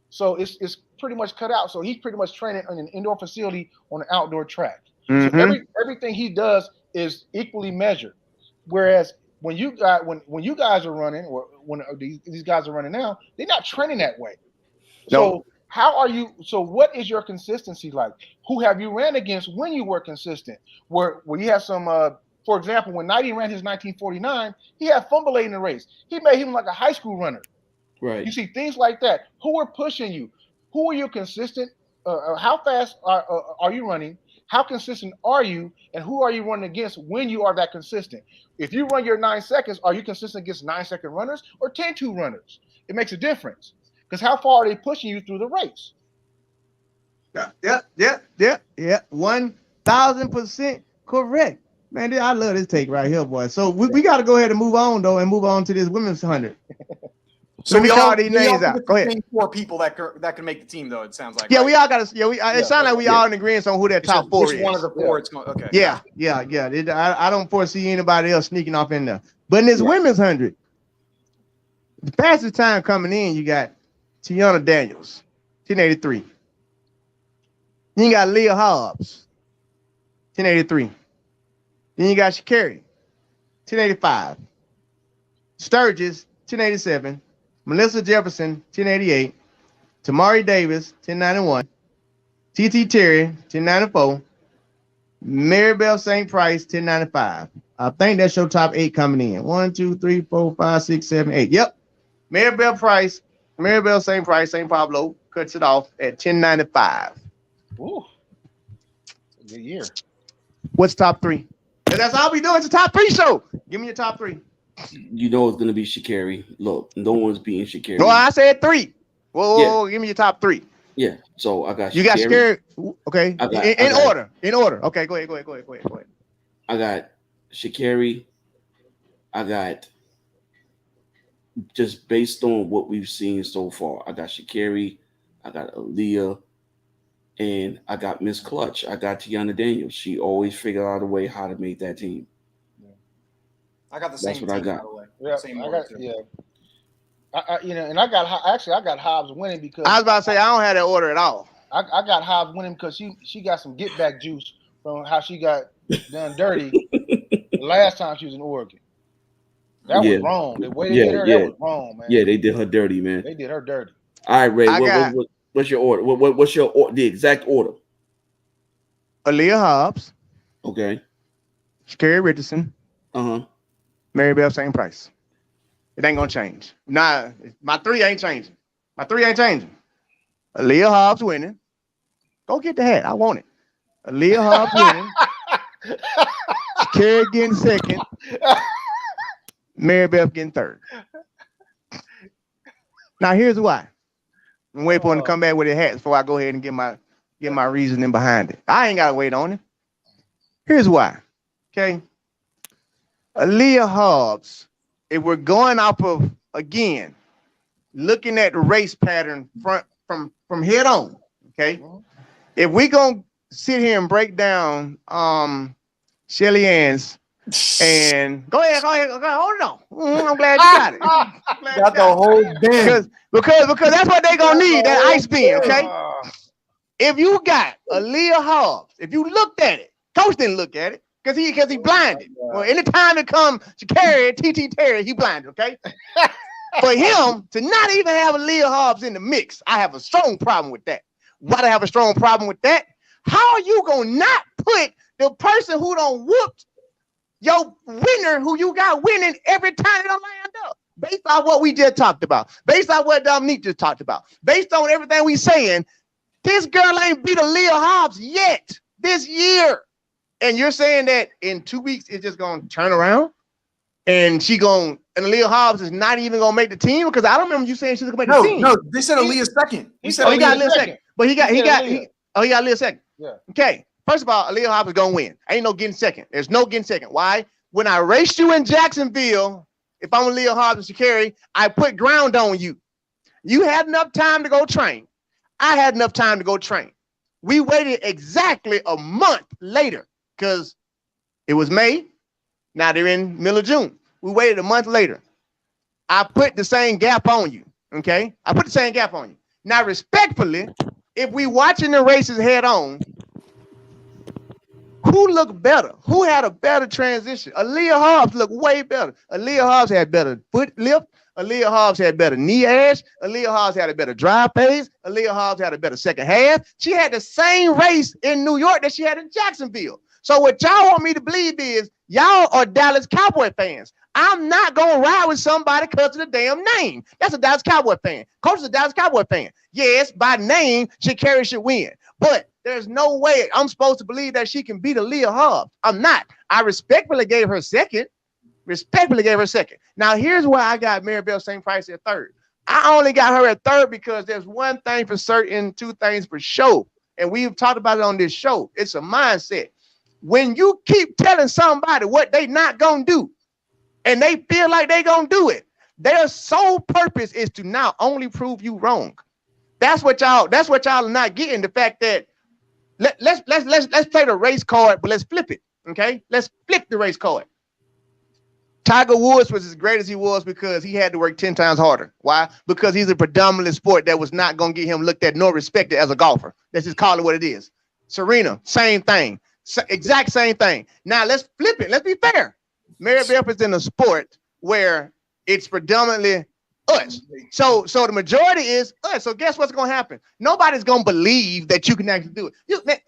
So it's pretty much cut out. So he's pretty much training in an indoor facility on an outdoor track. So everything he does is equally measured. Whereas when you guys are running, or when these guys are running now, they're not training that way. So how are you? So what is your consistency like? Who have you ran against when you were consistent? Where you have some, for example, when Knighty ran his 1949, he had fumble in the race. He made him like a high school runner. Right. You see things like that. Who are pushing you? Who are you consistent? How fast are you running? How consistent are you? And who are you running against when you are that consistent? If you run your 9 seconds, are you consistent against 9-second runners or 10-2 runners? It makes a difference. Because how far are they pushing you through the race? Yeah. 1,000% correct. Man, I love this take right here, boy. So we got to go ahead and move on, though, and move on to this women's 100. So Let me we call all these names out. Go ahead. 4 people that can make the team, though. It sounds like. Yeah, right? we all got to. Yeah, it sounds like we all in agreement on who that top 4 Which is. one of the 4 it's going? Okay. Yeah. I don't foresee anybody else sneaking off in there. But in this women's 100, the fastest time coming in, you got Tiana Daniels, 1083. Then you got Leah Hobbs, 1083. Then you got Sha'carri, 1085. Sturgis, 1087. Melissa Jefferson, 1088. Tamari Davis, 1091. TT Terry, 1094. Maribel St. Price, 1095. I think that's your top 8 coming in. 1, 2, 3, 4, 5, 6, 7, 8. Yep. Maribel St. Price, St. Pablo cuts it off at 1095. Ooh. Good year. What's top 3? That's all we do. It's a top 3 show. Give me your top 3. You know it's gonna be Sha'carri. Look, no one's beating Sha'carri. No, I said 3. Whoa, give me your top 3. Yeah. So I got. You got Sha'carri. Okay. In order. In order. Okay. Go ahead. I got Sha'carri. I got, just based on what we've seen so far, I got Sha'carri. I got Aaliyah. And I got Miss Clutch. I got Tiana Daniels. She always figured out a way how to make that team. I got the same. That's what I got. By the way. Yeah, Same I got. too. Yeah. And I got Hobbs winning because I was about to say I don't have that order at all. I got Hobbs winning because she got some get back juice from how she got done dirty the last time she was in Oregon. That was wrong. The way they did her, that was wrong, man. Yeah, they did her dirty, man. They did her dirty. All right, Ray. What's your order? What's your the exact order? Aaliyah Hobbs. Okay. Sha'carri Richardson. Maribel St. Price. It ain't gonna change. Nah, my 3 ain't changing. Aaliyah Hobbs winning. Go get the hat. I want it. Aaliyah Hobbs winning. Sha'carri getting 2nd. Maribel getting 3rd. Now here's why. I'm waiting for him to come back with his hat before I go ahead and get my reasoning behind it. I ain't gotta wait on it. Here's why. Okay. Aaliyah Hobbs, if we're going off of, again, looking at the race pattern from head on, okay? If we gonna sit here and break down Shelly Ann's and go ahead, hold it on. I'm glad you got it. Got the whole bin. Because that's what they gonna need, that ice bin, okay? If you got Aaliyah Hobbs, if you looked at it, coach didn't look at it because he blinded. Well, anytime it comes to carry TT Terry, he blinded, okay? For him to not even have Aaliyah Hobbs in the mix, I have a strong problem with that. Why do I have a strong problem with that? How are you gonna not put the person who done whooped your winner, who you got winning every time they don't land up? Based on what we just talked about, based on what Dominque just talked about, based on everything we saying, this girl ain't beat Aaliyah Hobbs yet this year. And you're saying that in 2 weeks it's just gonna turn around and Aaliyah Hobbs is not even gonna make the team? Because I don't remember you saying she's gonna make the team. No, they said Aaliyah's 2nd. He said he got Aaliyah's Aaliyah 2nd. But he got Aaliyah 2nd. Yeah. Okay. First of all, Aaliyah Hobbs is gonna win. Ain't no getting 2nd. There's no getting 2nd. Why? When I raced you in Jacksonville, if I'm Aaliyah Hobbs and Sha'carri, I put ground on you. You had enough time to go train. I had enough time to go train. We waited exactly a month later because it was May. Now they're in middle of June. We waited a month later. I put the same gap on you, okay? I put the same gap on you. Now, respectfully, if we watching the races head on, who looked better? Who had a better transition? Aaliyah Hobbs looked way better. Aaliyah Hobbs had better foot lift. Aaliyah Hobbs had better knee edge. Aaliyah Hobbs had a better drive pace. Aaliyah Hobbs had a better second half. She had the same race in New York that she had in Jacksonville. So what y'all want me to believe is y'all are Dallas Cowboy fans. I'm not going to ride with somebody because of the damn name. That's a Dallas Cowboy fan. Coach is a Dallas Cowboy fan. Yes, by name, Sha'carri should win. But there's no way I'm supposed to believe that she can beat Aaliyah Hobbs. I'm not. I respectfully gave her second. Now, here's why I got Maribel St. Price at third. I only got her at third because there's one thing for certain, two things for sure. And we've talked about it on this show. It's a mindset. When you keep telling somebody what they not going to do, and they feel like they gonna do it, their sole purpose is to now only prove you wrong. That's what y'all are not getting. The fact that let's play the race card, but let's flip it. Okay, let's flip the race card. Tiger Woods was as great as he was because he had to work 10 times harder. Why? Because he's a predominant sport that was not gonna get him looked at nor respected as a golfer. Let's just call it what it is. Serena, same thing, exact same thing. Now let's flip it. Let's be fair. Maribel is in a sport where it's predominantly us. So the majority is us. So guess what's going to happen? Nobody's going to believe that you can actually do it.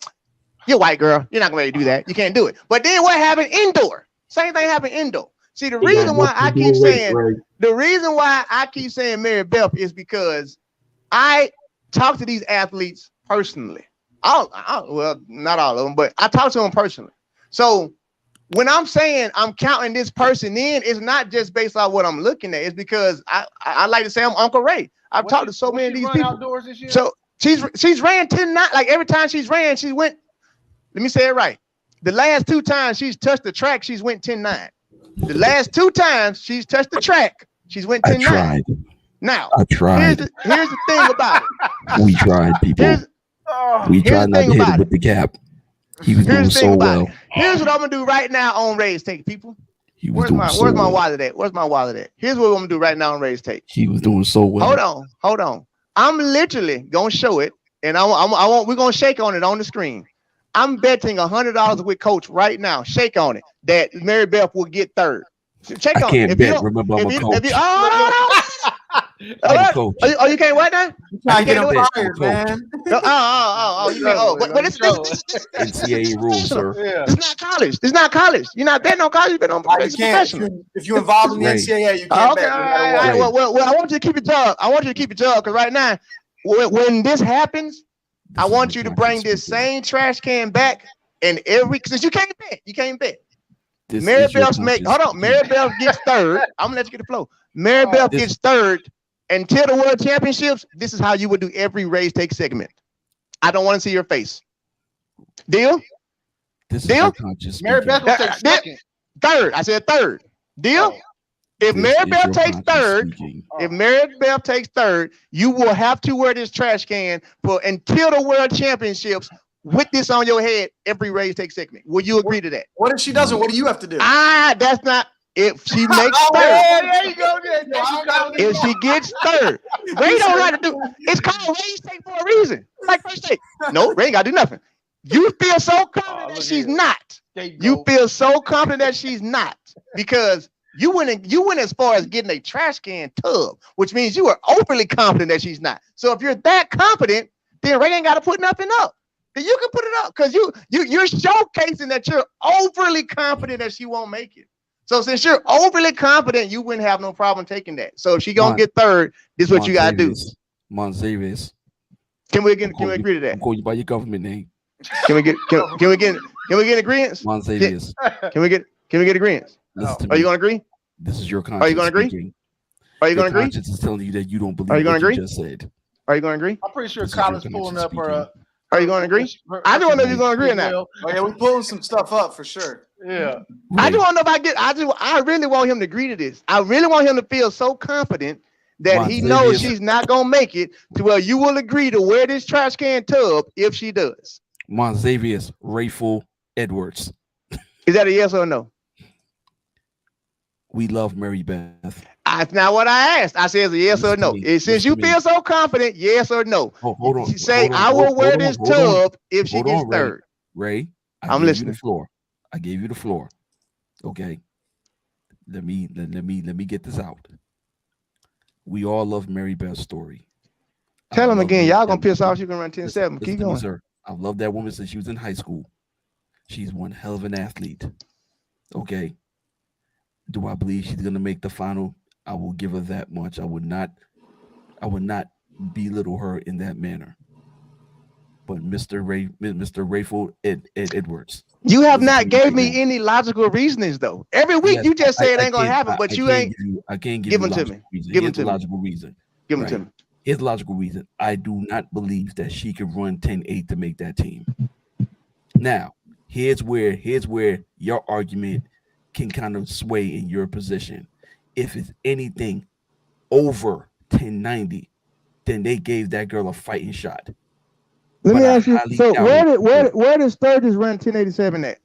You're white girl. You're not going to do that. You can't do it. But then what happened indoor? Same thing happened indoor. See, the reason why I keep saying Maribel is because I talk to these athletes personally. Well, not all of them, but I talk to them personally. So when I'm saying I'm counting this person in, it's not just based on what I'm looking at. It's because I like to say I'm Uncle Ray. I've talked to so many of these people. This year? So she's ran 10-9. Like every time she's ran, she went. Let me say it right. The last 2 times she's touched the track, she's went 10-9. The last 2 times she's touched the track, she's went 10-9. I tried. Now, I tried. Here's the thing about it. We tried, people. We tried not to hit it with the cap. He was doing so well. Here's what I'm gonna do right now on RaesTake, people. Where's my wallet at? Where's my wallet at? Here's what I'm gonna do right now on RaesTake. He was doing so well. Hold on. I'm literally gonna show it, and we're gonna shake on it on the screen. I'm betting $100 with Coach right now. Shake on it that Maribel will get third. Shake on it. I can't bet. Remember, I'm a coach. You can't what now? I get him fired, man. But it's NCAA rules, sir. Yeah. It's not college. It's not college. You're not betting on college. You're betting on professional. If you're involved in the NCAA, you can't bet. Well, I want you to keep it job. Because right now, when this happens, I want you to bring this same trash can back, and since you can't bet. Maribel gets third. I'm gonna let you get the flow. Maribel gets third until the World Championships. This is how you would do every RaesTake segment. I don't want to see your face. Deal? Deal? Maribel will take second. Third. I said third. Deal? If Maribel takes third, you will have to wear this trash can until the World Championships with this on your head every RaesTake segment. Will you agree to that? What if she doesn't? What do you have to do? That's not. If she makes third, there you go. If she gets third, Ray don't have to do. It's called RaesTake for a reason. Like first take. No, Ray ain't got to do nothing. You feel so confident that she's not. You feel so confident that she's not because you went as far as getting a trash can tub, which means you are overly confident that she's not. So if you're that confident, then Ray ain't got to put nothing up. Then you can put it up because you're showcasing that you're overly confident that she won't make it. So since you're overly confident, you wouldn't have no problem taking that. So if she gonna get third, this is what you gotta do. Monzavius. Can we agree to that? I'm calling you by your government name. Can we get agreement? Monzavius. Can we get agreement? Are you gonna agree? This is your conscience. Are you gonna agree? Speaking. Are you gonna agree? Conscience is telling you that you don't believe. Are you gonna agree? You just said. Are you gonna agree? I'm pretty sure Colin's pulling up her. Are you going to agree? I don't know if you're going to agree or not. Oh yeah, we're pulling some stuff up for sure. Yeah. I just want to know if I really want him to agree to this. I really want him to feel so confident that he knows she's not going to make it to where you will agree to wear this trash can tub if she does. Monzavius Rayful Edwards. Is that a yes or no? We love Mary Beth. That's not what I asked. I said it's a yes or no. Since you feel so confident, yes or no. Hold on. Say I will wear this tub if she gets third. Ray, I'm listening. I gave you the floor. Okay. Let me get this out. We all love Mary Beth's story. Tell him again. Y'all gonna piss off. She can run 10-7. Keep going. Sir. I love that woman since she was in high school. She's one hell of an athlete. Okay. Do I believe she's gonna make the final? I will give her that much. I would not belittle her in that manner. But Mr. Rayford Edwards. You have not gave me any logical reasonings though. Every week you just say it ain't gonna happen, but you ain't. I can't give them to me. Give them to me. Logical reason. Give them to me. Here's the logical reason. I do not believe that she could run 10-8 to make that team. Now, here's where your argument can kind of sway in your position. If it's anything over 10-90, then they gave that girl a fighting shot. Let me ask you. So where does Sturgis run 1087 at?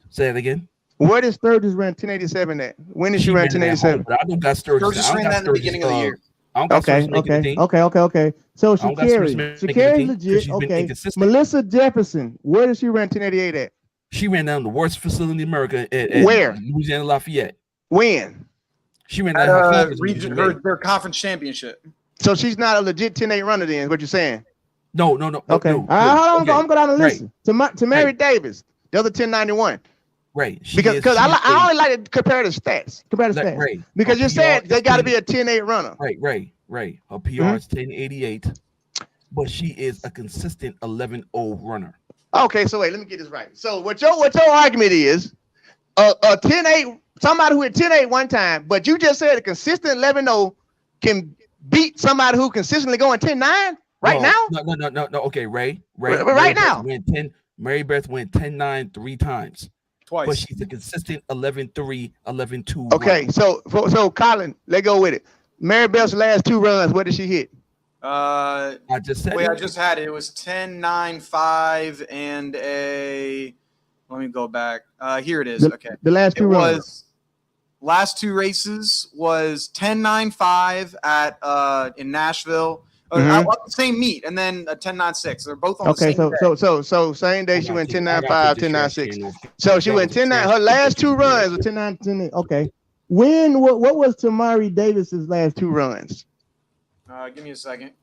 Say it again. Where does Sturgis run 1087 at? When did she run 1087? But I don't got Sturgis. Sturgis ran that in the beginning of the year. Okay. So Sha'carri legit. Okay. Melissa Jefferson, where does she run 1088 at? She ran down the worst facility in America at where? Louisiana Lafayette. When? She ran at her conference championship. So she's not a legit 10-8 runner then, is what you're saying? No. Okay. No, I'm going down and listen to Mary Davis, the other 1091. Right. Because I only like to compare the stats. Right. Because you said they got to be a 10-8 runner. Right. Her PR is 1088, but she is a consistent 11-0 runner. Okay, so wait, let me get this right. So what your argument is, a 10-8, somebody who hit 10-8 one time, but you just said a consistent 11-0 can beat somebody who consistently going 10-9 now? No. Okay, Ray. Right now. Mary Beth went 10-9 3 times. Twice. But she's a consistent 11-3, 11-2. Okay, so Colin, let's go with it. Mary Beth's last 2 runs, what did she hit? I just said I just had it. It was 10-9-5 and a. Let me go back. Here it is. Okay. The last 2 runs. Last 2 races was 10-9-5 at in Nashville. Same meet, and then a 10-9-6. They're both on the same day. So same day she went 10-9-5, 10-9-6. So she went 10-9. Her last 2 runs were 10-9, 10-8. Okay. What was Tamari Davis's last 2 runs? Give me a second.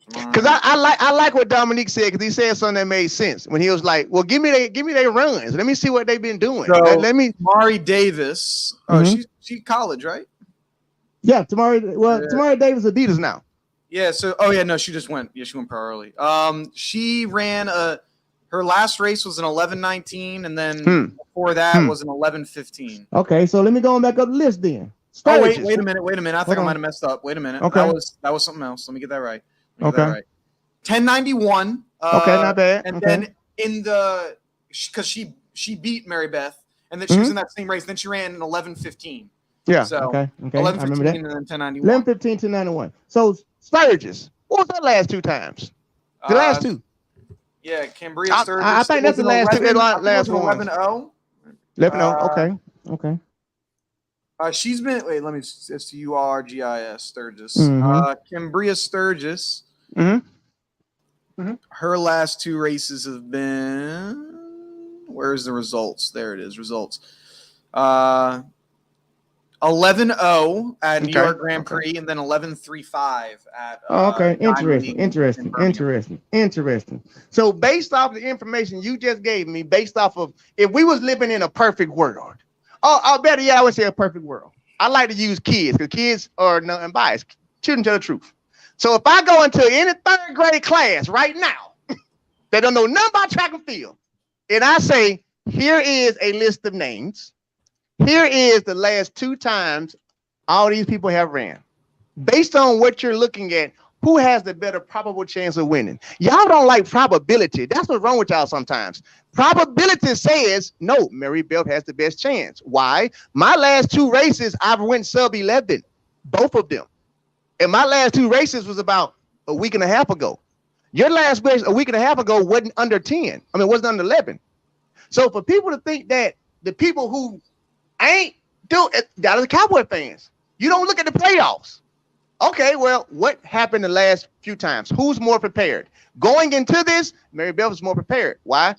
Because I like what Dominque said, because he said something that made sense when he was like, "Well, give me their runs. Let me see what they've been doing." So, let me. Tamari Davis. She's college, right? Yeah, Tamari Davis Adidas now. Yeah. So, she just went. Yeah, she went pro early. She ran her last race was an 11:19, and then before that was an 11:15. Okay, so let me go back up the list then. Oh wait a minute. I think I might have messed up. Wait a minute. Okay. That was something else. Let me get that right. Okay. 1091. Okay, not bad. And then in the because she beat Mary Beth, and then she was in that same race. Then she ran an 11:15. Yeah. So okay. 11:15 and then 1091. 11:15 to 91. So Sturgis. What was her last 2 times? The last 2. Yeah, Cambria Sturgis. I think that's the last 2. Last one. 11-0. 11-0. Okay. She's been. Wait, let me. Sturgis Sturgis. Cambria Sturgis. Her last 2 races have been. Where's the results? There it is. Results. 11-0 at New York Grand Prix, and then 11-3-5 at. Interesting. So based off the information you just gave me, based off of if we was living in a perfect world. Oh, better yet, I would say a perfect world. I like to use kids because kids are unbiased. Children tell the truth. So if I go into any 3rd grade class right now, they don't know nothing about track and field, and I say, here is a list of names. Here is the last 2 times all these people have ran. Based on what you're looking at, who has the better probable chance of winning? Y'all don't like probability. That's what's wrong with y'all sometimes. Probability says, no, Mary Beth has the best chance. Why? My last 2 races, I've went sub 11, both of them. And my last 2 races was about a week and a half ago. Your last race a week and a half ago wasn't under 10. I mean, it wasn't under 11. So for people to think that the people who ain't do it, that are the Cowboy fans, you don't look at the playoffs. Okay, well, what happened the last few times? Who's more prepared? Going into this, Mary Beth was more prepared. Why?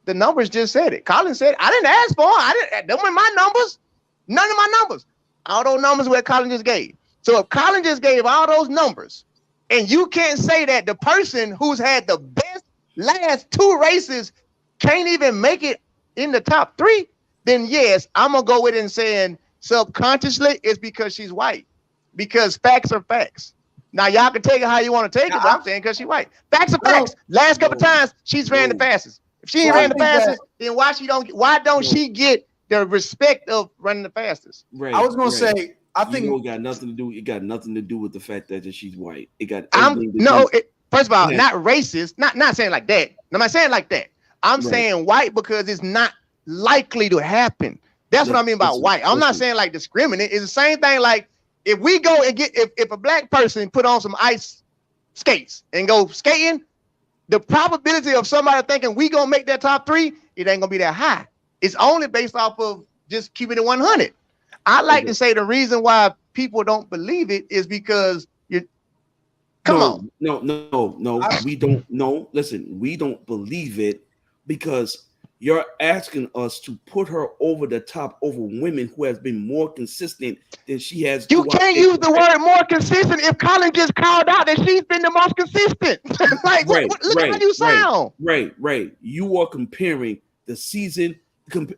The numbers just said it. Colin said, I didn't ask for them. Them were my numbers. None of my numbers. All those numbers where Colin just gave. So if Colin just gave all those numbers, and you can't say that the person who's had the best last 2 races can't even make it in the top 3, then yes, I'm gonna go with it and saying subconsciously it's because she's white. Because facts are facts. Now y'all can take it how you want to take it, but I'm saying because she's white. Facts are facts. Last couple times she's ran the fastest. If she ain't ran the fastest, then why don't she get the respect of running the fastest? Right. I was gonna say, I think it got nothing to do. It got nothing to do with the fact that she's white. It got first of all, not racist. Not saying like that. I'm not saying like that. I'm saying white because it's not likely to happen. That's what I mean by white. I'm not saying like discriminate. It's the same thing like if we go and get if a black person put on some ice skates and go skating, the probability of somebody thinking we gonna make that top 3, it ain't gonna be that high. It's only based off of just keeping it 100. I like to say the reason why people don't believe it is because No, we don't. No, listen, we don't believe it because you're asking us to put her over the top over women who has been more consistent than she has. You can't use the word more consistent if Colin just called out that she's been the most consistent. Like, look at how you sound. Right. You are comparing the season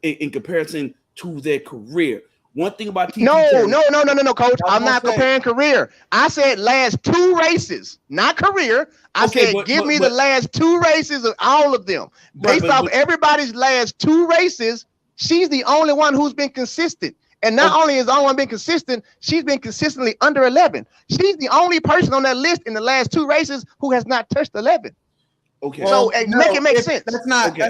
in comparison to their career. One thing about TT No, coach. I'm not comparing career. I said last 2 races, not career. I said give me the last 2 races of all of them. Based off everybody's last 2 races, she's the only one who's been consistent. And not only is the only one been consistent, she's been consistently under 11. She's the only person on that list in the last 2 races who has not touched 11. Okay. So make it make sense. That's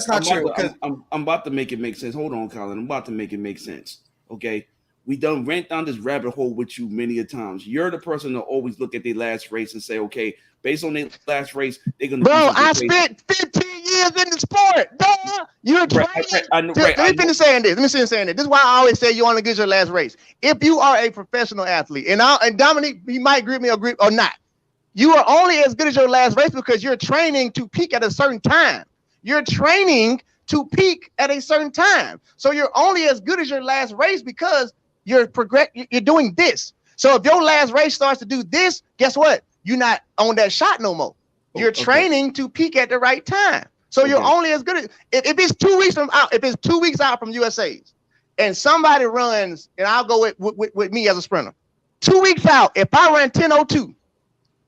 not true. I'm about to make it make sense. Hold on, Colin. I'm about to make it make sense. Okay. We done went down this rabbit hole with you many a times. You're the person to always look at their last race and say, okay, based on their last race, they're gonna. Bro, I spent 15 years in the sport. Duh. You're trying. Let me finish saying this. This is why I always say you only get your last race. If you are a professional athlete, and Dominique, he might agree with me or not. You are only as good as your last race because you're training to peak at a certain time. You're training to peak at a certain time. So you're only as good as your last race because you're doing this. So if your last race starts to do this, guess what? You're not on that shot no more. You're training to peak at the right time. So you're only as good as if it's 2 weeks from out. If it's 2 weeks out from USA's, and somebody runs, and I'll go with me as a sprinter. 2 weeks out, if I run 10:02,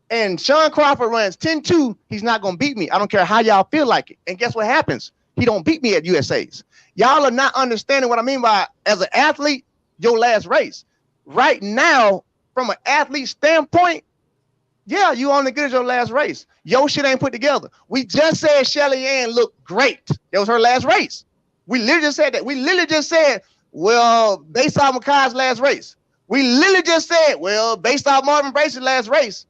and Sean Crawford runs 10:2, he's not gonna beat me. I don't care how y'all feel like it. And guess what happens? He don't beat me at USA's. Y'all are not understanding what I mean by as an athlete. Your last race right now, from an athlete standpoint, yeah, you only good as your last race. Your shit ain't put together. We just said Shelly Ann looked great. That was her last race. We literally just said that. We literally just said, well, based off Makai's last race. We literally just said, well, based off Marvin Brace's last race.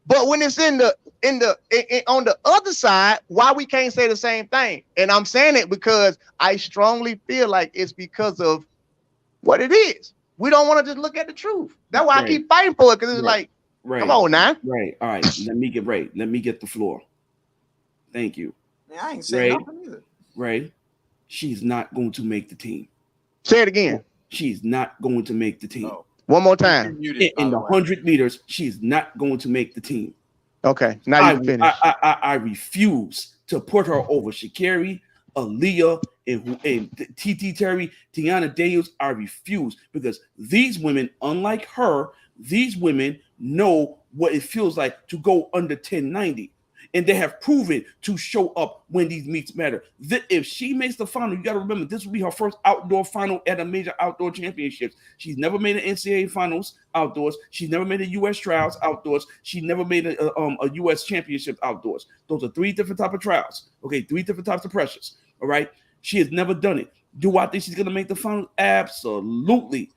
But when it's on the other side, why we can't say the same thing? And I'm saying it because I strongly feel like it's because of what it is. We don't want to just look at the truth. That's why I keep fighting for it, because it's like, come on now. Right. All right. Let me get the floor. Thank you. Man, I ain't saying nothing either. Right. She's not going to make the team. Say it again. She's not going to make the team. No. One more time. In the 100 meters, she's not going to make the team. Okay. Now you finish. I refuse to put her over Sha'carri, Aaliyah, and TT Terry, Tiana Daniels. I refuse, because these women, unlike her, these women know what it feels like to go under 1090, and they have proven to show up when these meets matter. If she makes the final, you got to remember, this will be her first outdoor final at a major outdoor championships. She's never made an NCAA finals outdoors. She's never made a U.S. trials outdoors. She never made a U.S. championship outdoors. Those are 3 different types of trials. Okay, 3 different types of pressures. All right. She has never done it. Do I think she's going to make the final? Absolutely.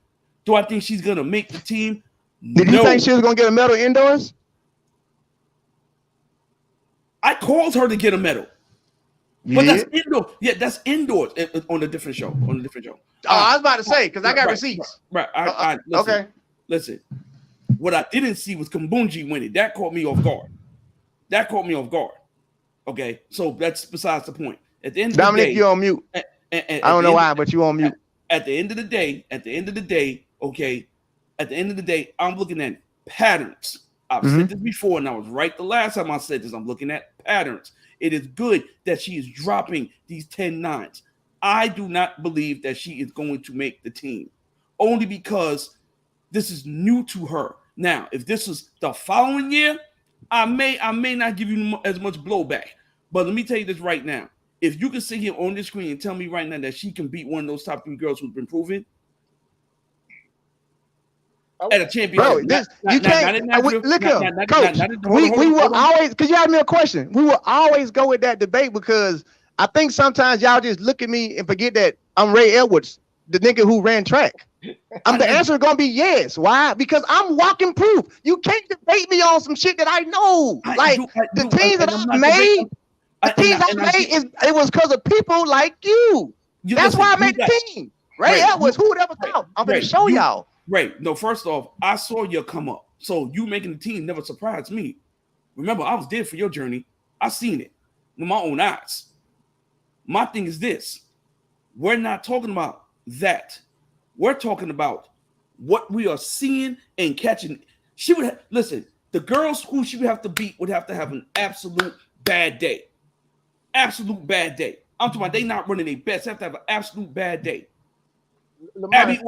Do I think she's going to make the team? Did you think she was going to get a medal indoors? I called her to get a medal. But that's indoor. Yeah, that's indoors on a different show. Oh, I was about to say, because I got receipts. Right. Listen. What I didn't see was Kambunji winning. That caught me off guard. Okay, so that's besides the point. At the end of Dominic, the day, you're on mute. I don't know why, but you're on mute. At the end of the day, okay, at the end of the day, I'm looking at patterns. I've said this before, and I was right the last time I said this. I'm looking at patterns. It is good that she is dropping these 10-9s. I do not believe that she is going to make the team, only because this is new to her. Now, if this is the following year, I may not give you as much blowback. But let me tell you this right now. If you can sit here on the screen and tell me right now that she can beat one of those top 3 girls who's been proven at a championship, bro, you can't. Look here, Coach. We will always, because you asked me a question. We will always go with that debate because I think sometimes y'all just look at me and forget that I'm Ray Edwards, the nigga who ran track. The answer is gonna be yes. Why? Because I'm walking proof. You can't debate me on some shit that I know. The teams that I made, it was because of people like you. That's why I made the team. Ray Edwards, who would ever thought? I'm gonna show y'all. Right. No, first off, I saw you come up. So you making the team never surprised me. Remember, I was there for your journey. I seen it with my own eyes. My thing is this. We're not talking about that. We're talking about what we are seeing and catching. She would listen, the girls who she would have to beat would have to have an absolute bad day. Absolute bad day. I'm talking about they not running their best. They have to have an absolute bad day. Abby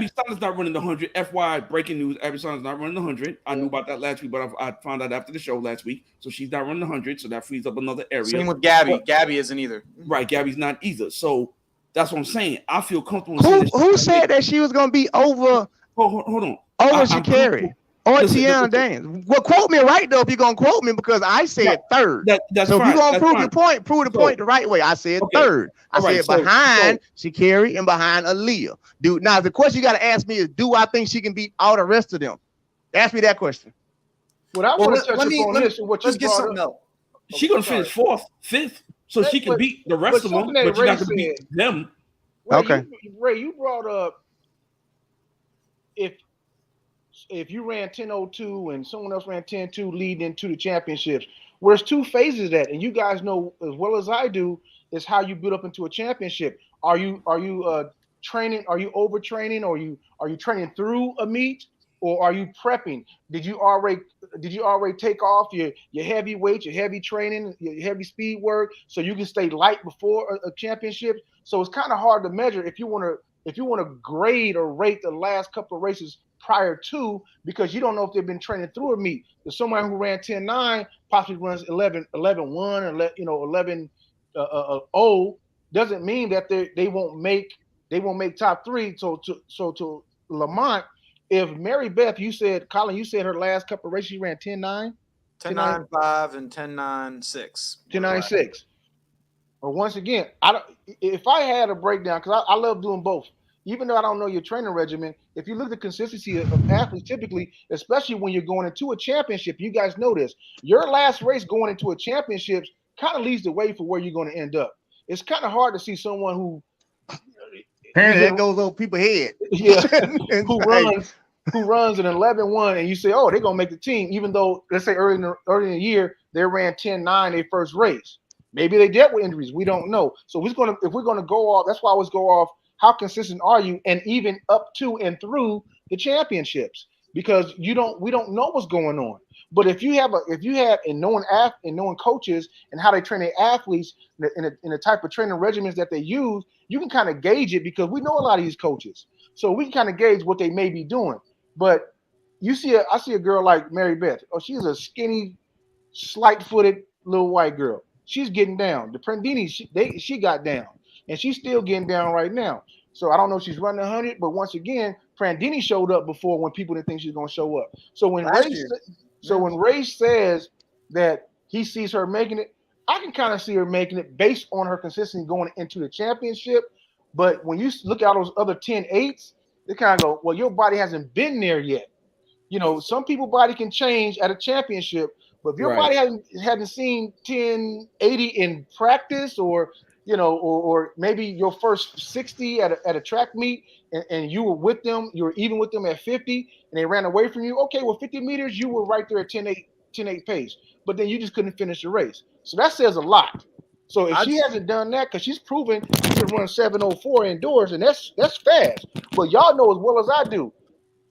Steiner's not running the 100. FYI, breaking news. Abby Steiner's not running the 100. I knew about that last week, but I found out after the show last week. So she's not running the 100. So that frees up another area. Same with Gabby. But Gabby isn't either. Right. Gabby's not either. So that's what I'm saying. I feel comfortable. Who said that she was going to be over? Hold on. Over Sha'carri or Tiana Daniels. Well, quote me right though if you're going to quote me because I said third. That's so fine. If you're going to prove the point the right way. I said third. I said behind Sha'carri and behind Aaliyah. Dude, now the question you got to ask me is, do I think she can beat all the rest of them? Ask me that question. What I want to touch upon this is what you get something else. She's going to finish 4th, 5th, so she can beat the rest of them, but you're not going to beat them. Ray, you brought up if you ran 10:02 and someone else ran 10:2 leading into the championships, there's 2 phases of that, and you guys know as well as I do is how you build up into a championship. Are you training? Are you overtraining? Or are you training through a meet, or are you prepping? Did you already take off your heavy weight, your heavy training, your heavy speed work, so you can stay light before a championship? So it's kind of hard to measure if you want to grade or rate the last couple of races prior to, because you don't know if they've been training through a meet. If someone who ran 10-9 possibly runs 11-1 or 11-0 doesn't mean that they won't make top 3. So to Lamont, if Mary Beth, Colin, you said her last couple of races she ran 10-9, 10-9-5 and 10-9-6. 10-9-6. Or once again, if I had a breakdown, because I love doing both. Even though I don't know your training regimen, if you look at the consistency of athletes, typically, especially when you're going into a championship, you guys know this. Your last race going into a championship kind of leads the way for where you're going to end up. It's kind of hard to see someone who that goes over people's head. Yeah, who runs an 11-1, and you say, oh, they're gonna make the team, even though let's say early in the year they ran 10-9 their first race. Maybe they dealt with injuries. We don't know. So if we're gonna go off, that's why I always go off. How consistent are you, and even up to and through the championships, because we don't know what's going on. But if you have knowing coaches and how they train their athletes in the type of training regimens that they use, you can kind of gauge it, because we know a lot of these coaches, so we can kind of gauge what they may be doing. But I see a girl like Mary Beth. Oh, she's a skinny, slight-footed little white girl. She's getting down. The Prandini, she got down, and she's still getting down right now. So I don't know if she's running 100, but once again, Prandini showed up before when people didn't think she's going to show up. So when Ray says that he sees her making it, I can kind of see her making it based on her consistency going into the championship. But when you look at those other 10-8s, they kind of go, well, your body hasn't been there yet. Some people's body can change at a championship, but if your body hadn't seen 1080 in practice, or maybe your first 60 at a track meet, and you were with them, you were even with them at 50, and they ran away from you. Okay, well, 50 meters, you were right there at 10-8 pace, but then you just couldn't finish the race. So that says a lot. So if she hasn't done that, because she's proven she can run 7:04 indoors, and that's fast. But y'all know as well as I do,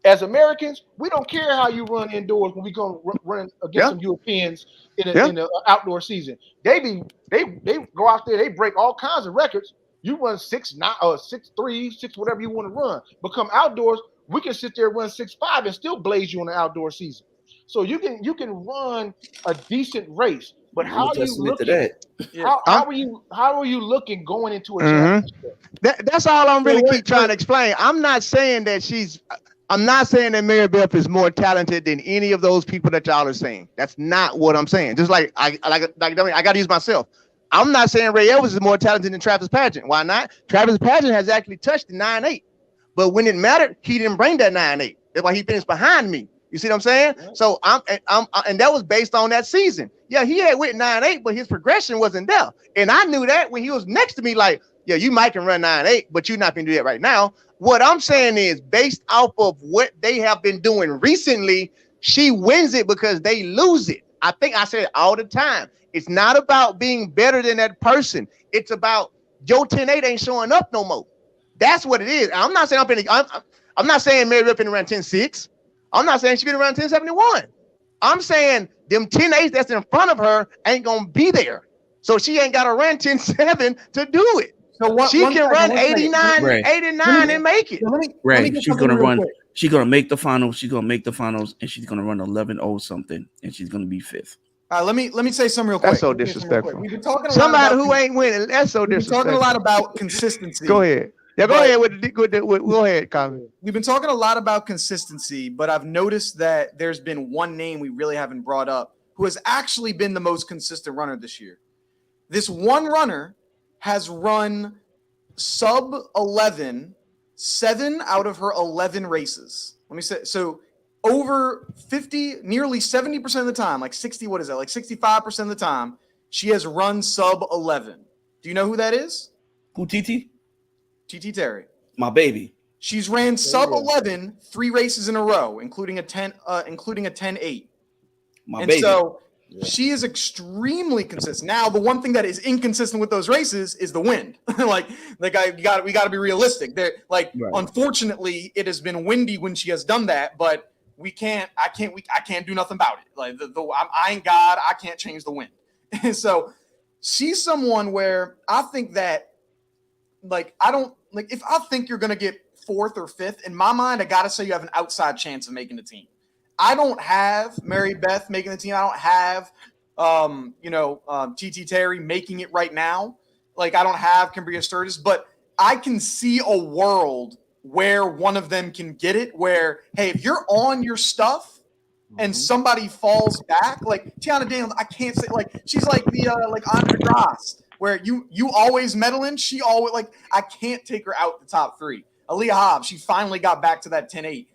as Americans, we don't care how you run indoors when we go run against some Europeans in an outdoor season. They go out there, they break all kinds of records. You run 6'9" or 6'3", 6 whatever you want to run. But come outdoors, we can sit there and run 6'5" and still blaze you in the outdoor season. So you can run a decent race. But how are you looking? How are you looking going into a championship? That's all I'm really keep trying to explain. I'm not saying that Mary Beth is more talented than any of those people that y'all are saying. That's not what I'm saying. Just like I got to use myself. I'm not saying Ray Evans is more talented than Travis Pageant. Why not? Travis Pageant has actually touched the 9.8, but when it mattered, he didn't bring that 9.8. That's why he finished behind me. You see what I'm saying? Yeah. So and that was based on that season. Yeah, he had went 9.8, but his progression wasn't there. And I knew that when he was next to me, like, yeah, you might can run 9.8, but you're not gonna do that right now. What I'm saying is, based off of what they have been doing recently, she wins it because they lose it. I think I say it all the time. It's not about being better than that person. It's about your 10.8 ain't showing up no more. That's what it is. I'm not saying I'm not saying Mary Beth been around 10.6. I'm not saying she been around 10.71. I'm saying them 10.8s that's in front of her ain't gonna be there. So she ain't got to run 10.7 to do it. So she can run 89 and make it. She's gonna run. She's gonna make the finals. She's gonna make the finals, and she's gonna run 11.0 something, and she's gonna be 5th. Let me say something real quick. That's so disrespectful. We've been talking somebody who ain't winning. That's so disrespectful. We've been talking a lot about consistency. Go ahead. Yeah, go ahead, Colin. We've been talking a lot about consistency, but I've noticed that there's been one name we really haven't brought up who has actually been the most consistent runner this year. This one runner has run sub 11, 7 out of her 11 races. Let me say, so over 50, nearly 70% of the time, like 60, what is that? Like 65% of the time, she has run sub 11. Do you know who that is? Who, TT? TT Terry. My baby. She's ran sub 11 3 races in a row, including a 10.8. My baby. So she is extremely consistent. Now, the one thing that is inconsistent with those races is the wind. we got to be realistic. Unfortunately, it has been windy when she has done that, but I can't do nothing about it. Like I ain't God. I can't change the wind. And so she's someone where I think that, if I think you're going to get 4th or 5th, in my mind, I got to say you have an outside chance of making the team. I don't have Mary Beth making the team. I don't have, TT Terry making it right now. Like, I don't have Cambria Sturgis, but I can see a world where one of them can get it, where, hey, if you're on your stuff and somebody falls back, like Tiana Daniels, I can't say, like, she's like the, Andre Grass, where you always meddling. She always, I can't take her out the top 3. Aaliyah Hobbs, she finally got back to that 10.8.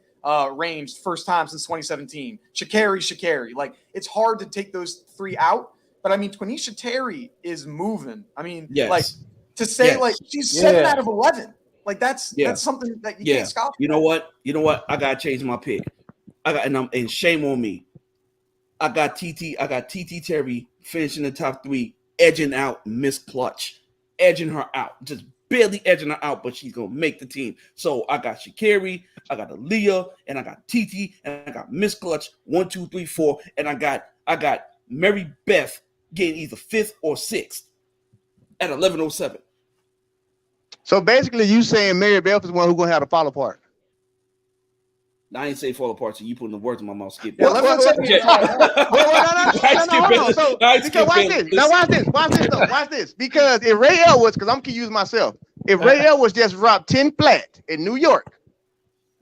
Range first time since 2017. Sha'carri. Like, it's hard to take those 3 out, but I mean, Quenisha Terry is moving. I mean, she's 7 out of 11. Like, that's something that you can't scoff. You know what? I gotta change my pick. And shame on me. I got TT Terry finishing the top 3, edging out Miss Clutch, edging her out, just barely edging her out, but she's gonna make the team. So I got Sha'carri, I got Aaliyah, and I got TT, and I got Miss Clutch, 1, 2, 3, 4, and I got Mary Beth getting either 5th or 6th at 11.07. So basically, you saying Mary Beth is one who's gonna have to fall apart? I ain't say fall apart, so you putting the words in my mouth. Skip. No. So watch this. Because if Rael was, because I'm gonna use myself, if Rael was just dropped 10 flat in New York,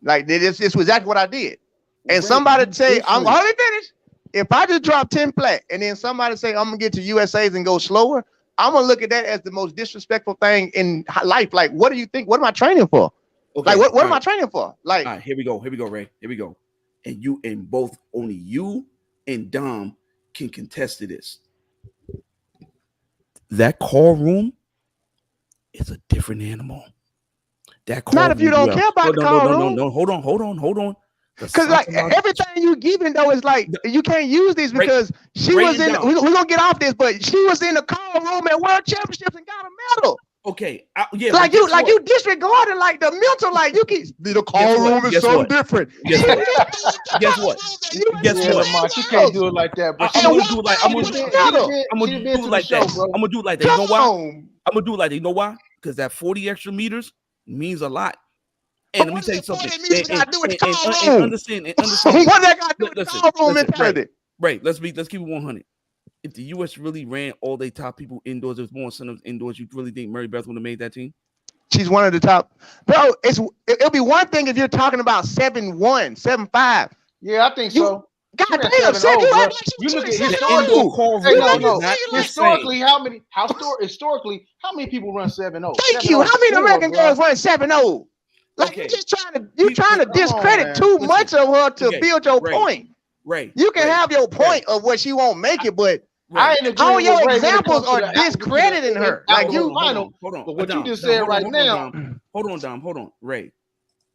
like this was exactly what I did, and somebody say I'm already finished. If I just drop 10 flat, and then somebody say I'm gonna get to USA's and go slower, I'm gonna look at that as the most disrespectful thing in life. Like, what do you think? What am I training for? Okay, like, what am I training for? Like, all right, here we go, Ray. Here we go. And you and both, only you and Dom can contest to this. That call room is a different animal. That call not if you don't care about the call room. No, hold on. Because like everything you giving though is like you can't use these because she was in. We're gonna get off this, but she was in the call room at World Championships and got a medal. Okay, yeah, like you disregarding like the mental, like you keep the call room is so different. Guess what? Lamont, you can't do it like that, bro. I'm gonna do it like that. You know why? I'm gonna do it like that. You know why? Because that 40 extra meters means a lot. And let me tell you something. Understand. What that got to do with the call room mentality? Right. Let's keep it 100. If the U.S. really ran all their top people indoors, there's more incentives indoors, you really think Mary Beth would have made that team? She's one of the top. Bro, it'll be one thing if you're talking about 7'1", 7'5". Yeah, I think so. God damn, you look at historically, how many people run 7'0"? Thank you. How many American girls run 7'0"? Like you're trying to discredit too much of her to build your point. Right. You can have your point of what she won't make it, but all your examples are discrediting her. Like you, hold on. But what you just said right now. Hold on, Ray.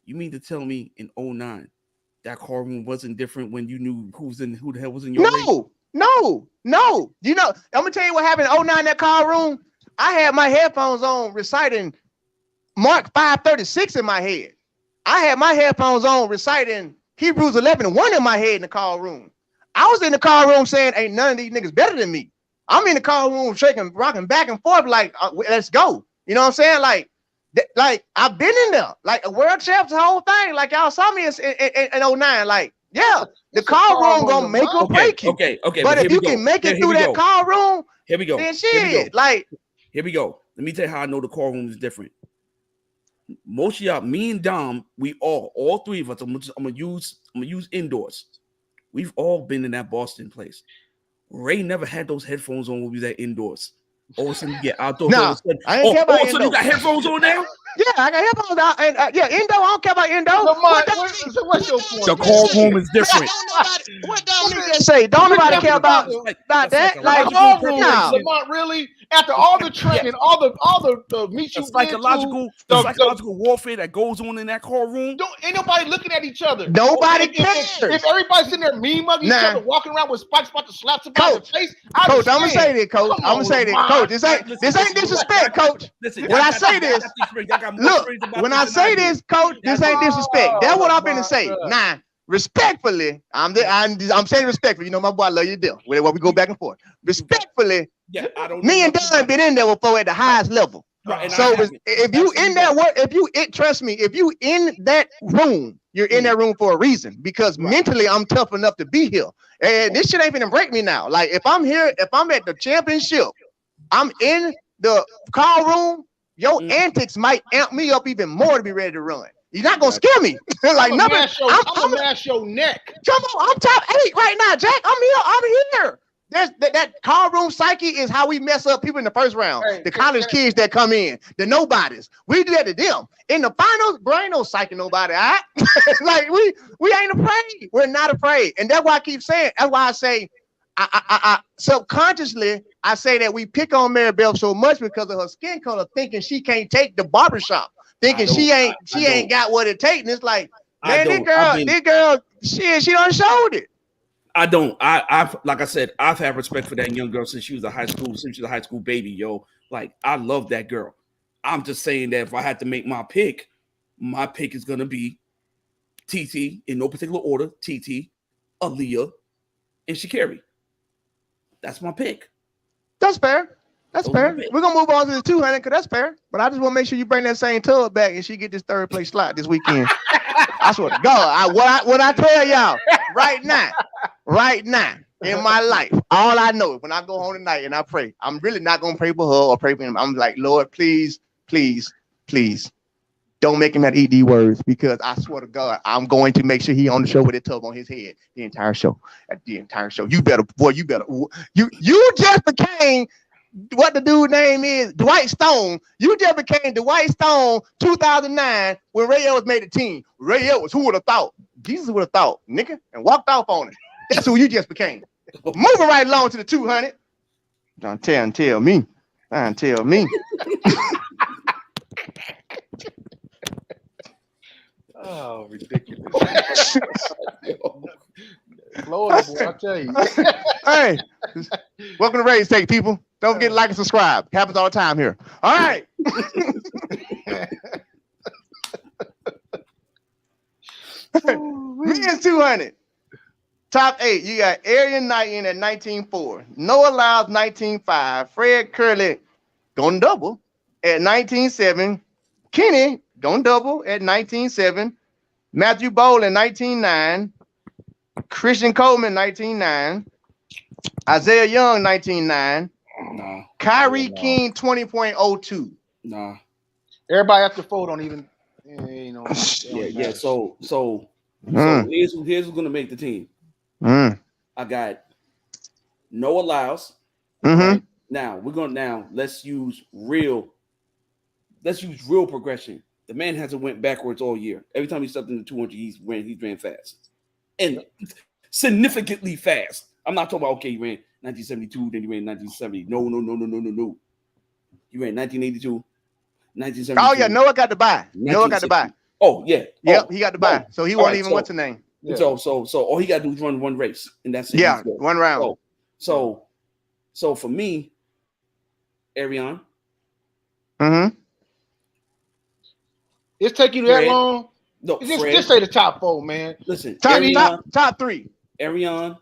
You mean to tell me in 09 that car room wasn't different when you knew who the hell was in your race? No. You know, I'm gonna tell you what happened in 09 that car room. I had my headphones on reciting Mark 5:36 in my head. I had my headphones on reciting Hebrews 11:1 in my head in the call room. I was in the call room saying, ain't none of these niggas better than me. I'm in the call room shaking, rocking back and forth like, let's go. You know what I'm saying? Like I've been in there, like a world champs, the whole thing. Like y'all saw me in 09. Like, yeah, the call room gonna make or break you. Okay. But if you can make it through that call room, here we go. Then shit, like. Here we go. Let me tell you how I know the call room is different. Most of y'all, me and Dom, we all three of us. I'm gonna use indoors. We've all been in that Boston place. Ray never had those headphones on when we was at indoors. All of a sudden you get outdoors. No, I ain't care about indoor. So you got headphones on now? Yeah, I got headphones out. And indoor. I don't care about indoor. What's your point? The call room is different. What Dominque say? Don't nobody care about that. Like, Lamont, really? After all the training, all the meet you psychological warfare that goes on in that call room. Ain't nobody looking at each other. Nobody cares. If everybody's sitting there mean mugging each other, walking around with spikes about to slap somebody in the face. Coach, I'm gonna say this, Coach. I'm gonna say this, Coach. This ain't disrespect, Coach. When I say this, look, when I say this, Coach, this ain't disrespect. That's what I'm gonna say. Nah, respectfully, I'm saying respectfully. You know, my boy, I love you to death. Where we go back and forth. Respectfully, me and Don been in there before at the highest level. Right, so if you in that trust me, if you in that room, you're in that room for a reason, because mentally I'm tough enough to be here. And this shit ain't gonna break me now. Like if I'm here, if I'm at the championship, I'm in the call room, your antics might amp me up even more to be ready to run. You're not gonna scare me. Like I'm gonna mash your neck. Come on, I'm top 8 right now, Jack. I'm here. That call room psyche is how we mess up people in the first round. The college kids that come in, the nobodies. We do that to them. In the finals, bro, ain't no psyching nobody out. Like we ain't afraid. We're not afraid. And that's why I keep saying, that's why I say I subconsciously I say that we pick on Mary Beth so much because of her skin color, thinking she can't take the barbershop, thinking she ain't got what it takes. And it's like, man, this girl, she done showed it. I don't. I've like I said, I've had respect for that young girl since she was a high school baby, yo. Like I love that girl. I'm just saying that if I had to make my pick is gonna be TT in no particular order. TT, Aaliyah, and Sha'carri. That's my pick. That's fair. That's fair. We're gonna move on to the 200 because that's fair. But I just want to make sure you bring that same tub back and she get this 3rd place slot this weekend. I swear to God, what I tell y'all right now in my life, all I know is when I go home tonight and I pray, I'm really not gonna pray for her or pray for him. I'm like, Lord, please, don't make him have to eat these words, because I swear to God, I'm going to make sure he on the show with a tub on his head the entire show. You better. You just became what the dude name is, Dwight Stone. You just became Dwight Stone 2009 when Ray Ellis made the team. Ray Ellis, who would have thought? Jesus would have thought, nigga, and walked off on it. That's who you just became. Moving right along to the 200. Don't tell me. Oh, ridiculous. Lord, boy, I tell you. Hey, welcome to RaesTake, people. Don't forget to like and subscribe. Happens all the time here. All right. Men's 200. Top 8. You got Arian Knighton at 19.4. Noah Lyles 19.5. Fred Curley going double at 19.7. Kenny going double at 19.7. Matthew Bowling 19.9. Christian Coleman 19.9. Isaiah Young 19.9. Nah. Kyrie King 20.02. Nah. Everybody after 4 don't even, Yeah. So here's who's gonna make the team. I got Noah Lyles. Right? Now let's use real progression. The man hasn't went backwards all year. Every time he stepped into 200, he's ran fast. And significantly fast. I'm not talking about he ran 1972, then he ran 1970. No. He ran 1982, 1972. Oh yeah, Noah got to buy. Noah got to buy. Oh yeah. Yep, he got to buy. So he wasn't even what's the name. Yeah. So all he got to do is run one race, and that's it. Yeah, one round. So for me, Arian. It's taking you that long? No, just say the top 4, man. Listen, top 3. Arian.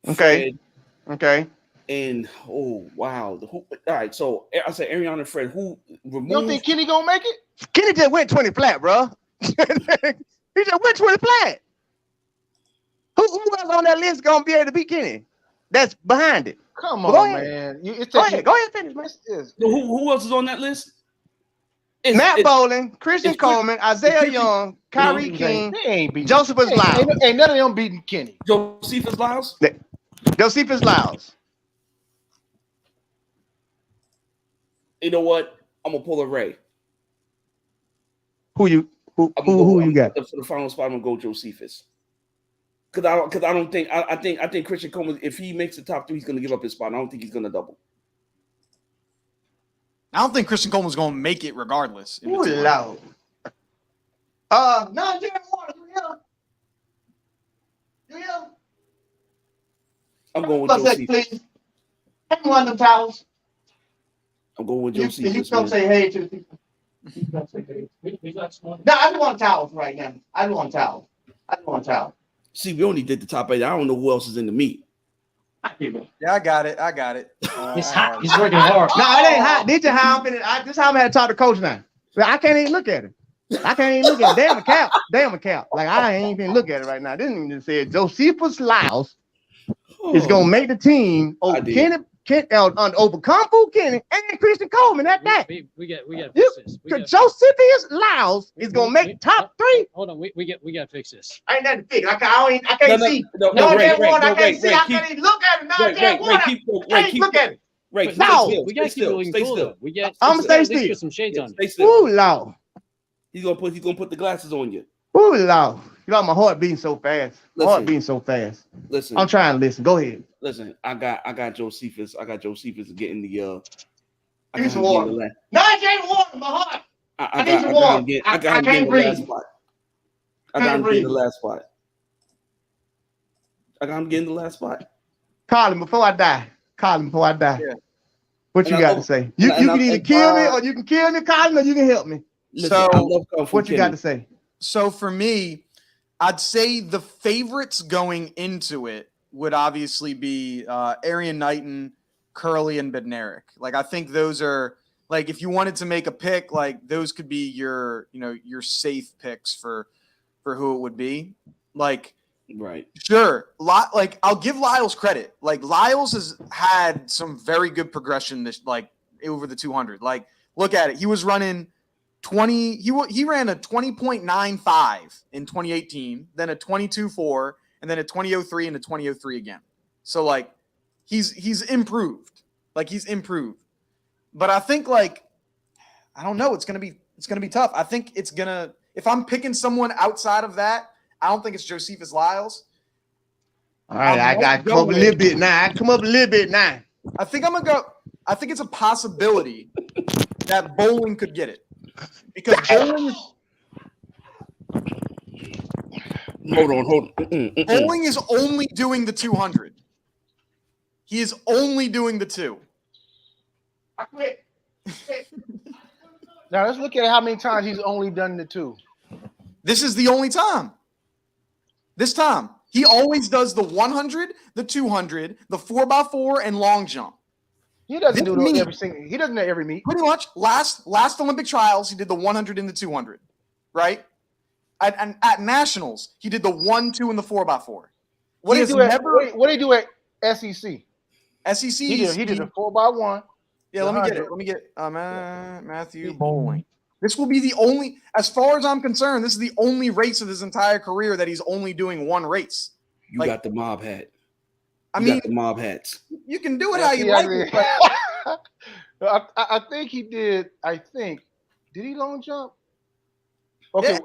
Okay. Fred, okay. And wow. All right, so I said Arian and Fred. Who removed? You don't think Kenny gonna make it? Kenny just went 20 flat, bro. He just went 20 flat. Who else on that list gonna be able to beat Kenny? That's behind it. Come on, man. Go ahead, finish, man. Who else is on that list? Matt Bowling, Christian Coleman, Isaiah Young, Kyrie King, Josephus Lyles. Ain't none of them beating Kenny. Josephus Lyles? Josephus Lyles. You know what? I'm gonna pull a Ray. Who you got? For the final spot, I'm gonna go Josephus. Because I don't think I think Christian Coleman, if he makes the top 3, he's gonna give up his spot. I don't think he's gonna double. I don't think Christian Coleman's going to make it regardless. Ooh, loud. No, Jerry Warner, you hear? I'm going with Josephus. Please. Take one of them towels. I'm going with Josephus. You come say hey to people. No, I don't want towels right now. I don't want towels. See, we only did the top 8. I don't know who else is in the meet. Yeah, I got it. It's hot. He's working hard. No, it ain't hot. This is how I'm gonna talk to coach now. I can't even look at it. Damn account. Like I ain't even look at it right now. This even said Josephus Lyles is gonna make the team over over Kung Fu Kenny and Christian Coleman at that. We got to fix this. Josephus Lyles is gonna make top 3. Hold on, we got to fix this. I ain't nothing to fix. I can't see. I can't see. I can't even look at it. I can't look at it. Right, no, we got to keep looking cool. I'm gonna stay still. Put some shades on. Ooh, Lord. He's gonna put the glasses on you. Ooh, Lord. You know my heart beating so fast. Listen. I'm trying to listen. Go ahead. Listen, I got Josephus. I got Josephus getting the Give me some water. No, I can't water my heart. I need some water. I can't breathe. I got him getting the last spot. I got him getting the last spot. Call him before I die. Yeah. What you got to say? You can either kill me or you can kill me, Colin, or you can help me. Listen, what you got to say? So for me, I'd say the favorites going into it would obviously be Arian Knighton, Curley, and Bednarik. Like I think those are like if you wanted to make a pick, like those could be your safe picks for who it would be. Like right. Sure. Like I'll give Lyles credit. Like Lyles has had some very good progression this over the 200. Like look at it. He was running 20. He ran a 20.95 in 2018, then a 22.4, and then a 20.03 and a 20.03 again. So like he's improved. But I think I don't know. It's gonna be tough. I think if I'm picking someone outside of that. I don't think it's Josephus Lyles. All right, I got to come up a little bit now. I think I'm going to go. I think it's a possibility that Bowling could get it. Because Bowling Hold on. Bowling is only doing the 200. He is only doing the 2. I quit. Now let's look at how many times he's only done the 2. This is the only time. This time. He always does the 100, the 200, the 4x4, and long jump. He doesn't do every single. He doesn't do every meet. Pretty much. Last Olympic trials, he did the 100 and the 200, right? At nationals, he did the 1, 2, and the 4x4. What did he do at SEC? SEC. He did the 4x1. Yeah, let me get Matthew Bowling. This will be the only, as far as I'm concerned, this is the only race of his entire career that he's only doing one race. You got the mob hat. I mean, got the mob hats. You can do it how you like it. I think he did. Did he long jump? Okay. Yeah,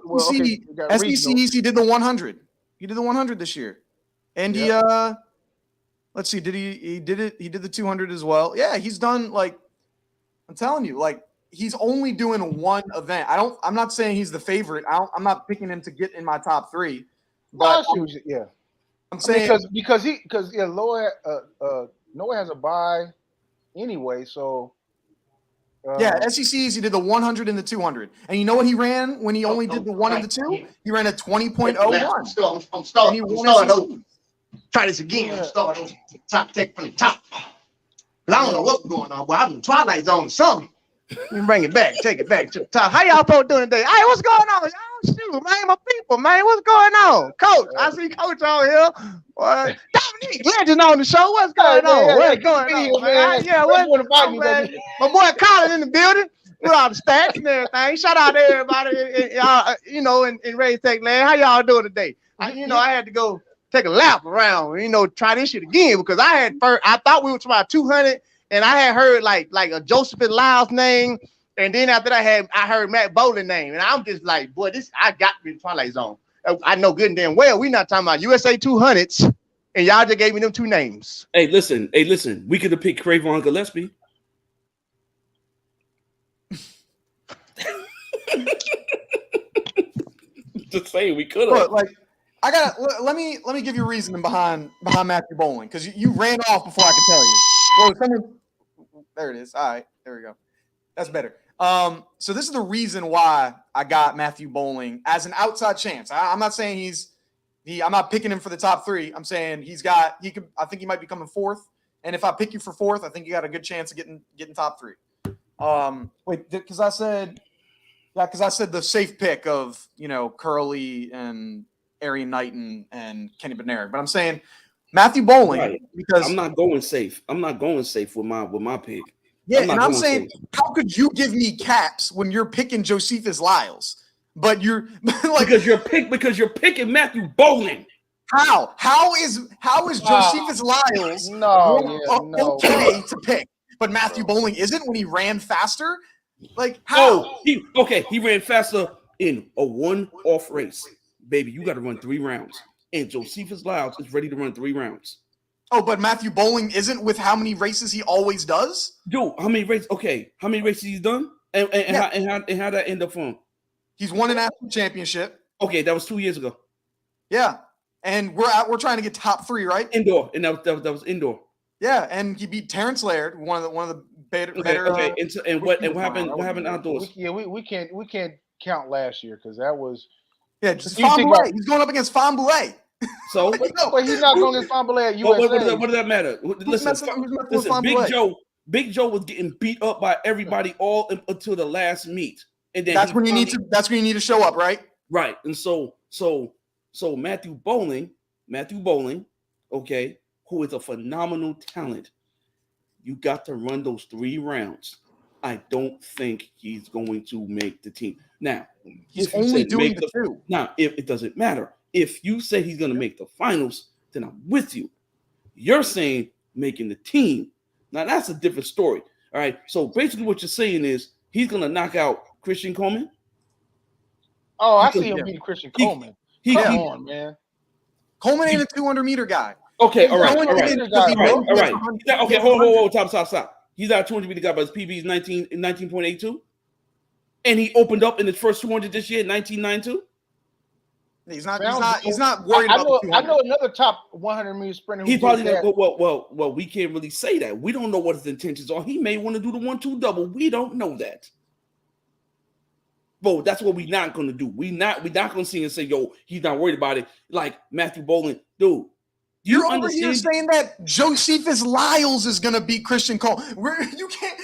SECs, he did the 100. He did the 100 this year, and he let's see, he did it? He did the 200 as well. Yeah, he's done, like, I'm telling you, like, he's only doing one event. I'm not saying he's the favorite. I'm not picking him to get in my top 3. But I'm saying because Noah has a bye anyway, so SECs, he did the 100 and the 200. And you know what he ran when he only did the 1 and the 2? He ran a 20.01. I'm starting. Try this again. I'm starting top, take from the top. But I don't know what's going on, but I'm in Twilight Zone or something. Let me bring it back, take it back to the top. How y'all folks doing today? Hey, what's going on? Y'all shoot, man, my people, man. What's going on? Coach, I see Coach on here. Dominque, legend on the show. What's going on? What's going on, man? Yeah, what's going on, man? My boy Colin in the building with all the stats and everything. Shout out to everybody, in RaesTake land. How y'all doing today? I had to go take a lap around, try this shit again because I thought we were talking about 200. And I had heard like a Joseph and Lyle's name, and then after that I heard Matt Bowling name, and I'm just like, boy, I got to be in Twilight Zone. I know good and damn well we not talking about USA 200s, and y'all just gave me them 2 names. Hey, listen, we could have picked Cravon Gillespie. Just saying, we could have. Like, let me give you a reasoning behind Matthew Bowling, because you ran off before I could tell you. Well, there it is. All right, there we go. That's better. So this is the reason why I got Matthew Bowling as an outside chance. I'm not saying I'm not picking him for the top 3. I'm saying I think he might be coming 4th. And if I pick you for 4th, I think you got a good chance of getting top 3. Because I said the safe pick of, Curly and Arian Knighton and Kenny Bednarik. But I'm saying Matthew Bowling, because I'm not going safe. I'm not going safe with my pick. Yeah, and I'm saying, how could you give me caps when you're picking Josephus Lyles? But you're like because you're picking Matthew Bowling. How is Josephus Lyles okay to pick, but Matthew Bowling isn't when he ran faster? Like how? He ran faster in a one-off race, baby. You got to run 3 rounds. And Josephus Lyles is ready to run 3 rounds. Oh, but Matthew Bowling isn't with how many races he always does? Dude, how many races? Okay, how many races he's done? And how that end up for him? He's won a national championship. Okay, that was 2 years ago. Yeah, and we're trying to get top 3, right? Indoor, and that was indoor. Yeah, and he beat Terrence Laird, one of the better. Okay. And what happened outdoors? We can't count last year because that was. Yeah, just Famboulet. He's going up against Famboulet. So, but he's not going against Famboulet at USA. What does that matter? Listen, Big Joe was getting beat up by everybody all until the last meet, and then that's when you need to show up, right? Right, and so Matthew Bowling, okay, who is a phenomenal talent. You got to run those 3 rounds. I don't think he's going to make the team. Now, he's only doing the 2. Now, if it doesn't matter. If you say he's going to make the finals, then I'm with you. You're saying making the team. Now, that's a different story. All right. So basically what you're saying is he's going to knock out Christian Coleman. Oh, I see him beating Christian Coleman. Come on, man. Coleman ain't a 200-meter guy. Okay. All right. Okay. Hold. Stop. He's not a 200-meter guy, but his PB is 19.82. And he opened up in his first 200 this year, 19.92. He's not worried about the 200. I know another top 100-meter sprinter. He probably well, we can't really say that. We don't know what his intentions are. He may want to do the 1-2 double. We don't know that. Bro, that's what we're not gonna do. We're not gonna see and say, yo, he's not worried about it. Like Matthew Boland, dude. You're over here saying that Josephus Lyles is going to beat Christian Cole. You can't.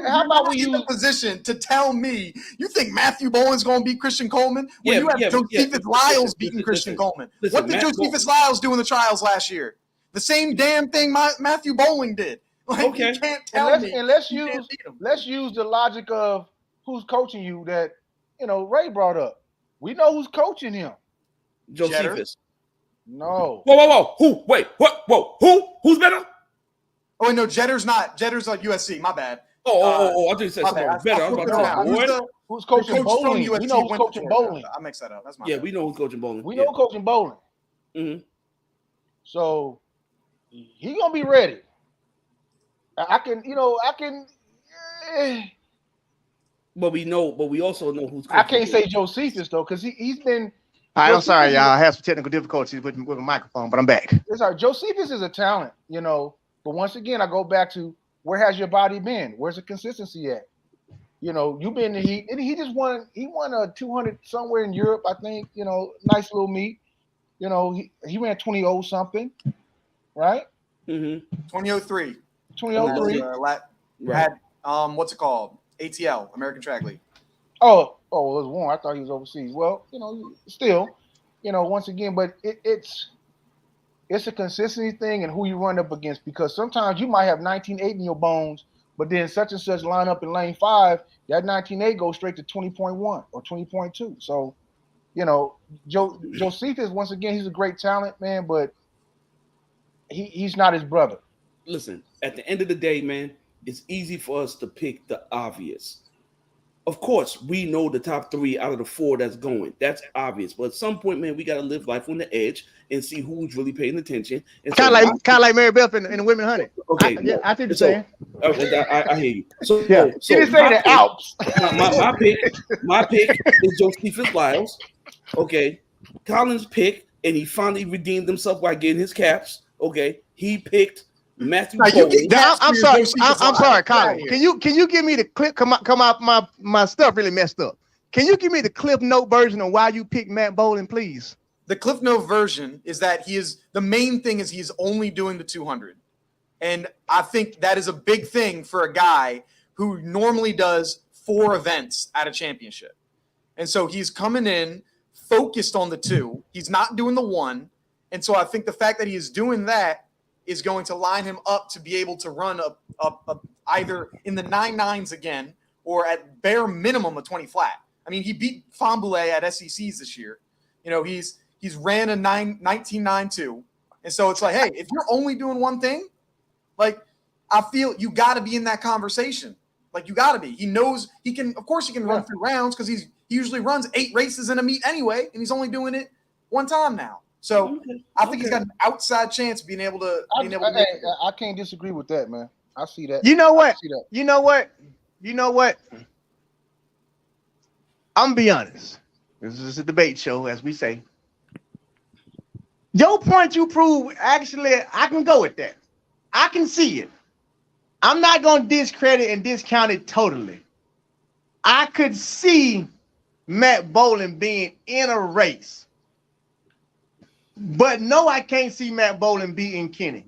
How about we use the position to tell me you think Matthew Boland's going to beat Christian Coleman when you have Josephus Lyles beating Christian Coleman? What did Josephus Lyles do in the trials last year? The same damn thing Matthew Boland did. Like, you can't tell me. And let's use the logic of who's coaching you that Ray brought up. We know who's coaching him. Josephus. No. Whoa. Who? Wait, what? Whoa. Who? Who's better? Oh, wait, no, Jetter's not. Jetter's like USC. My bad. I think you said something better. I was about to say, who's coaching bowling? We know who's coaching bowling. I mix that up. That's my bad. bad. We know who's coaching bowling. We know who's coaching bowling. Mm-hmm. So he gonna be ready. I can. But we also know who's coaching. I can't say Josephus though, because he's been. I'm sorry, y'all. I have some technical difficulties with a microphone, but I'm back. It's all right. Josephus is a talent, but once again, I go back to where has your body been? Where's the consistency at? You've been in the heat, and he just won. He won a 200 somewhere in Europe, I think. Nice little meet. He ran 20 something, right? Mm-hmm. 2003. 2003. Had what's it called? ATL, American Track League. Oh, it was Warren. I thought he was overseas. Well, still, once again, but it's a consistency thing and who you run up against, because sometimes you might have 19.8 in your bones, but then such and such line up in lane 5, that 19.8 goes straight to 20.1 or 20.2. So, Josephus, once again, he's a great talent, man, but he's not his brother. Listen, at the end of the day, man, it's easy for us to pick the obvious. Of course, we know the top 3 out of the 4 that's going. That's obvious. But at some point, man, we got to live life on the edge and see who's really paying attention. Kind of like Mary Beth in the Women Hunted. Okay. I think you're saying. I hear you. So, yeah. She didn't say the Alps. My pick is Josephus Lyles. Okay. Colin's pick, and he finally redeemed himself by getting his caps. Okay. He picked Matthew Boland. I'm sorry, Colin. Can you give me the clip? Come out, my stuff really messed up. Can you give me the Cliff Note version of why you picked Matt Boland, please? The Cliff Note version is that the main thing is he's only doing the 200. And I think that is a big thing for a guy who normally does 4 events at a championship. And so he's coming in focused on the 2. He's not doing the 1. And so I think the fact that he is doing that is going to line him up to be able to run up either in the 9.9s again or at bare minimum a 20 flat. I mean, he beat Fambule at SECs this year. He's ran a 19.92. And so it's like, hey, if you're only doing one thing, like, I feel you got to be in that conversation. Like, you got to be. He knows he can, of course, he can run through rounds because he usually runs 8 races in a meet anyway, and he's only doing it one time now. So I think he's got an outside chance of being able to. I can't disagree with that, man. I see that. You know what? You know what? I'm gonna be honest. This is a debate show, as we say. Your point you prove, actually, I can go with that. I can see it. I'm not gonna discredit and discount it totally. I could see Matt Boland being in a race. But no, I can't see Matt Boland beating Kenny.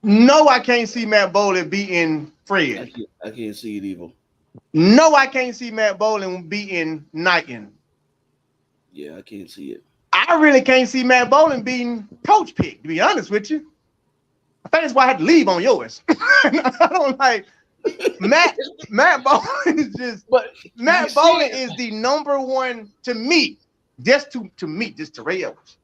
No, I can't see Matt Boland beating Fred. I can't see it either. No, I can't see Matt Boland beating Knighton. Yeah, I can't see it. I really can't see Matt Boland beating Coach Pick, to be honest with you. I think that's why I had to leave on yours. I don't like Matt Boland is just, but Matt Boland is the number 1 to me, just to Ray Ellis.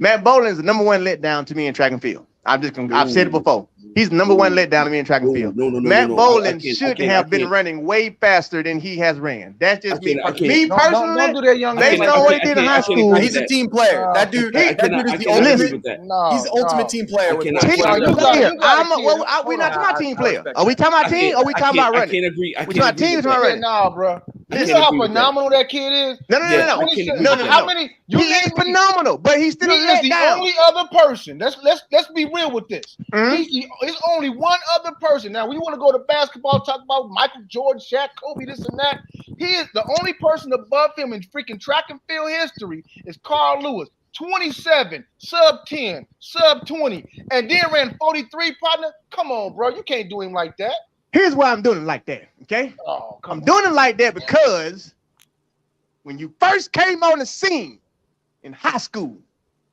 Matt Boland is the number 1 letdown to me in track and field. I've said it before. He's the number 1 letdown to me in track and field. Matt Boland should have been running way faster than he has ran. That's just me. Me personally, don't do that, young man. based on what he did in high school. He's a team player. That dude is the ultimate. He's the ultimate team player. We're not talking about team player. Are we talking about team? Or are we talking about running? I can't agree. We talking about team or running? Nah, bro. You know how phenomenal that kid is? No. How many? He is phenomenal, but he's still let the down. only other person. Let's be real with this. He's only one other person. Now, we want to go to basketball, talk about Michael Jordan, Shaq, Kobe, this and that. He is the only person above him in freaking track and field history is Carl Lewis. 27, sub 10, sub 20, and then ran 43, partner. Come on, bro. You can't do him like that. Here's why I'm doing it like that, okay? Oh, I'm doing it like that because when you first came on the scene in high school,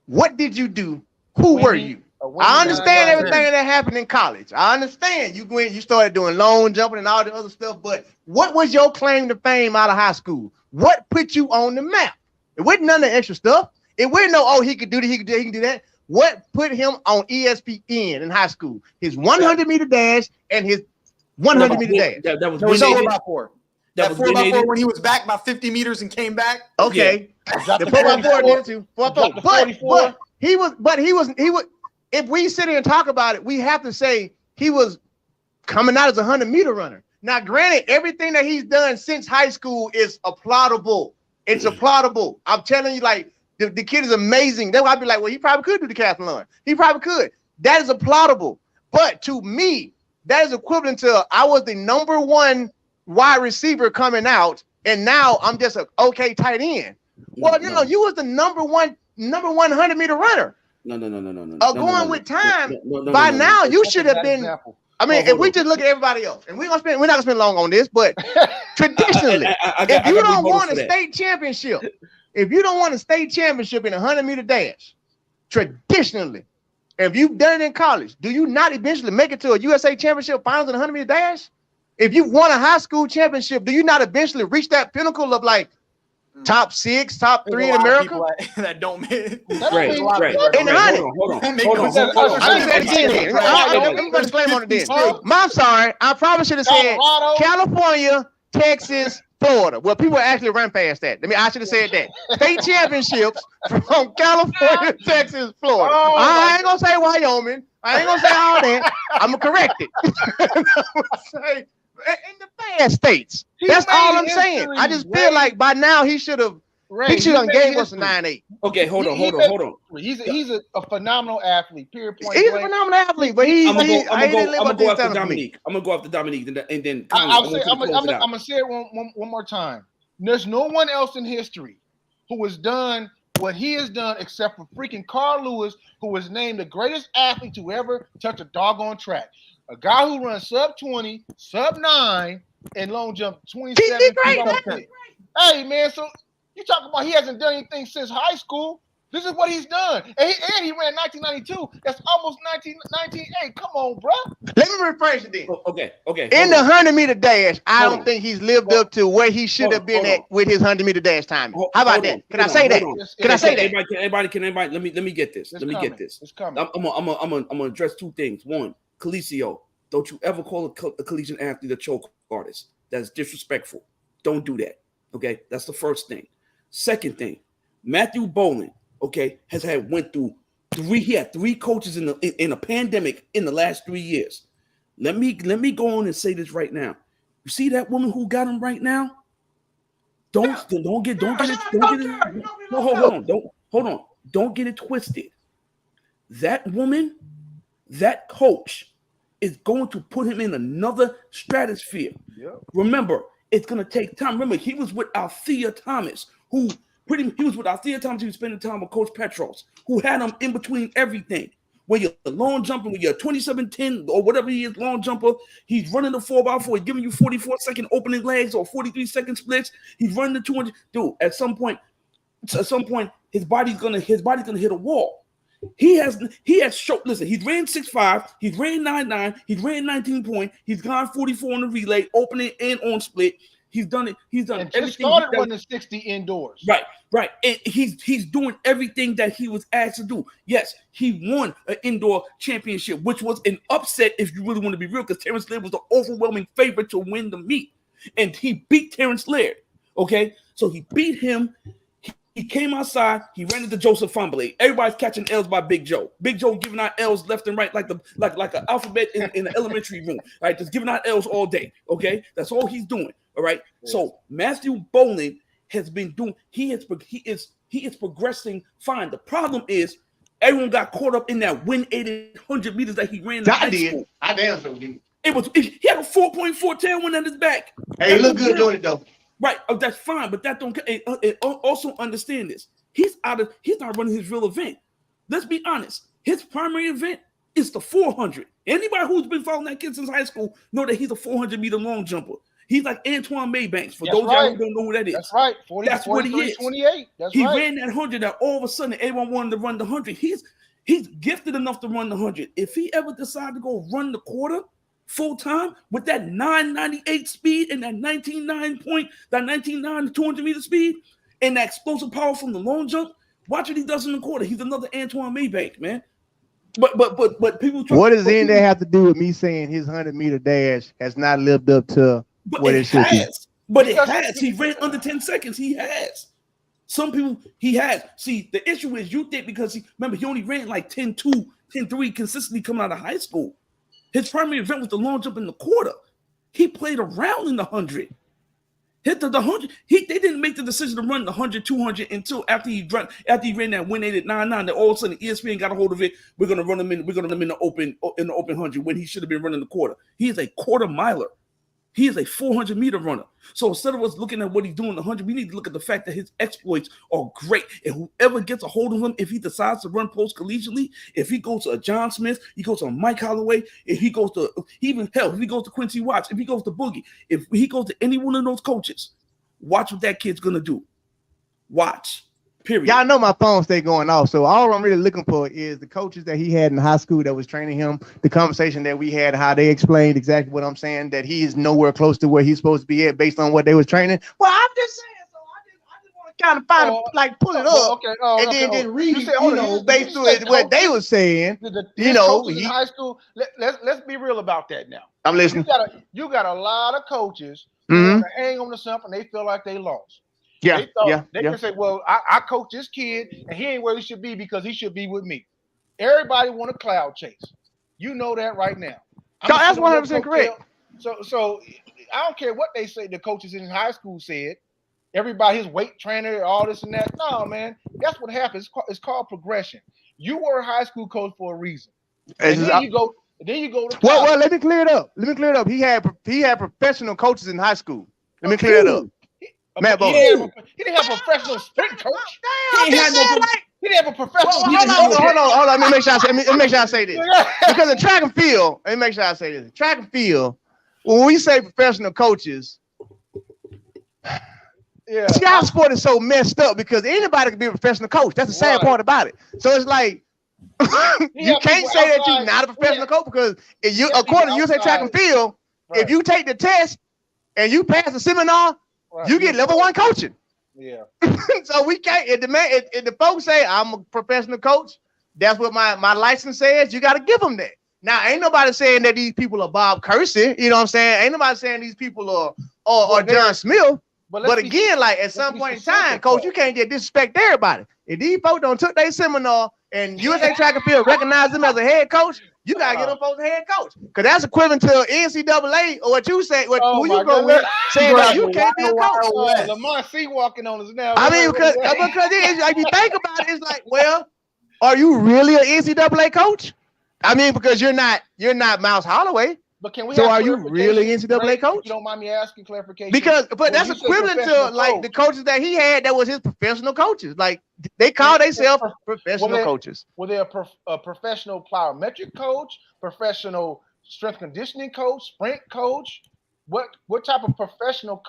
what did you do? Who were you? I understand everything that happened in college. I understand you started doing long jumping and all the other stuff, but what was your claim to fame out of high school? What put you on the map? It wasn't none of the extra stuff. It wasn't no, oh, he could do this, he can do that. What put him on ESPN in high school? His 100-meter dash and his 100-meter dash. That was the 4x4. That 4x4 when he was back by 50 meters and came back. Okay. The 4x4 did too. But he was. If we sit here and talk about it, we have to say he was coming out as a 100-meter runner. Now, granted, everything that he's done since high school is applaudable. It's applaudable. I'm telling you, like, the kid is amazing. Then I'd be like, well, he probably could do the decathlon. He probably could. That is applaudable. But to me, that is equivalent to I was the #1 wide receiver coming out, and now I'm just an okay tight end. Well, you know, you was the number one 100-meter runner. No. Going with time. By now, you should have been. I mean, if we just look at everybody else, and we're not gonna spend long on this, but traditionally, if you don't want a state championship, if you don't want a state championship in a 100-meter dash, traditionally, if you've done it in college, do you not eventually make it to a USA championship finals in a 100-meter dash? If you won a high school championship, do you not eventually reach that pinnacle of like top 6, top 3 in America? That don't make right. In 100. Hold on. I'm gonna disclaim on it then. I'm sorry. I probably should have said California, Texas, Florida. Well, people actually run past that. I should have said that. State championships from California, Texas, Florida. I ain't gonna say Wyoming. I ain't gonna say all that. I'm gonna correct it. I'm gonna say in the bad states. That's all I'm saying. I just feel like by now he should have gave us a 9-8. Okay, hold on. He's a phenomenal athlete. Period. He's a phenomenal athlete, but I'm gonna go after Dominique. I'm gonna go after Dominique, and then I'm gonna say it one more time. There's no one else in history who has done what he has done except for freaking Carl Lewis, who was named the greatest athlete to ever touch a doggone track. A guy who runs sub 20, sub 9, and long jump 27. Hey man, so you talk about he hasn't done anything since high school. This is what he's done. And he ran 1992. That's almost 1998. Come on, bro. Let me rephrase it then. Okay. In the 100-meter dash, I don't think he's lived up to where he should have been at with his 100-meter dash timing. How about that? Can I say that? Can I say that? Anybody, let me get this. It's coming. I'm gonna address two things. One, Coliseo, don't you ever call a collegiate athlete a choke artist. That's disrespectful. Don't do that. Okay, that's the first thing. Second thing, Matthew Boland, okay, went through he had 3 coaches in a pandemic in the last 3 years. Let me go on and say this right now. You see that woman who got him right now? Don't get it twisted. That woman, that coach is going to put him in another stratosphere. Yep. Remember, it's going to take time. Remember, he was with Althea Thomas, he was spending time with Coach Petros, who had him in between everything. When you're a long jumper, when you're a 27-10 or whatever he is, long jumper, he's running the 4x4, he's giving you 44-second opening legs or 43-second splits. He's running the 200. Dude, at some point, his body's gonna hit a wall. He has showed. Listen, he's ran 6.5, he's ran 9.9, he's ran 19 point, he's gone 44 on the relay, opening and on split. He's done it. He's done and everything. Started running 60 indoors. Right. And he's doing everything that he was asked to do. Yes, he won an indoor championship, which was an upset if you really want to be real, because Terrence Laird was the overwhelming favorite to win the meet, and he beat Terrence Laird. Okay, so he beat him. He came outside. He ran into Joseph Famblay. Everybody's catching L's by Big Joe. Big Joe giving out L's left and right like an alphabet in the elementary room. Right, just giving out L's all day. Okay, that's all he's doing. All right. Yes. So Matthew Boland has been doing. He is progressing fine. The problem is everyone got caught up in that 100 meters that he ran. I did. I damn so did. He had a 4.4 tailwind on his back. Hey, he looked good doing it though. Right. Oh, that's fine, but that don't. Also understand this. He's not running his real event. Let's be honest. His primary event is the 400. Anybody who's been following that kid since high school know that he's a 400-meter long jumper. He's like Antoine Maybanks. For those of y'all who don't know who that is. That's right. 40, that's 40, what he is. 28. That's he right. ran that 100 that all of a sudden everyone wanted to run the 100. He's gifted enough to run the 100. If he ever decided to go run the quarter full time with that 998 speed and that 19.9 200-meter speed and that explosive power from the long jump, watch what he does in the quarter. He's another Antoine Maybank, man. But people. What does any of that have to do with me saying his 100-meter dash has not lived up to what it should be? But it has. He ran under 10 seconds. He has. Some people he has. See, the issue is you think because he only ran like 10.2, 10.3 consistently coming out of high school. His primary event was the long jump in the quarter. He played around in the 100. Hit the 100. They didn't make the decision to run the 100, 200 until after he ran that 1:8.99. That all of a sudden ESPN got a hold of it. We're gonna run him in. We're gonna run him in the open 100 when he should have been running the quarter. He is a quarter miler. He is a 400-meter runner. So instead of us looking at what he's doing in the 100, we need to look at the fact that his exploits are great. And whoever gets a hold of him, if he decides to run post collegiately, if he goes to a John Smith, he goes to a Mike Holloway, if he goes to if he goes to Quincy Watts, if he goes to Boogie, if he goes to any one of those coaches, watch what that kid's gonna do. Watch. Period. Y'all know my phone stay going off, so all I'm really looking for is the coaches that he had in high school that was training him, the conversation that we had, how they explained exactly what I'm saying, that he is nowhere close to where he's supposed to be at based on what they was training. Well, I'm just saying, so I just want to kind of find pull it up, then read it, based on what they was saying. In high school. Let's be real about that now. I'm listening. You got a lot of coaches who hang on to something they feel like they lost. They can say, well, I coach this kid and he ain't where he should be because he should be with me. Everybody want a cloud chase. You know that right now. That's 100% correct. So I don't care what they say the coaches in high school said. Everybody, his weight trainer, all this and that. No, man, that's what happens. It's called progression. You were a high school coach for a reason. And then you go to well, let me clear it up. He had professional coaches in high school. Let me clear it up. Matt Bowles. He didn't have a professional sprint coach. He didn't have a professional. Hold on. Let me make sure I say this. Because in track and field, let me make sure I say this. Track and field, when we say professional coaches, our sport is so messed up because anybody can be a professional coach. That's the sad part about it. So it's like you can't say that you're not a professional coach because according to USA Track and Field, if you take the test and you pass the seminar, you get level 1 coaching. Yeah. So we can't. If the folks say I'm a professional coach, that's what my license says. You got to give them that. Now, ain't nobody saying that these people are Bob Kersey. You know what I'm saying? Ain't nobody saying these people are John Smith. But again, like at some point in time, coach, you can't just disrespect everybody. If these folks don't took their seminar and USA Track and Field recognize them as a head coach, you gotta get them folks a head coach. Because that's equivalent to NCAA or what you say, who you go with, saying that you can't be a coach. Lamar C walking on us now. I mean, because it is, like you think about it, it's like, well, are you really an NCAA coach? I mean, because you're not Mouse Holloway. But can we? So are you really NCAA coach? You don't mind me asking clarification? But that's equivalent to like the coaches that he had. That was his professional coaches. Like they call themselves professional coaches. Were they a professional plyometric coach, professional strength conditioning coach, sprint coach? What type of professional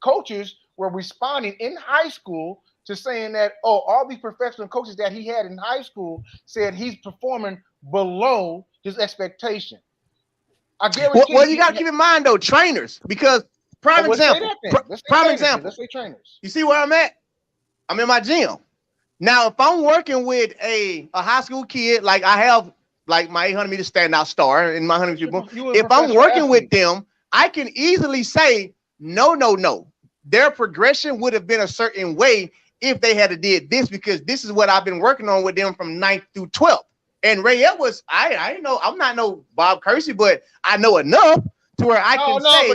coaches were responding in high school to saying that all these professional coaches that he had in high school said he's performing below his expectation? I guarantee. Well, you got to keep in mind though, trainers, because prime example. Let's say trainers. You see where I'm at? I'm in my gym. Now, if I'm working with a high school kid, like I have like my 800-meter standout star and my 100 people, if I'm working with them, I can easily say, no. Their progression would have been a certain way if they had did this, because this is what I've been working on with them from 9th through 12th. And Ray Edwards, I know I'm not no Bob Kersey, but I know enough to where I can say.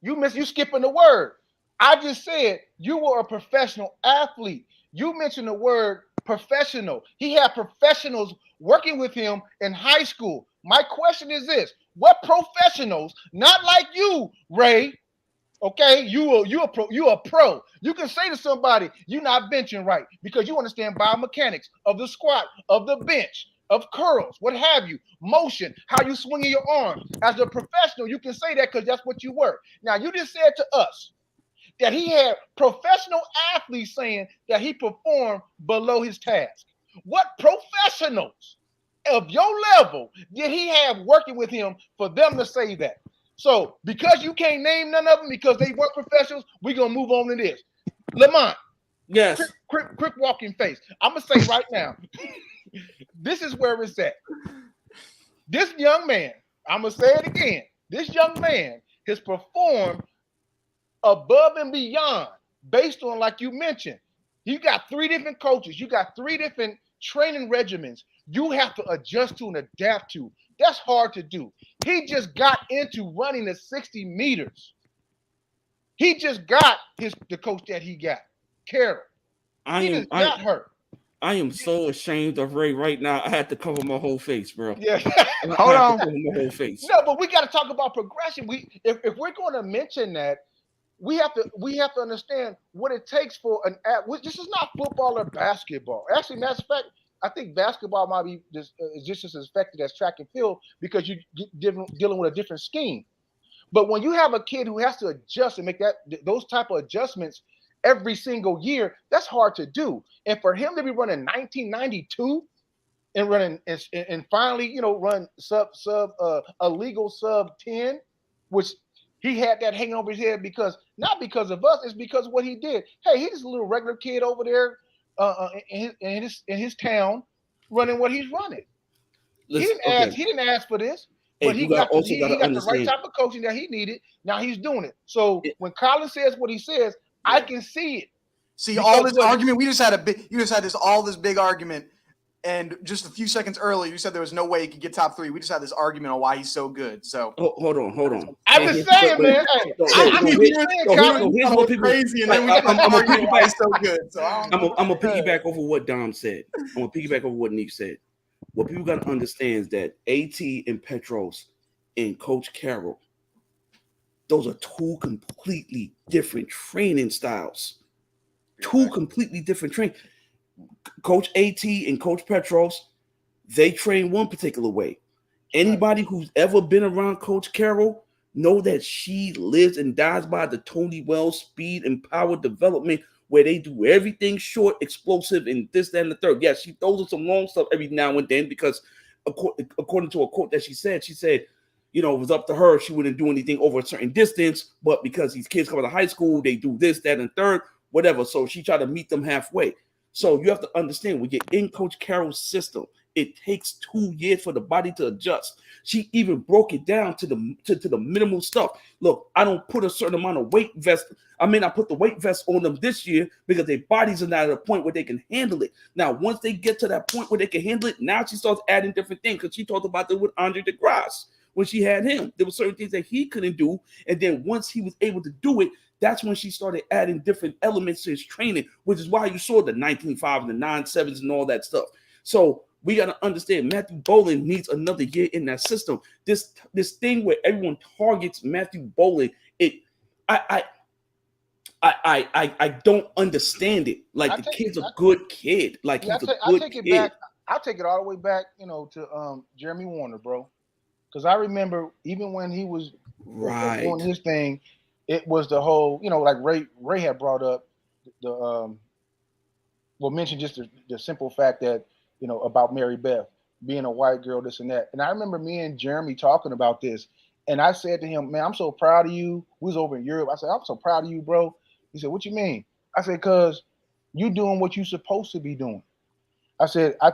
But you skipping the word. I just said you were a professional athlete. You mentioned the word professional. He had professionals working with him in high school. My question is this: what professionals, not like you, Ray, Okay, you a pro. You can say to somebody, you're not benching right because you understand biomechanics of the squat, of the bench, of curls, what have you, motion, how you swinging your arm. As a professional, you can say that because that's what you were. Now, you just said to us that he had professional athletes saying that he performed below his task. What professionals of your level did he have working with him for them to say that? So because you can't name none of them because they weren't professionals, we're gonna move on to this. Lamont, Yes. quick walking face. I'm gonna say right now, this is where it's at. This young man, I'm gonna say it again. This young man has performed above and beyond based on, like you mentioned, you got 3 different coaches, you got 3 different training regimens you have to adjust to and adapt to. That's hard to do. He just got into running the 60 meters. He just got the coach that he got, Carroll. He got hurt. I am so ashamed of Ray right now. I had to cover my whole face, bro. Yeah. Hold on. Cover my whole face. No, but we got to talk about progression. If we're going to mention that, we have to understand what it takes for an athlete. This is not football or basketball. Actually, matter of fact, I think basketball might be just as effective as track and field because you're dealing with a different scheme. But when you have a kid who has to adjust and make those type of adjustments every single year, that's hard to do. And for him to be running 1992 and running and finally, run a legal sub 10, which he had that hanging over his head not because of us, it's because of what he did. Hey, he's a little regular kid over there in his town running what he's running. Listen, he didn't ask for this, but he got the right type of coaching that he needed. Now he's doing it. So when Colin says what he says, I can see it. See, all this argument, you just had this big argument. And just a few seconds earlier, you said there was no way he could get top 3. We just had this argument on why he's so good. So hold on. I'm just saying, man. Here's what people crazy, and then we arguing why he's so good. So I'm gonna piggyback over what Dom said. I'm gonna piggyback over what Nick said. What people got to understand is that AT and Petros and Coach Carroll, those are 2 completely different training styles. 2 completely different training. Coach AT and Coach Petros, they train one particular way. Anybody who's ever been around Coach Carroll know that she lives and dies by the Tony Wells speed and power development, where they do everything short, explosive, and this, that, and the third. Yes, she throws us some long stuff every now and then because according to a quote that she said, it was up to her. She wouldn't do anything over a certain distance, but because these kids come out of high school, they do this, that, and third, whatever. So she tried to meet them halfway. So you have to understand, when you're in Coach Carroll's system, it takes 2 years for the body to adjust. She even broke it down to the minimal stuff. Look, I don't put a certain amount of weight vest. I may not put the weight vest on them this year because their bodies are not at a point where they can handle it. Now, once they get to that point where they can handle it, now she starts adding different things, because she talked about that with Andre DeGrasse. When she had him, there were certain things that he couldn't do. And then once he was able to do it, that's when she started adding different elements to his training, which is why you saw the 19.5 and the 9.7s and all that stuff. So we got to understand, Matthew Boland needs another year in that system. This thing where everyone targets Matthew Boland, I don't understand it. Like, the kid's a good kid. Like, he's a good kid. I'll take it all the way back, to Jeremy Warner, bro. Because I remember even when he was doing his thing, it was the whole, like Ray had brought up mentioned just the simple fact that, about Mary Beth being a white girl, this and that. And I remember me and Jeremy talking about this, and I said to him, man, I'm so proud of you. We was over in Europe. I said, I'm so proud of you, bro. He said, what you mean? I said, because you doing what you're supposed to be doing. I said, I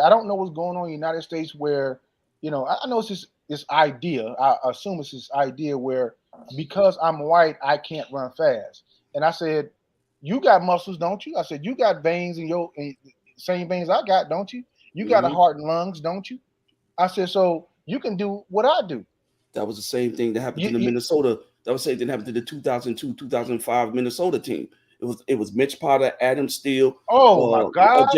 don't know what's going on in the United States where, I know it's this idea. I assume it's this idea where because I'm white, I can't run fast. And I said, you got muscles, don't you? I said, you got veins in your same veins I got, don't you? You got a heart and lungs, don't you? I said, so you can do what I do. That was the same thing that happened to the Minnesota. That was the same thing that happened to the 2002, 2005 Minnesota team. It was Mitch Potter, Adam Steele, my God,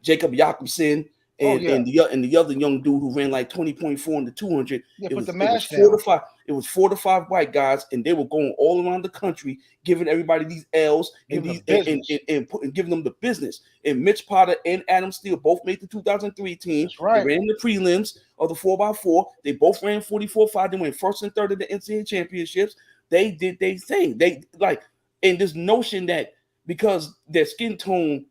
Jacob Jakobsen, And the other young dude who ran like 20.4 in the 200. Yeah, it put was, the it mash was 4 down. to 5. It was 4 to 5 white guys, and they were going all around the country, giving everybody these L's and giving them the business. And Mitch Potter and Adam Steele both made the 2003 team. That's right. They ran in the prelims of the 4x4. They both ran 44.5. They went first and third of the NCAA championships. They did their thing. And this notion that because their skin tone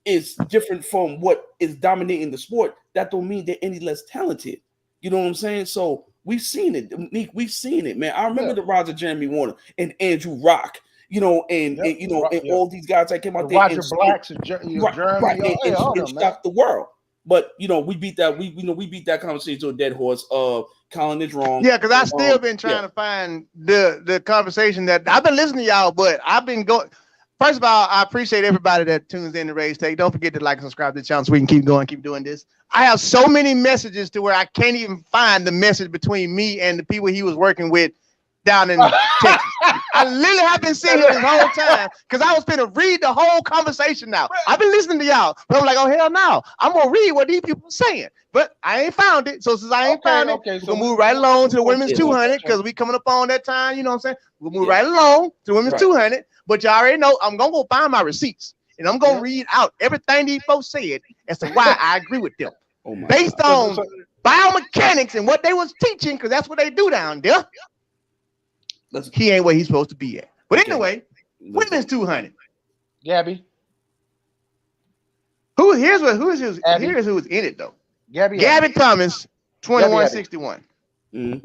is different from what is dominating the sport, that don't mean they're any less talented. You know what I'm saying? So we've seen it. We've seen it, man. I remember the rise of Jeremy Warner and Andrew Rock, and all these guys that came out there. Roger Blacks and Jeremy, and shocked the world. But we beat that. We beat that conversation to a dead horse. Colin is wrong. Yeah, because I still been trying to find the conversation that I've been listening to y'all, but I've been going. First of all, I appreciate everybody that tunes in to RaesTake. Don't forget to like and subscribe to the channel so we can keep going, keep doing this. I have so many messages to where I can't even find the message between me and the people he was working with down in Texas. I literally have been sitting here this whole time because I was going to read the whole conversation now. I've been listening to y'all, but I'm like, oh, hell no. I'm going to read what these people are saying. But I ain't found it. So since I ain't found it, we're going to move right along to the women's 200 because we coming up on that time. You know what I'm saying? We'll move right along to the women's 200. But you already know I'm going to go find my receipts. And I'm going to read out everything these folks said as to why I agree with them. Based on biomechanics and what they was teaching, because that's what they do down there. He ain't where he's supposed to be at. But anyway, women's 200. Gabby. Here's who's in it though. Gabby Thomas, 2161. Mm-hmm.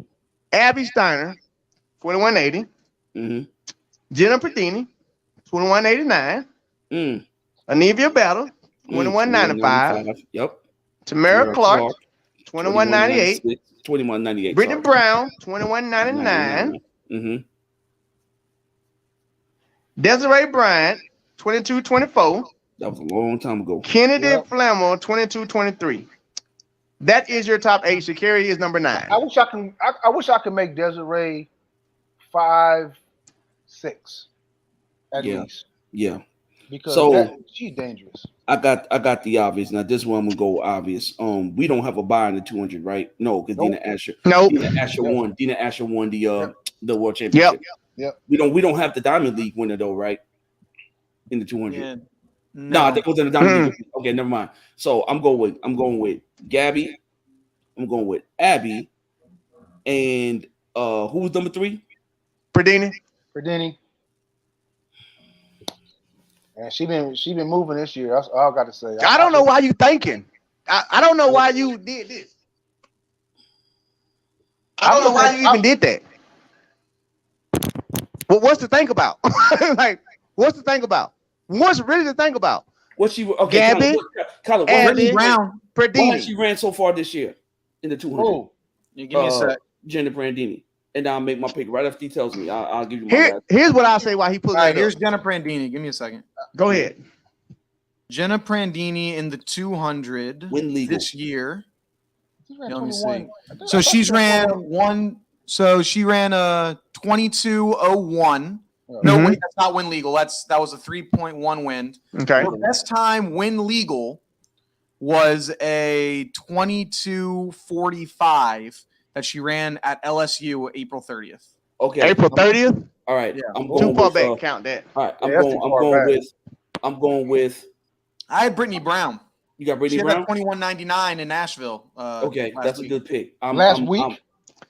Abby Steiner, 2180. Mm-hmm. Jenna Pradini, 2189. Anivia Battle, 2195. Yep. Tamara Clark, 2198. 2198. Brittany Brown, 2199. Mm-hmm. Desiree Bryant, 2224. That was a long time ago. Kennedy Flamel, 2223. That is your top 8. Sha'carri is number 9. I wish I could make Desiree 5-6 at least. Yeah. Because she's dangerous. I got the obvious. Now this one I'm gonna go obvious. We don't have a buy in the 200, right? No, because Dina Asher. Nope. Dina Asher won the world championship. Yep. We don't have the Diamond League winner though, right? In the 200. Yeah. No, I think it was in the Diamond League. Okay, never mind. So I'm going with Gabby. I'm going with Abby. And who was number 3? Pradini. And she been moving this year. That's all I got to say. I don't know why you thinking. I don't know why you did this. I don't know why you even did that. Well, what's to think about? What's to think about? What's really to think about? What she okay? Gabby, Kyler, Abby, Brown, Pradini. She ran so far this year in the 200. Oh, you give me a sec. Jenna Brandini, and I'll make my pick right after he tells me. I'll give you my. Here's what I'll say. Why he put. All right, here's Jenna Prandini. Give me a second. Go ahead. Jenna Prandini in the 200 Win legal this year. Let me see. So she ran a 22:01. No, wait, that's not win legal. That was a 3.1 win. Okay. Her best time win legal was a 22:45 that she ran at LSU April 30th. Okay. April 30th. All right. Yeah. I'm going Too far with, back. Count that. All right. I'm going with. I had Brittany Brown. You got Brittany She Brown. had 21.99 in Nashville. Okay, that's a good pick. Last week.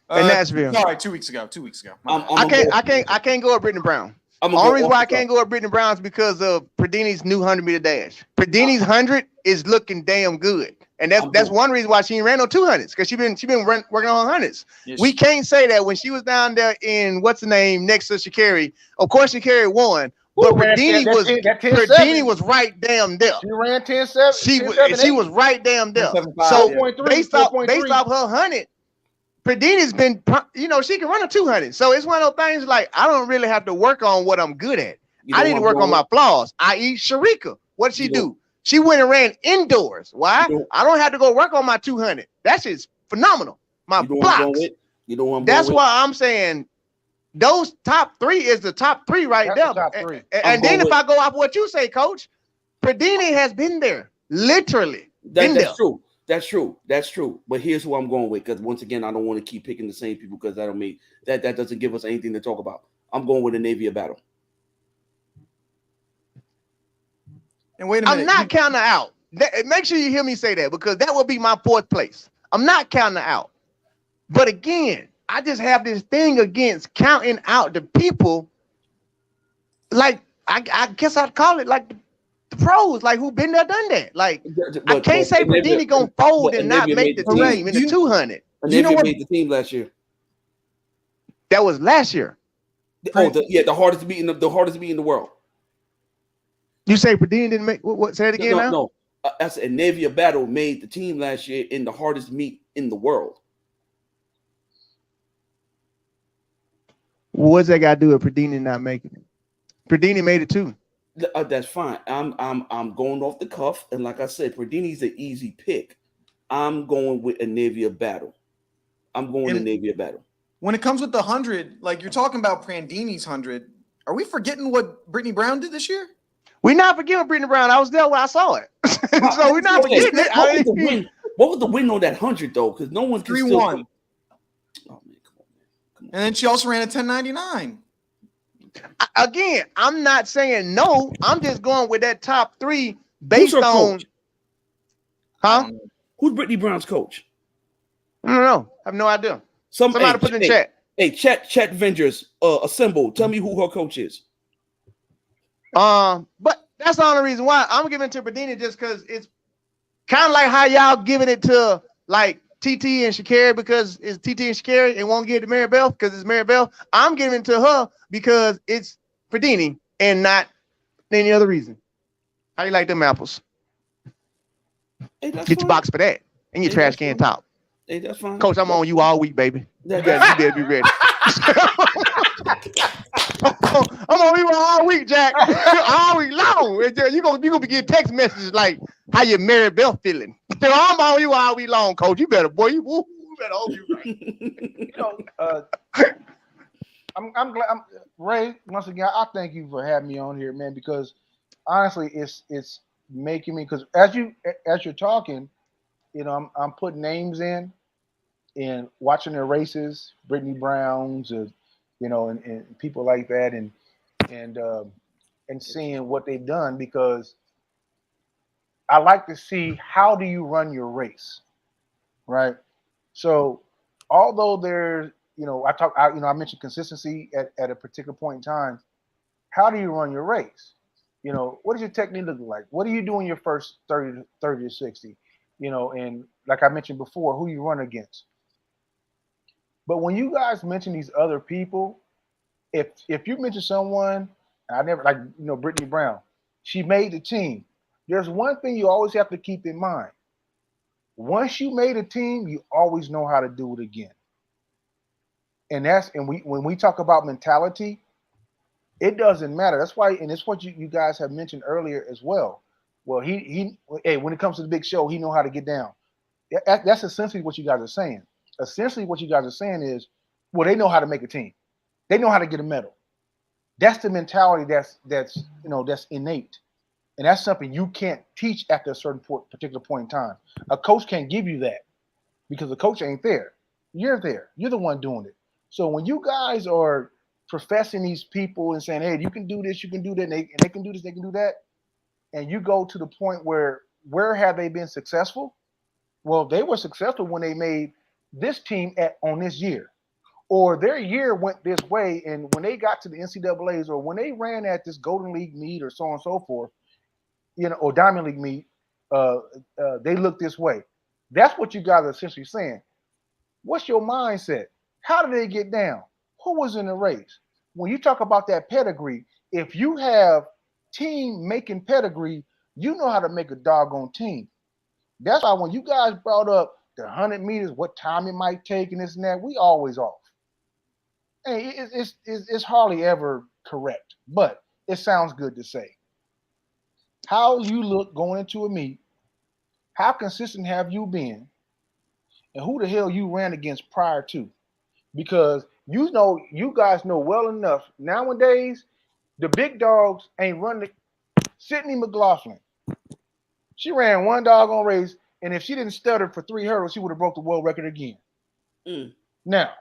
In Nashville. Sorry, 2 weeks ago. 2 weeks ago. I can't go with Brittany Brown. The only reason why I can't go with Brittany Brown is because of Pradini's new 100-meter dash. Pradini's 100 is looking damn good, and that's one reason why she ain't ran no 200s because she been working on 100s. Yes. We can't say that when she was down there in what's the name next to Sha'carri. Of course, Sha'carri won, but Pradini was right damn there. She ran 10-7. She was right damn there. So based off her 100. Pradini's been, she can run a 200. So it's one of those things like I don't really have to work on what I'm good at. I need to work on my flaws, i.e. Sharika. What did she do? She went and ran indoors. Why? I don't have to go work on my 200. That shit's phenomenal. My blocks. That's why I'm saying those top 3 is the top 3 right there. Top 3. And then if I go off what you say, Coach, Pradini has been there. Literally. That's true. That's true. That's true. But here's who I'm going with, because once again, I don't want to keep picking the same people because that doesn't give us anything to talk about. I'm going with a Navy of Battle. And wait a minute. I'm not counting out. Make sure you hear me say that, because that will be my fourth place. I'm not counting out. But again, I just have this thing against counting out the people. Like, I guess I'd call it like the pros, like who been there, done that. Like, I can't say Perdini gonna fold and not make the team in the 200. You know what made the team last year? That was last year. The hardest to beat in the world. You say Perdini didn't make what? Say it again now. No. That's a Navy of Battle made the team last year in the hardest meet in the world. What's that got to do with Perdini not making it? Perdini made it too. That's fine. I'm going off the cuff, and like I said, Perdini's an easy pick. I'm going with a Navy of Battle. Navy of Battle. When it comes with the 100, like you're talking about Prandini's 100, are we forgetting what Brittany Brown did this year? We're not forgetting Brittany Brown. I was there when I saw it. So we're not forgetting it. What was the win on that 100 though? Because no one can 3-1. Oh man, come on. And then she also ran a 1099. Again, I'm not saying no. I'm just going with that top three based on. Coach? Huh? Who's Brittany Brown's coach? I don't know. I have no idea. Somebody put in the chat. Hey, chat Vengers, assemble. Tell me who her coach is. But that's the only reason why I'm giving it to Perdini, just because it's kind of like how y'all giving it to like TT and Sha'carri because it's TT and Sha'carri and won't give it to Maribel because it's Maribel. I'm giving it to her because it's Perdini and not any other reason. How you like them apples? Hey, get your box for that and your trash can top. Hey, that's fine. Coach, I'm on you all week, baby. You better be ready. I'm on you all week, Jack. All week long. You're gonna be getting text messages like, how your Maribel feeling? I'm on you all week long, Coach. You better, boy. You better hold you right. I'm glad. Ray, once again, I thank you for having me on here, man, because honestly, it's making me, because as you're talking, I'm putting names in and watching their races, Brittany Brown's, and people like that, and seeing what they've done, because I like to see how do you run your race, right? So although there's, I mentioned consistency at a particular point in time. How do you run your race? What does your technique look like? What do you do in your first 30 to 60? And like I mentioned before, who you run against. But when you guys mention these other people, if you mention someone, I never Brittany Brown, she made the team. There's one thing you always have to keep in mind. Once you made a team, you always know how to do it again. And when we talk about mentality, it doesn't matter. That's why, and it's what you guys have mentioned earlier as well. Well, when it comes to the big show, he know how to get down. That's essentially what you guys are saying. Essentially, what you guys are saying is, well, they know how to make a team. They know how to get a medal. That's the mentality that's innate, and that's something you can't teach after a certain particular point in time. A coach can't give you that because the coach ain't there. You're there. You're the one doing it. So when you guys are professing these people and saying, "Hey, you can do this, you can do that, and they can do this, they can do that," and you go to the point where have they been successful? Well, they were successful when they made this team on this year, or their year went this way, and when they got to the NCAAs, or when they ran at this Golden League meet, or so on and so forth, or Diamond League meet, they look this way. That's what you guys are essentially saying. What's your mindset? How did they get down? Who was in the race? When you talk about that pedigree, if you have team making pedigree, you know how to make a doggone team. That's why when you guys brought up the 100 meters, what time it might take and this and that, we always off. Hey, it's hardly ever correct, but it sounds good to say. How you look going into a meet, how consistent have you been, and who the hell you ran against prior to? Because you guys know well enough, nowadays, the big dogs ain't running. Sydney McLaughlin, she ran one doggone race, and if she didn't stutter for 3 hurdles, she would have broke the world record again. Mm. Now,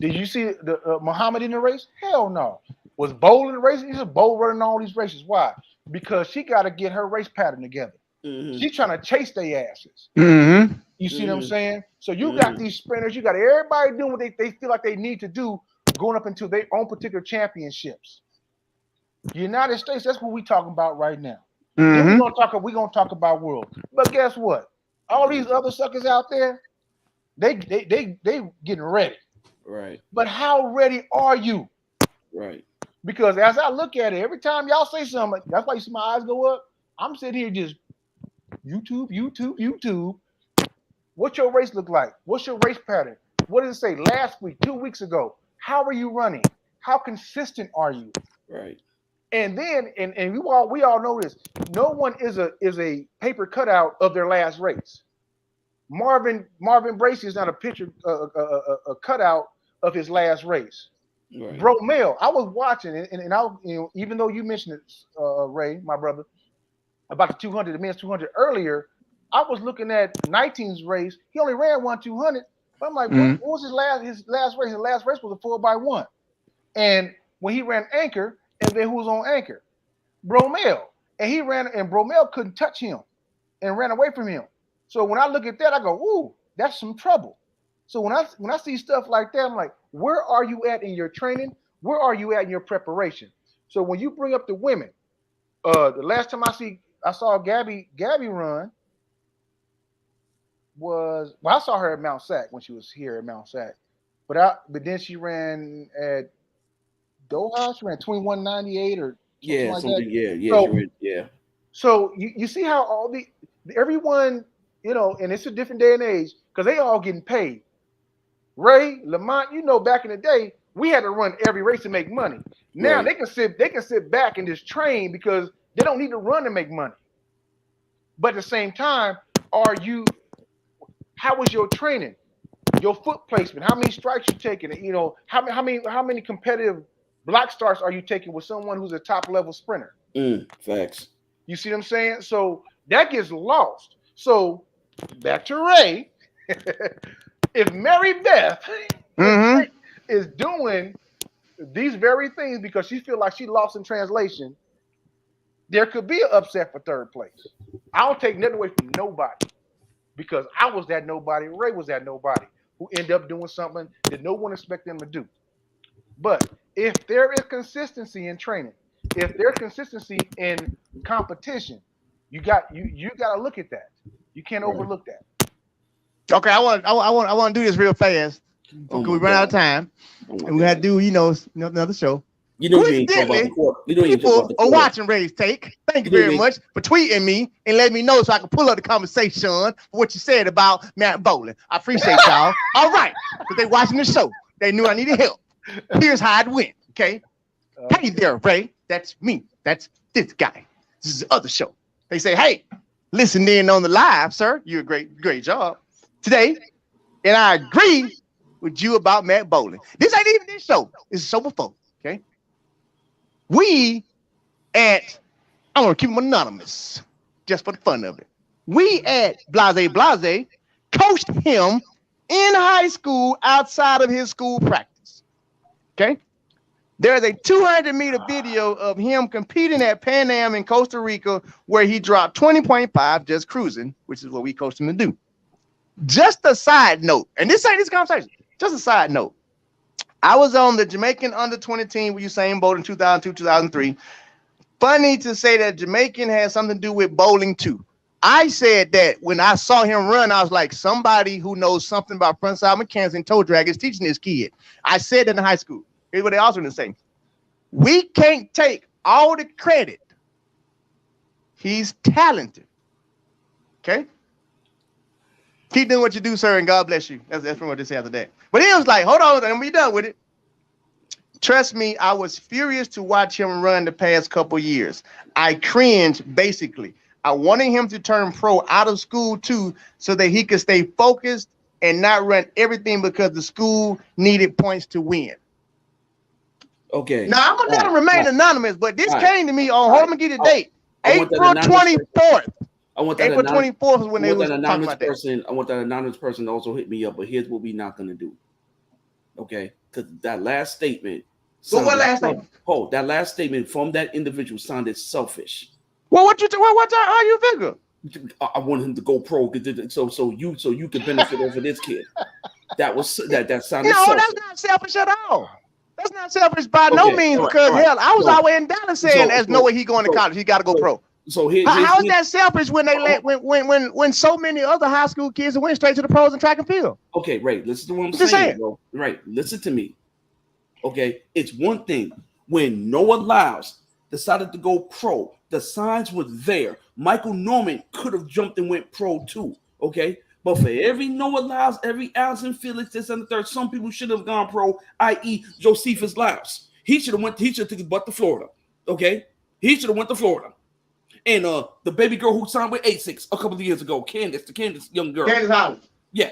did you see the Muhammad in the race? Hell no. Was Bowl in the race? He's a Bowl running all these races. Why? Because she got to get her race pattern together. Mm-hmm. She's trying to chase their asses. Mm-hmm. You see what I'm saying? So you got these sprinters. You got everybody doing what they feel like they need to do, going up into their own particular championships. United States, that's what we're talking about right now. Then we're gonna talk about world. But guess what? All these other suckers out there, they getting ready. Right. But how ready are you? Right. Because as I look at it, every time y'all say something, that's why you see my eyes go up. I'm sitting here just YouTube. What's your race look like? What's your race pattern? What did it say last week, 2 weeks ago? How are you running? How consistent are you? Right. And then, and we all know this. No one is a paper cutout of their last race. Marvin Bracey is not a picture, a cutout of his last race. Right. Bro, Mel, I was watching, and I, even though you mentioned it, Ray, my brother, about the 200, the men's 200 earlier, I was looking at 19's race. He only ran 1/200. But I'm like, what was his last race? His last race was a 4x1. And when he ran anchor, and then who was on anchor? Bromell. And he ran, and Bromell couldn't touch him and ran away from him. So when I look at that, I go, ooh, that's some trouble. So when I see stuff like that, I'm like, where are you at in your training? Where are you at in your preparation? So when you bring up the women, the last time I saw Gabby run was, well, I saw her at Mount Sac when she was here at Mount Sac. But then she ran at Doha. She ran 21:98 or something like that. So you see how everyone, and it's a different day and age because they all getting paid. Ray, Lamont, back in the day, we had to run every race to make money. Now they can sit back and just train because they don't need to run to make money. But at the same time, how was your training? Your foot placement, how many strikes you taking? How many competitive block starts are you taking with someone who's a top level sprinter? Facts. You see what I'm saying? So that gets lost. So back to Ray. If Mary Beth is doing these very things because she feels like she lost in translation, there could be an upset for third place. I don't take nothing away from nobody because I was that nobody. Ray was that nobody who ended up doing something that no one expected them to do. But if there is consistency in training, if there's consistency in competition, you got to look at that. You can't overlook that. Okay, I want to do this real fast because we run out of time, and we had to do another show. People are watching RaesTake. Thank you very much for tweeting me and letting me know so I can pull up the conversation for what you said about Matt Bowling. I appreciate y'all. All right, because they watching the show. They knew I needed help. Here's how it went. Okay. Hey there, Ray. That's me. That's this guy. This is the other show. They say, hey, listen in on the live, sir. You a great job today. And I agree with you about Matt Bowling. This ain't even this show. This is show before. Okay. I'm gonna keep them anonymous just for the fun of it. We at Blase coached him in high school outside of his school practice. Okay. There's a 200-meter video of him competing at Pan Am in Costa Rica where he dropped 20.5 just cruising, which is what we coached him to do. Just a side note, and this ain't this conversation, just a side note. I was on the Jamaican under-20 team with Usain Bolt in 2002, 2003. Funny to say that Jamaican has something to do with bowling too. I said that when I saw him run, I was like, somebody who knows something about frontside mechanics and toe drag is teaching this kid. I said that in high school. Here's what they also didn't say. We can't take all the credit. He's talented. Okay? Keep doing what you do, sir, and God bless you. That's from what they say after that. But he was like, hold on, I'm be done with it. Trust me, I was furious to watch him run the past couple years. I cringed, basically. I wanted him to turn pro out of school, too, so that he could stay focused and not run everything because the school needed points to win. Okay. Now, I'm going to let him remain anonymous, but this came to me on, hold on, give you the date, April 24th. I want that April 24th is when they was talking about that. I want that anonymous person to also hit me up. But here's what we're not gonna do. Okay, because that last statement. Well, what last statement? Oh, that last statement from that individual sounded selfish. Well, what how you figure? I want him to go pro, so you could benefit over this kid. That sounded selfish. That's not selfish at all. That's not selfish by no means, because hell, I was always in Dallas saying there's no way he going to college. He got to go pro. So how is that selfish when they when so many other high school kids went straight to the pros in track and field? Okay, right. Listen to what I'm saying, bro. Right. Listen to me. Okay, it's one thing when Noah Lyles decided to go pro. The signs were there. Michael Norman could have jumped and went pro too. Okay, but for every Noah Lyles, every Allison Felix, this and the third, some people should have gone pro. I.e., Josephus Lyles. He should have went. He should have took his butt to Florida. Okay, he should have went to Florida. And the baby girl who signed with A6 a couple of years ago, Candace, the Candace young girl. Candace Holland. Yeah.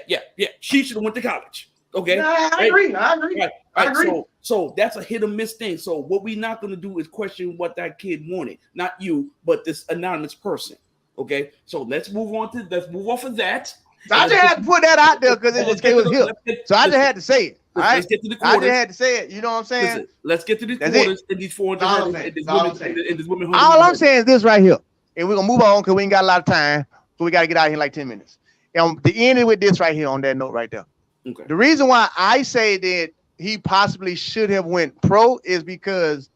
She should have went to college. Okay. No, I agree. Right. I agree. So that's a hit or miss thing. So what we're not going to do is question what that kid wanted, not you, but this anonymous person. Okay. So let's move off of that. So I just had to put that out there because it was him. So I just had to say it. All right. Let's get to the quarters. I just had to say it. You know what I'm saying? Listen, let's get to the quarters in these 400 this women. All I'm saying is this right here, and we're gonna move on because we ain't got a lot of time. So we got to get out here in like 10 minutes. And the ending with this right here on that note right there. Okay. The reason why I say that he possibly should have went pro is because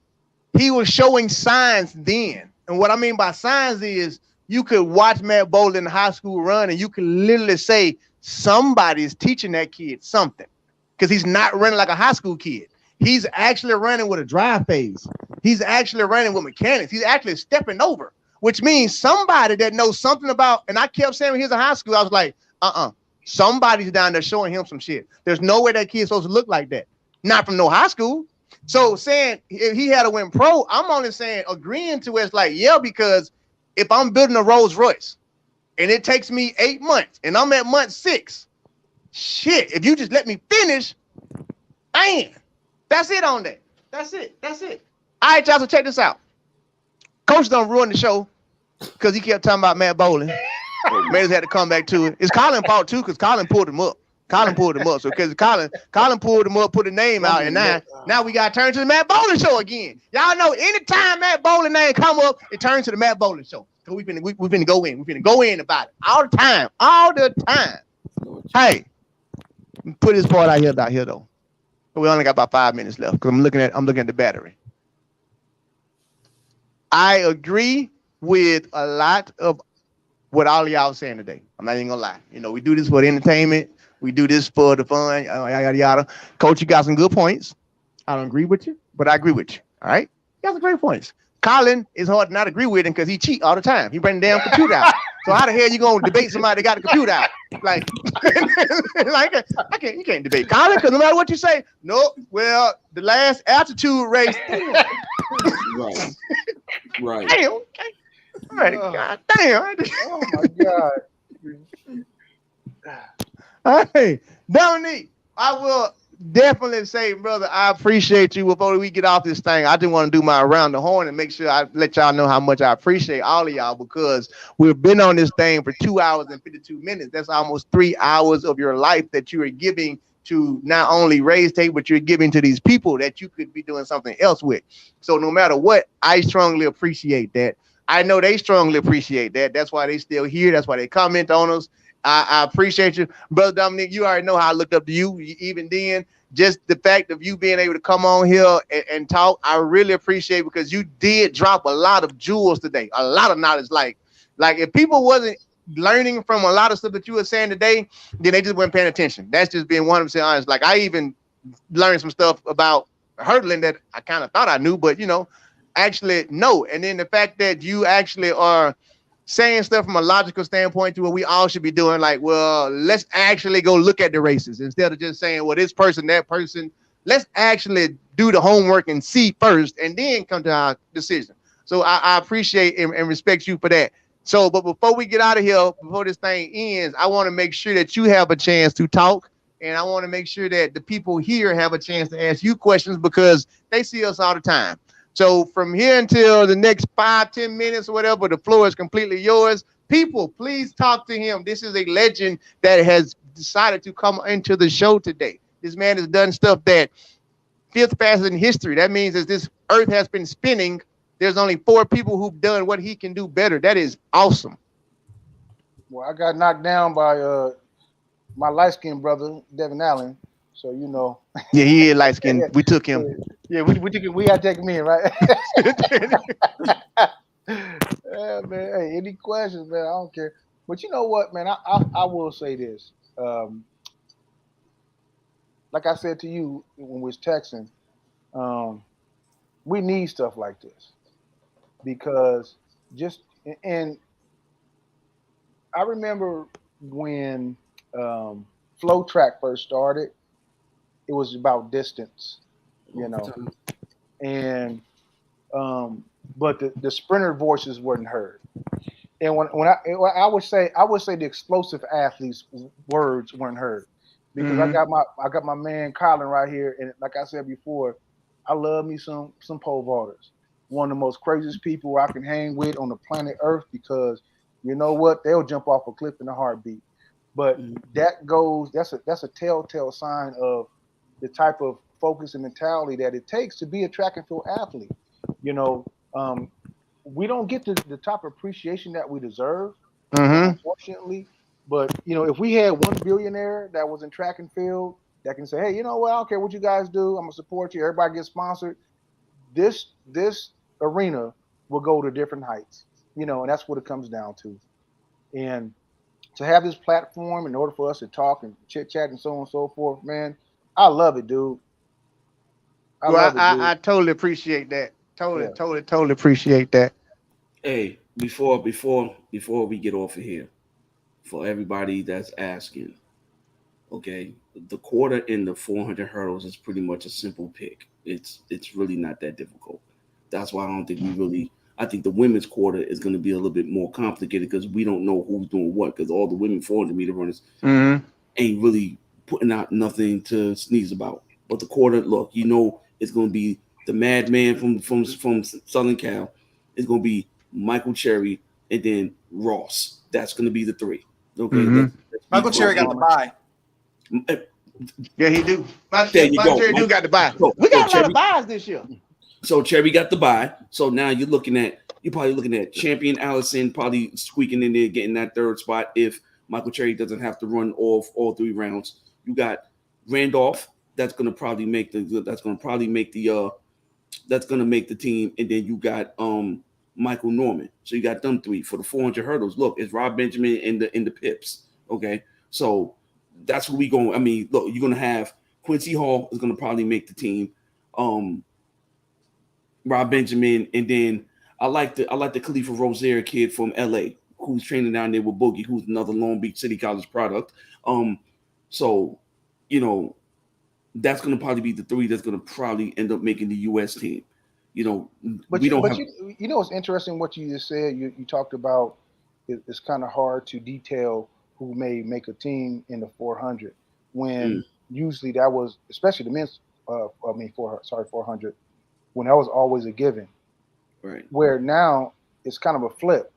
he was showing signs then. And what I mean by signs is you could watch Matt Bowler in high school run and you could literally say somebody's teaching that kid something, because he's not running like a high school kid. He's actually running with a drive phase. He's actually running with mechanics. He's actually stepping over, which means somebody that knows something about, and I kept saying when he was in high school, I was like, somebody's down there showing him some shit. There's no way that kid's supposed to look like that. Not from no high school. So saying if he had to win pro, I'm only saying agreeing to it. It's like, yeah, because if I'm building a Rolls Royce and it takes me 8 months and I'm at month 6, shit, if you just let me finish, man, that's it on that. That's it. All right, y'all, so check this out. Coach done ruined the show because he kept talking about Matt Bowling. Matters had to come back to it. It's Colin fault too, because Colin pulled him up. So because Colin pulled him up, put the name out, and now we got to turn to the Matt Bowling show again. Y'all know anytime Matt Bowling name come up, it turns to the Matt Bowling show. So we finna go in. We finna go in about it all the time. Hey, put this part out here though. We only got about 5 minutes left because I'm looking at the battery. I agree with a lot of what all of y'all saying today. I'm not even gonna lie. You know, we do this for the entertainment. We do this for the fun. Yada. Coach, you got some good points. I don't agree with you, but I agree with you. All right, you got some great points. Colin is hard to not agree with him because he cheat all the time. He bring the damn computer out. So how the hell you gonna debate somebody that got the computer out? Like, you can't debate Colin because no matter what you say, no. Well, the last altitude race. Right. Damn. Okay. All right. God damn. Oh my God. Hey, Dominque, I will definitely say, brother, I appreciate you. Before we get off this thing, I just want to do my around the horn and make sure I let y'all know how much I appreciate all of y'all, because we've been on this thing for 2 hours and 52 minutes. That's almost 3 hours of your life that you are giving to not only RaesTake, but you're giving to these people that you could be doing something else with. So no matter what, I strongly appreciate that. I know they strongly appreciate that. That's why they still here. That's why they comment on us. I appreciate you, brother Dominque. You already know how I looked up to you. Even then, just the fact of you being able to come on here and talk, I really appreciate it, because you did drop a lot of jewels today, a lot of knowledge. Like if people wasn't learning from a lot of stuff that you were saying today, then they just weren't paying attention. That's just being 100% honest. Like I even learned some stuff about hurdling that I kind of thought I knew, but actually no. And then the fact that you actually are saying stuff from a logical standpoint to what we all should be doing, like, well, let's actually go look at the races instead of just saying, well, this person, that person. Let's actually do the homework and see first and then come to our decision. So I appreciate and respect you for that. So, but before we get out of here, before this thing ends, I want to make sure that you have a chance to talk, and I want to make sure that the people here have a chance to ask you questions, because they see us all the time. So from here until the next 5-10 minutes or whatever, the floor is completely yours. People, please talk to him. This is a legend that has decided to come into the show today. This man has done stuff that fifth fastest in history. That means as this earth has been spinning, there's only 4 people who've done what he can do better. That is awesome. Well, I got knocked down by my light-skinned brother, Devin Allen. So, you know. Yeah, he is light-skinned. We took him. Yeah, we got to take him in, right? Yeah, man. Hey, any questions, man? I don't care. But you know what, man? I will say this. Like I said to you when we was texting, we need stuff like this because and I remember when Flow Track first started, it was about distance, you know, and but the sprinter voices weren't heard. And when I would say the explosive athletes' words weren't heard because I got my man Colin right here, and like I said before, I love me some pole vaulters. One of the most craziest people I can hang with on the planet Earth because you know what, they'll jump off a cliff in a heartbeat. But that's a telltale sign of the type of focus and mentality that it takes to be a track and field athlete. You know, we don't get the type of appreciation that we deserve, unfortunately. But you know, if we had one billionaire that was in track and field that can say, hey, you know what, I don't care what you guys do, I'm gonna support you. Everybody gets sponsored. This arena will go to different heights. You know, and that's what it comes down to. And to have this platform in order for us to talk and chit chat and so on and so forth, man, I love it, dude. I totally appreciate that. Totally appreciate that. Hey, before we get off of here, for everybody that's asking, okay, the quarter in the 400 hurdles is pretty much a simple pick. It's really not that difficult. That's why I don't think I think the women's quarter is going to be a little bit more complicated because we don't know who's doing what because all the women 400-meter runners ain't really putting out nothing to sneeze about. But the quarter, look, you know, it's going to be the madman from Southern Cal. It's going to be Michael Cherry and then Ross. That's going to be the 3. Okay. Let's Michael Cherry got the bye. Yeah, he do. Michael Cherry do got the bye. We got a lot of buys this year. So Cherry got the bye. So now you're probably looking at Champion Allison probably squeaking in there, getting that 3rd spot if Michael Cherry doesn't have to run all 3 rounds. You got Randolph. That's gonna make the team, and then you got Michael Norman. So you got them 3 for the 400 hurdles. Look, it's Rob Benjamin in the Pips. Okay, so that's what we going. I mean, look, you're gonna have Quincy Hall is gonna probably make the team. Rob Benjamin, and then I like the Khalifa Rozier kid from LA who's training down there with Boogie, who's another Long Beach City College product. So you know, that's going to probably be the 3 that's going to probably end up making the U.S. team. You know, you know, it's interesting what you just said. You talked about it's kind of hard to detail who may make a team in the 400 when usually that was, especially the men's, 400, when that was always a given. Right. Where now it's kind of a flip.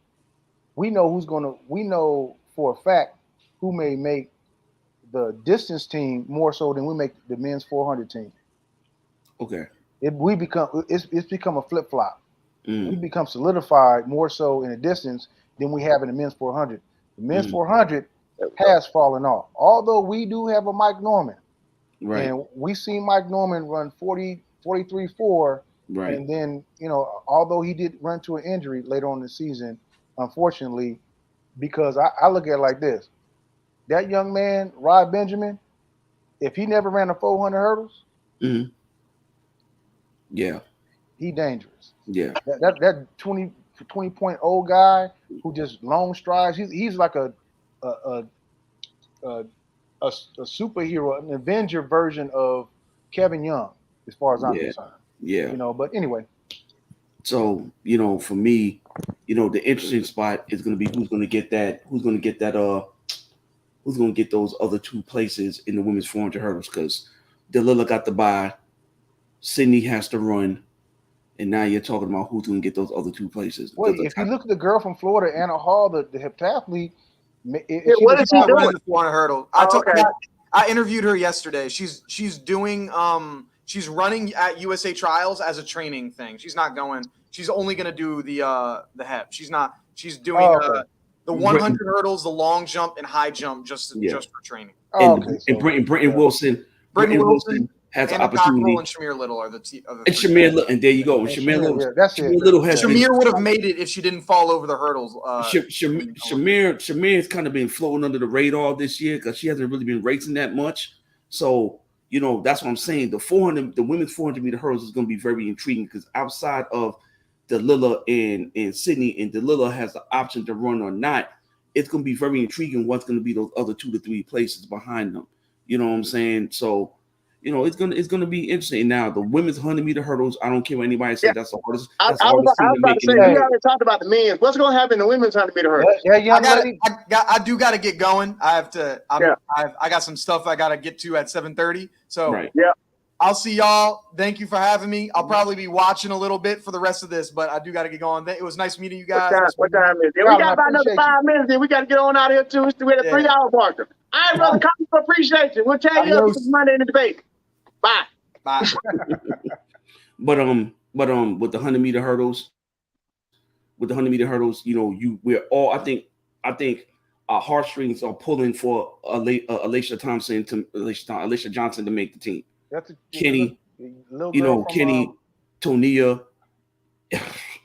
We know for a fact who may make the distance team more so than we make the men's 400 team. Okay. It's become a flip flop. We become solidified more so in the distance than we have in the men's 400. The men's 400 has fallen off. Although we do have a Mike Norman. Right. And we see Mike Norman run 43.4. Right. And then, you know, although he did run to an injury later on in the season, unfortunately, because I look at it like this. That young man, Rob Benjamin, if he never ran the 400 hurdles, yeah, he dangerous. Yeah, that 20.0 guy who just long strides. He's like a superhero, an Avenger version of Kevin Young, as far as I'm concerned. Yeah, you know. But anyway, so you know, for me, you know, the interesting spot is going to be who's going to get those other 2 places in the women's 400 hurdles because Delilah got the bye, Sydney has to run, and now you're talking about who's going to get those other 2 places. Well, if you look at the girl from Florida, Anna Hall, the heptathlete, what is she doing? The 400 hurdle. I interviewed her yesterday. She's doing she's running at USA Trials as a training thing. She's not going. She's only going to do the hep. She's not. She's doing the 100 hurdles, the long jump, and high jump just for training. And Brenton Wilson. Brenton Wilson has an opportunity. And Shamir Little are the and Shamir Little, and there you go. Shamir Little. That's it. Shamir would have made it if she didn't fall over the hurdles. Shamir has kind of been floating under the radar this year because she hasn't really been racing that much. So that's what I'm saying. The women's 400 meter hurdles is going to be very intriguing because outside of Delilah and Sydney, and Delilah has the option to run or not, it's going to be very intriguing what's going to be those other 2 to 3 places behind them. You know what I'm saying? So. It's gonna be interesting. Now the women's 100 meter hurdles, I don't care what anybody says. That's the hardest. I was about to say, we already talked about the men's. What's gonna happen in the women's 100 meter hurdles? I do got to get going. I have to. I got some stuff I got to get to at 7:30. So I'll see y'all. Thank you for having me. I'll probably be watching a little bit for the rest of this, but I do got to get going. It was nice meeting you guys. What time is it? We got about another 5 minutes. Then we got to get on out of here too. We're at a 3-hour marker. All right, brother. Copy for appreciation. We'll tell you up Monday in the debate. Bye. But with the 100 meter hurdles, we're all. I think our heartstrings are pulling for Alicia Johnson to make the team. That's Kenny, Kenny, Tonia.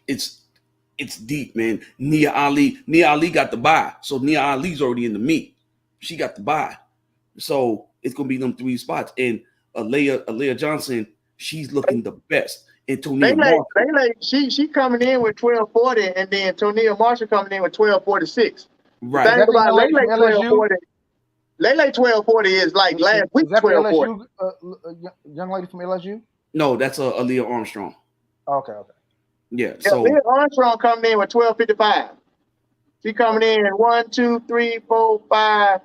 It's deep, man. Nia Ali got the bye, so Nia Ali's already in the meet. She got the bye, so it's gonna be them 3 spots. And Alea Johnson, she's looking the best. And Tonia Marshall, she coming in with 12:40, and then Tonia Marshall coming in with 12:46. Right. Think about Lele 12:40. Lele 12:40 is like last week 12:40. Young lady from LSU? No, that's Aaliyah Armstrong. Okay. Yeah. So Aaliyah Armstrong coming in with 12:55. She coming in at 1, 2, 3, 4, 5,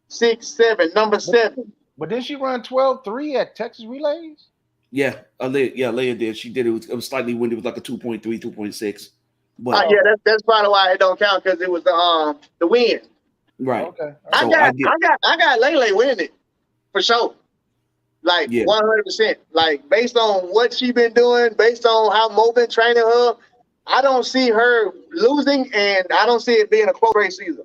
6, 7, number 7. But didn't she run 12.3 at Texas Relays? Yeah, Leia did. She did. It was slightly windy. It was like a 2.3, 2.6. But that's probably why it don't count, because it was the wind. Right. Okay. I got Lele winning it for sure. Like 100%. Like based on what she been doing, based on how Mo been training her, I don't see her losing, and I don't see it being a close race either.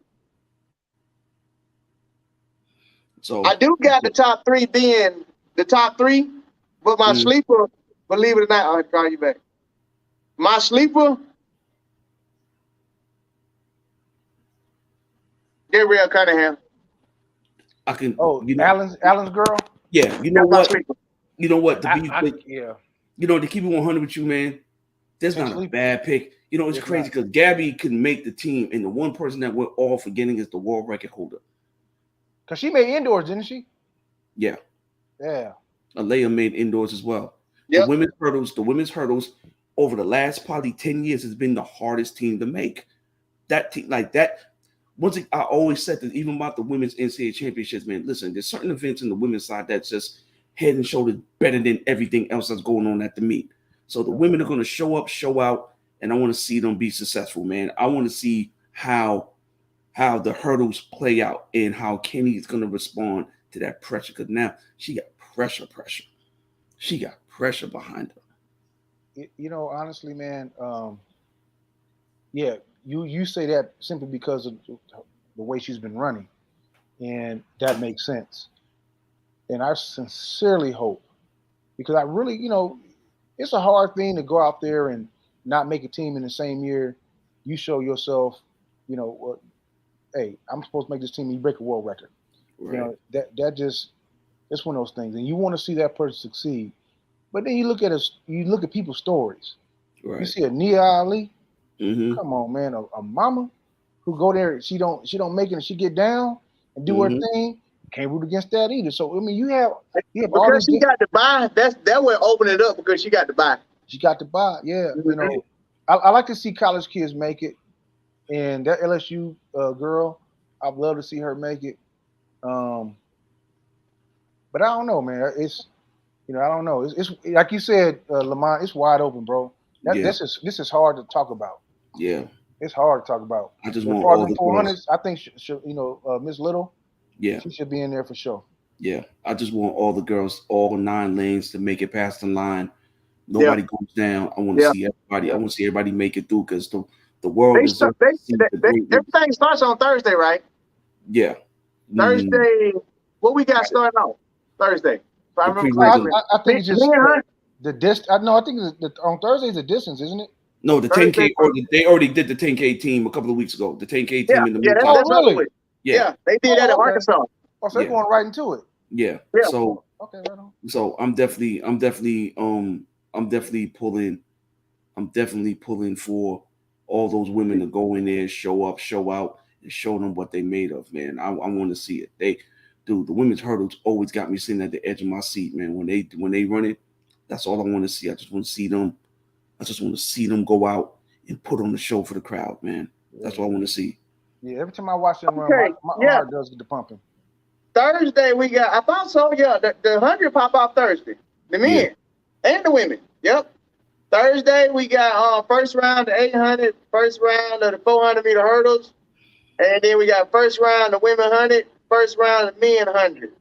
So I do got the top 3 being the top 3, but my sleeper, believe it or not, I'll call you back. My sleeper, Gabrielle Cunningham. I can. Allen's girl. Yeah, you know what? You know what? To keep it 100 with you, man. There's not a bad pick. It's crazy because Gabby can make the team, and the one person that we're all forgetting is the world record holder. Because she made indoors, didn't she? Yeah. Yeah. Alea made indoors as well. Yep. The women's hurdles over the last probably 10 years has been the hardest team to make. That team, like that. I always said that even about the women's NCAA championships, man. Listen, there's certain events in the women's side that's just head and shoulders better than everything else that's going on at the meet. So the women are going to show up, show out, and I want to see them be successful, man. I want to see how the hurdles play out and how Kenny is going to respond to that pressure. Because now she got pressure. She got pressure behind her. Honestly, man, you say that simply because of the way she's been running, and that makes sense. And I sincerely hope, because I really, it's a hard thing to go out there and not make a team in the same year. You show yourself, hey, I'm supposed to make this team. You break a world record. Right. It's one of those things, and you want to see that person succeed. But then you look at people's stories. Right. You see a Nia Ali. Mm-hmm. Come on, man, a mama who go there, she don't make it, and she get down and do her thing. Can't root against that either. So I mean, you have because she got to buy. That will open it up because she got to buy. She got to buy. Yeah, I like to see college kids make it, and that LSU girl, I'd love to see her make it. But I don't know, man. You know, I don't know. It's like you said, Lamont. It's wide open, bro. This is hard to talk about. Yeah, it's hard to talk about. I just as want far all as the 400s, I think Miss Little. Yeah, she should be in there for sure. Yeah, I just want all the girls, all 9 lanes, to make it past the line. Nobody goes down. I want to see everybody. I want to see everybody make it through because the world is. Everything starts on Thursday, right? Yeah. Thursday. What we got starting out Thursday? I think it's just the distance. I think on Thursday is the distance, isn't it? No, the 10K. They already did the 10K team a couple of weeks ago. The 10K team in the that's really? Yeah, they did that in Arkansas. Oh, so they're going right into it. Yeah. So okay, right on. So I'm definitely pulling for all those women to go in there, show up, show out, and show them what they made of, man. I want to see it. The women's hurdles always got me sitting at the edge of my seat, man. When they run it, that's all I want to see. I just want to see them. I just want to see them go out and put on the show for the crowd, man. That's what I want to see. Yeah, every time I watch them run, my heart does get to pumping. Thursday we got. I thought so. Yeah, the 100 pop off Thursday. The men and the women. Yep. Thursday we got first round the 800, first round of the 400 meter hurdles, and then we got first round the women 100, first round of the men 100,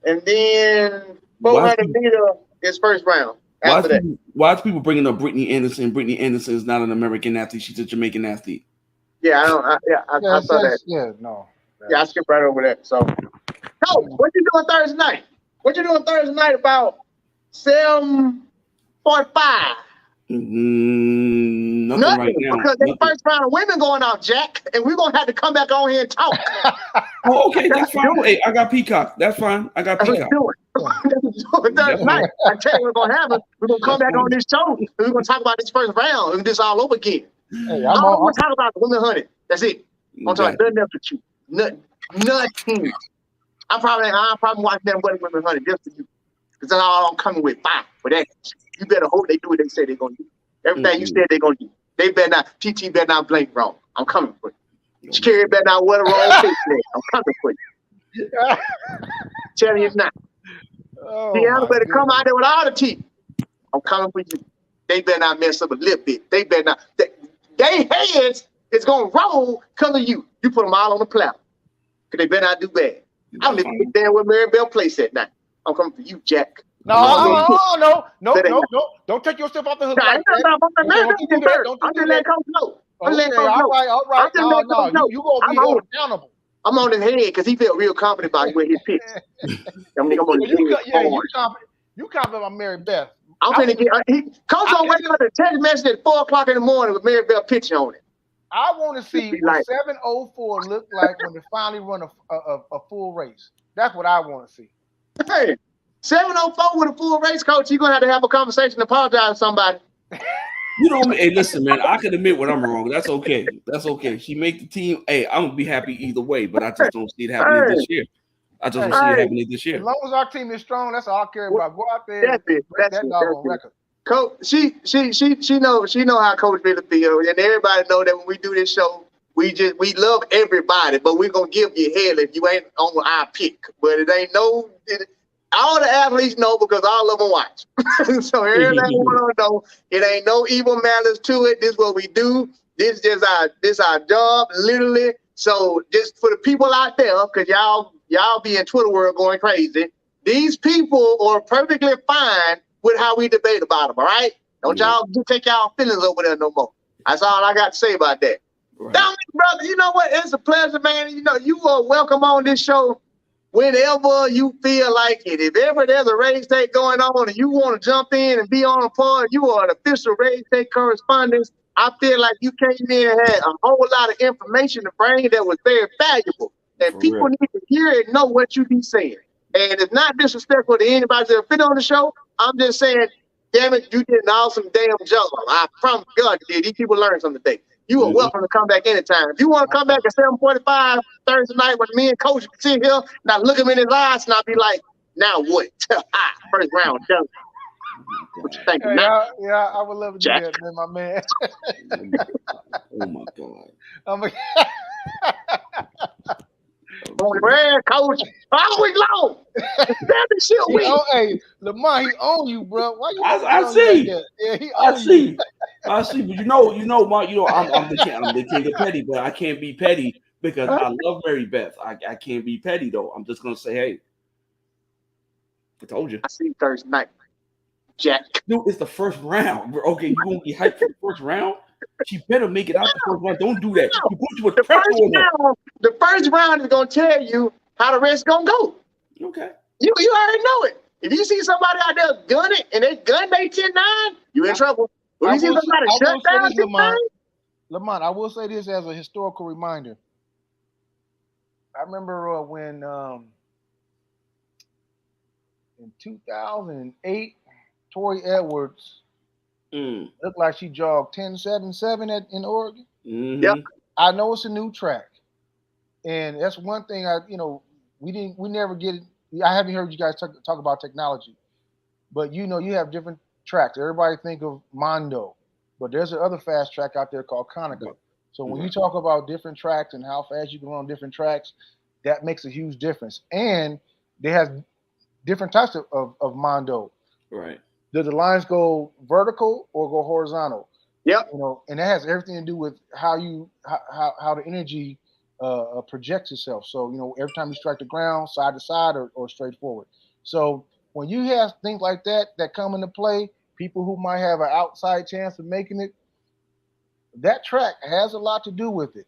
and then 400 meter is first round. Why is people bringing up Brittany Anderson? Brittany Anderson is not an American athlete; she's a Jamaican athlete. Yeah, I saw that. Yeah, no. Yeah, I skipped right over that. So, what you doing Thursday night? What you doing Thursday night about 7:45? Nothing right now. Because the first round of women going out, Jack, and we're gonna have to come back on here and talk. Oh, okay, that's fine. Hey, I got Peacock. That's fine. I got Peacock. Thursday night. I tell you what's gonna happen. We're gonna come back on this show and we're gonna talk about this first round and this all over again. Hey, I'm gonna talk about the women 100. That's it. I'm talking nothing else with you. Nothing. I'm probably watching them women 100 just for you. Because that's all I'm coming with. Fine. But that you better hope they do what they say they're gonna do. Everything you said they're gonna do. They better not. TT better not blink wrong. I'm coming for you. Sha'carri better not wear the wrong face. I'm coming for you. Tell you now. Deanna better come out there with all the teeth. I'm coming for you. They better not mess up a little bit. They better not. They heads is gonna roll because of you. You put them all on the platter. Cause they better not do bad. I don't even damn where Mary Bell plays at night. I'm coming for you, Jack. No. Don't take yourself off the hook. I'm just letting coach know. All right. No, you gonna be held accountable. I'm on his head because he felt real confident about where his picks. You confident about Mary Beth. I'm finna get coach on wake up a text message at 4:00 in the morning with Mary Bell pitching on it. I want to see what 7:04 look like when they finally run a full race. That's what I want to see. Hey, 7:04 with a full race, coach. You're gonna have a conversation and apologize to somebody. You know, hey, listen, man. I can admit when I'm wrong. That's okay. That's okay. She make the team. Hey, I'm gonna be happy either way, but I just don't see it happening this year. I just don't see it happening this year. As long as our team is strong, that's all I care about. Go out there, that's that dog on record. Coach, she know how Coach really feel, and everybody know that when we do this show, we love everybody, but we're gonna give you hell if you ain't on our pick. But it ain't all the athletes know because all of them watch. So everybody wanna know it ain't no evil malice to it. This is what we do. This is just our job, literally. So just for the people out there, because y'all be in Twitter world going crazy. These people are perfectly fine with how we debate about them, all right? Don't y'all take y'all feelings over there no more. That's all I got to say about that. Right. Dominque, brother, you know what? It's a pleasure, man. You know, you are welcome on this show whenever you feel like it. If ever there's a RaesTake going on and you want to jump in and be on a part, you are an official RaesTake correspondent. I feel like you came in and had a whole lot of information to bring that was very valuable. And people need to hear and know what you be saying. And it's not disrespectful to anybody that fit on the show. I'm just saying, damn it, you did an awesome damn job. I promise God you did. These people learned something today. You are welcome to come back anytime. If you want to come back at 7:45 Thursday night when me and Coach can sit here, and I look him in his eyes and I'll be like, now what? First round done. What you think? Yeah, I would love to do that, man, my man. Oh my God. going red, coach. All week long. That shit weak. Hey, Lamar, he own you, bro. Why you? I see. Like yeah, he I own see. you. I see. But I'm the king of petty, but I can't be petty because I love Mary Beth. I can't be petty though. I'm just gonna say, hey, I told you. I see Thursday night. Jack. Dude, it's the first round. Bro. Okay, you gonna get hyped for the first round? She better make it out the first round. Don't do that. You put you with pressure on her. The first round is gonna tell you how the rest gonna go. Okay. You already know it. If you see somebody out there gun it and they gun they 10-9, you in trouble. But you see somebody shut down 10-9. Lamont, I will say this as a historical reminder. I remember when in 2008, Tori Edwards looked like she jogged 10.77 in Oregon. Mm-hmm. Yep. I know it's a new track, and that's one thing we never get. I haven't heard you guys talk about technology, but you have different tracks. Everybody think of Mondo, but there's another fast track out there called Conoco. So when you talk about different tracks and how fast you can run on different tracks, that makes a huge difference. And they have different types of Mondo. Right. Does the lines go vertical or go horizontal? Yep. And that has everything to do with how the energy projects itself. So, every time you strike the ground, side to side or straight forward. So when you have things like that come into play, people who might have an outside chance of making it, that track has a lot to do with it.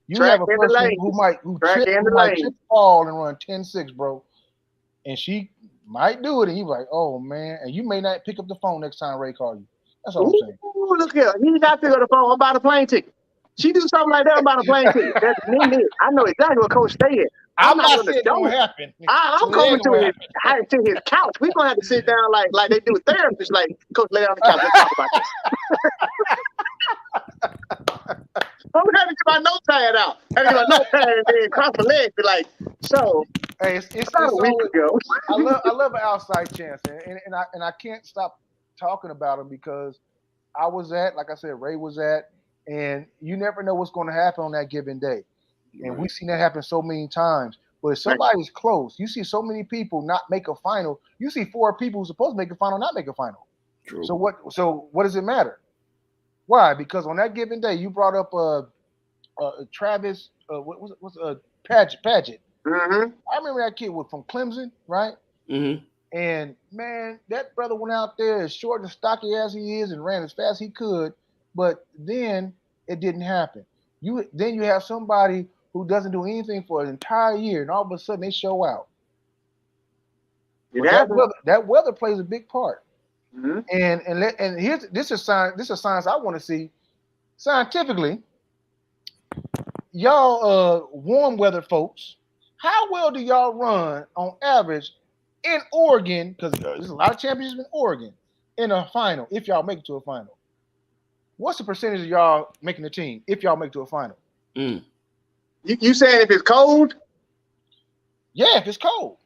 You have a person who might trip, fall and run 10.6, bro, and she might do it, and you're like, oh man, and you may not pick up the phone next time Ray calls you. That's all I'm saying. Ooh, look here, he got to pick up the phone. I'm about a plane ticket. She do something like that, I'm about a plane ticket. That's me. I know exactly what Coach said. I'm not saying it's gonna happen. I'm coming to his couch. We're gonna have to sit down like they do with therapists. Like, Coach, lay down on the couch. Let's talk about this. I'm gonna have to get my notepad out. I have to get my notepad and then cross my legs. Be like, so. Hey, it's about a week ago. I love an outside chance, and I can't stop talking about them because I was like I said, Ray was at, and you never know what's going to happen on that given day. And we've seen that happen so many times. But if somebody's close, you see so many people not make a final. You see 4 people who's supposed to make a final not make a final. True. So what does it matter? Why? Because on that given day, you brought up Travis. What's Paget. Mm-hmm. I remember that kid was from Clemson, right? Mm-hmm. And man, that brother went out there as short and stocky as he is and ran as fast as he could, but then it didn't happen. Then you have somebody who doesn't do anything for an entire year, and all of a sudden they show out. That weather plays a big part. Mm-hmm. And this is science I want to see scientifically. Y'all warm weather folks. How well do y'all run on average in Oregon? Because there's a lot of championships in Oregon in a final, if y'all make it to a final. What's the percentage of y'all making the team if y'all make it to a final? You saying if it's cold? Yeah, if it's cold.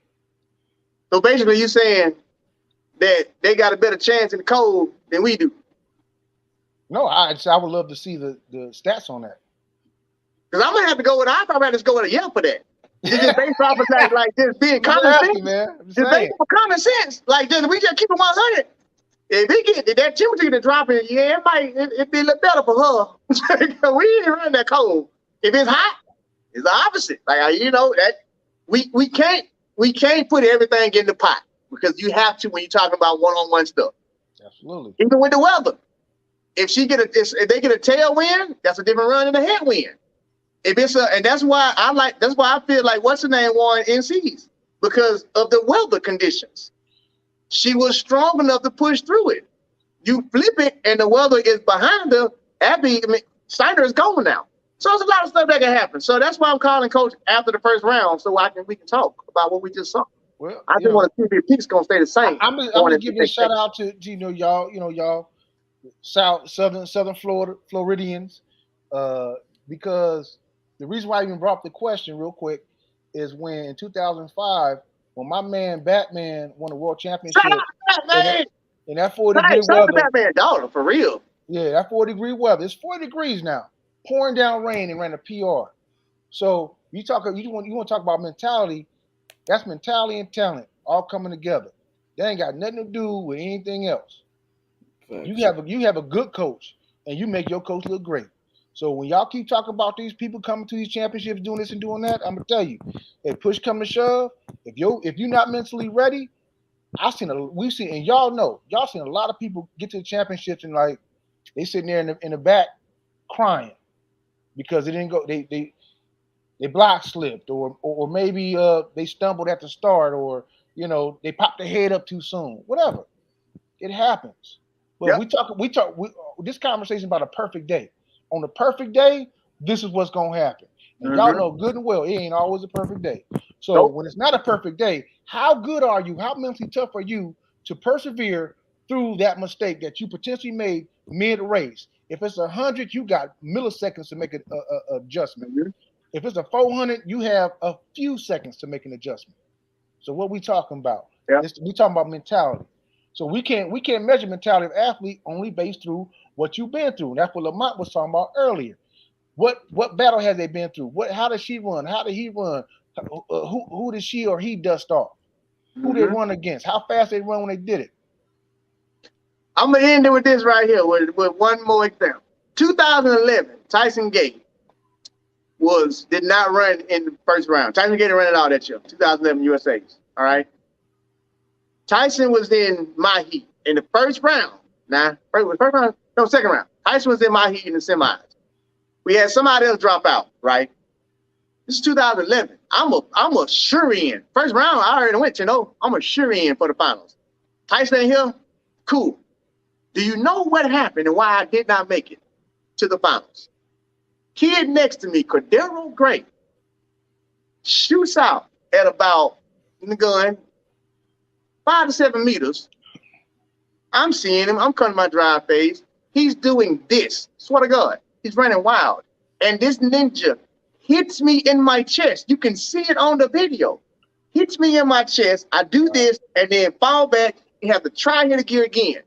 So basically you saying that they got a better chance in the cold than we do. No, I would love to see the stats on that. Because I'm going to have to go with, I probably have to go with a yeah for that. Just based off of like just being common sense. Just based on common sense. Like we just keep it 100. If that temperature to drop it, yeah, it'd be a little better for her. We ain't running that cold. If it's hot, it's the opposite. Like that we can't put everything in the pot because you have to when you're talking about one-on-one stuff. Absolutely. Even with the weather. If they get a tailwind, that's a different run than a headwind. And that's why I feel like what's her name won NCs because of the weather conditions. She was strong enough to push through it. You flip it and the weather is behind her. Steiner is gone now. So there's a lot of stuff that can happen. So that's why I'm calling Coach after the first round so we can talk about what we just saw. Well, I just want to see if your pick's gonna stay the same. I'm gonna give you a shout out to y'all Southern Floridians, because the reason why I even brought up the question real quick is when in 2005, when my man Batman won the world championship in that 40-degree weather. Batman daughter, for real. Yeah, that 40-degree weather. It's 40 degrees now, pouring down rain and ran a PR. So You want to talk about mentality? That's mentality and talent all coming together. That ain't got nothing to do with anything else. Facts. You have a good coach, and you make your coach look great. So when y'all keep talking about these people coming to these championships, doing this and doing that, I'm gonna tell you, if push come to shove, if you're not mentally ready, we've seen, and y'all seen a lot of people get to the championships and like they sitting there in the back crying because they didn't go. They block slipped, or maybe they stumbled at the start, or they popped their head up too soon. Whatever, it happens. But we talk. This conversation about a perfect day. On the perfect day, this is what's gonna happen. And y'all know good and well it ain't always a perfect day. So when it's not a perfect day, how good are you? How mentally tough are you to persevere through that mistake that you potentially made mid-race? If it's 100, you got milliseconds to make an adjustment. Mm-hmm. If it's a 400, you have a few seconds to make an adjustment. So what we talking about? Yeah. We talking about mentality. So we can't measure mentality of athlete only based through what you've been through. And that's what Lamont was talking about earlier. What battle has they been through? How does she run? How did he run? Who did she or he dust off? Who they run against? How fast they run when they did it? I'm gonna end it with this right here with one more example. 2011, Tyson Gate did not run in the first round. Tyson Gate didn't run it all that year. 2011 USA's. All right. Tyson was in my heat in the first round. Second round. Tyson was in my heat in the semis. We had somebody else drop out, right? This is 2011. I'm a sure in. First round, I already went, I'm a sure in for the finals. Tyson ain't here? Cool. Do you know what happened and why I did not make it to the finals? Kid next to me, Cordero Gray, shoots out at about, in the gun, 5 to 7 meters. I'm seeing him. I'm cutting my drive phase. He's doing this. Swear to God. He's running wild. And this ninja hits me in my chest. You can see it on the video. Hits me in my chest. I do this and then fall back and have to try hit a gear again.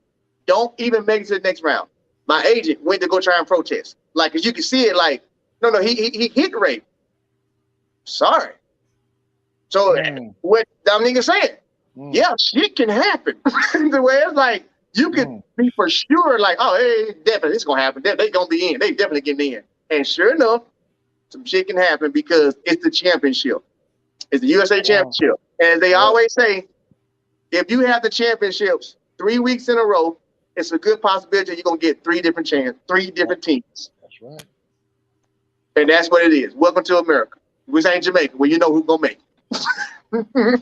Don't even make it to the next round. My agent went to go try and protest. Like, as you can see it, like, no, he hit Ray. Sorry. So what Dominque said, yeah, shit can happen. The way it's like, you can be for sure, like, oh, hey, definitely, it's going to happen. They're going to be in. They definitely getting in. And sure enough, some shit can happen because it's the championship. It's the USA Championship. And they always say, if you have the championships 3 weeks in a row, it's a good possibility you're going to get 3 different teams. That's right. And that's what it is. Welcome to America. We ain't Jamaica, where you know who's going to make it.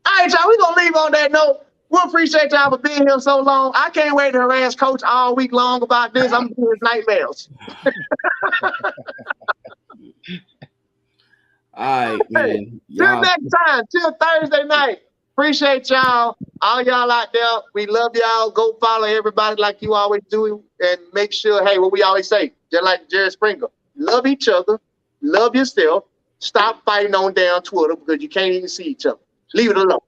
All right, y'all, we're going to leave on that note. We appreciate y'all for being here so long. I can't wait to harass Coach all week long about this. I'm doing his nightmares. All right, man. Till next time, till Thursday night. Appreciate y'all. All y'all out there, we love y'all. Go follow everybody like you always do. And make sure, hey, what we always say, just like Jerry Springer, love each other, love yourself. Stop fighting on damn Twitter because you can't even see each other. Leave it alone.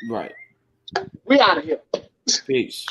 Right. We out of here. Peace.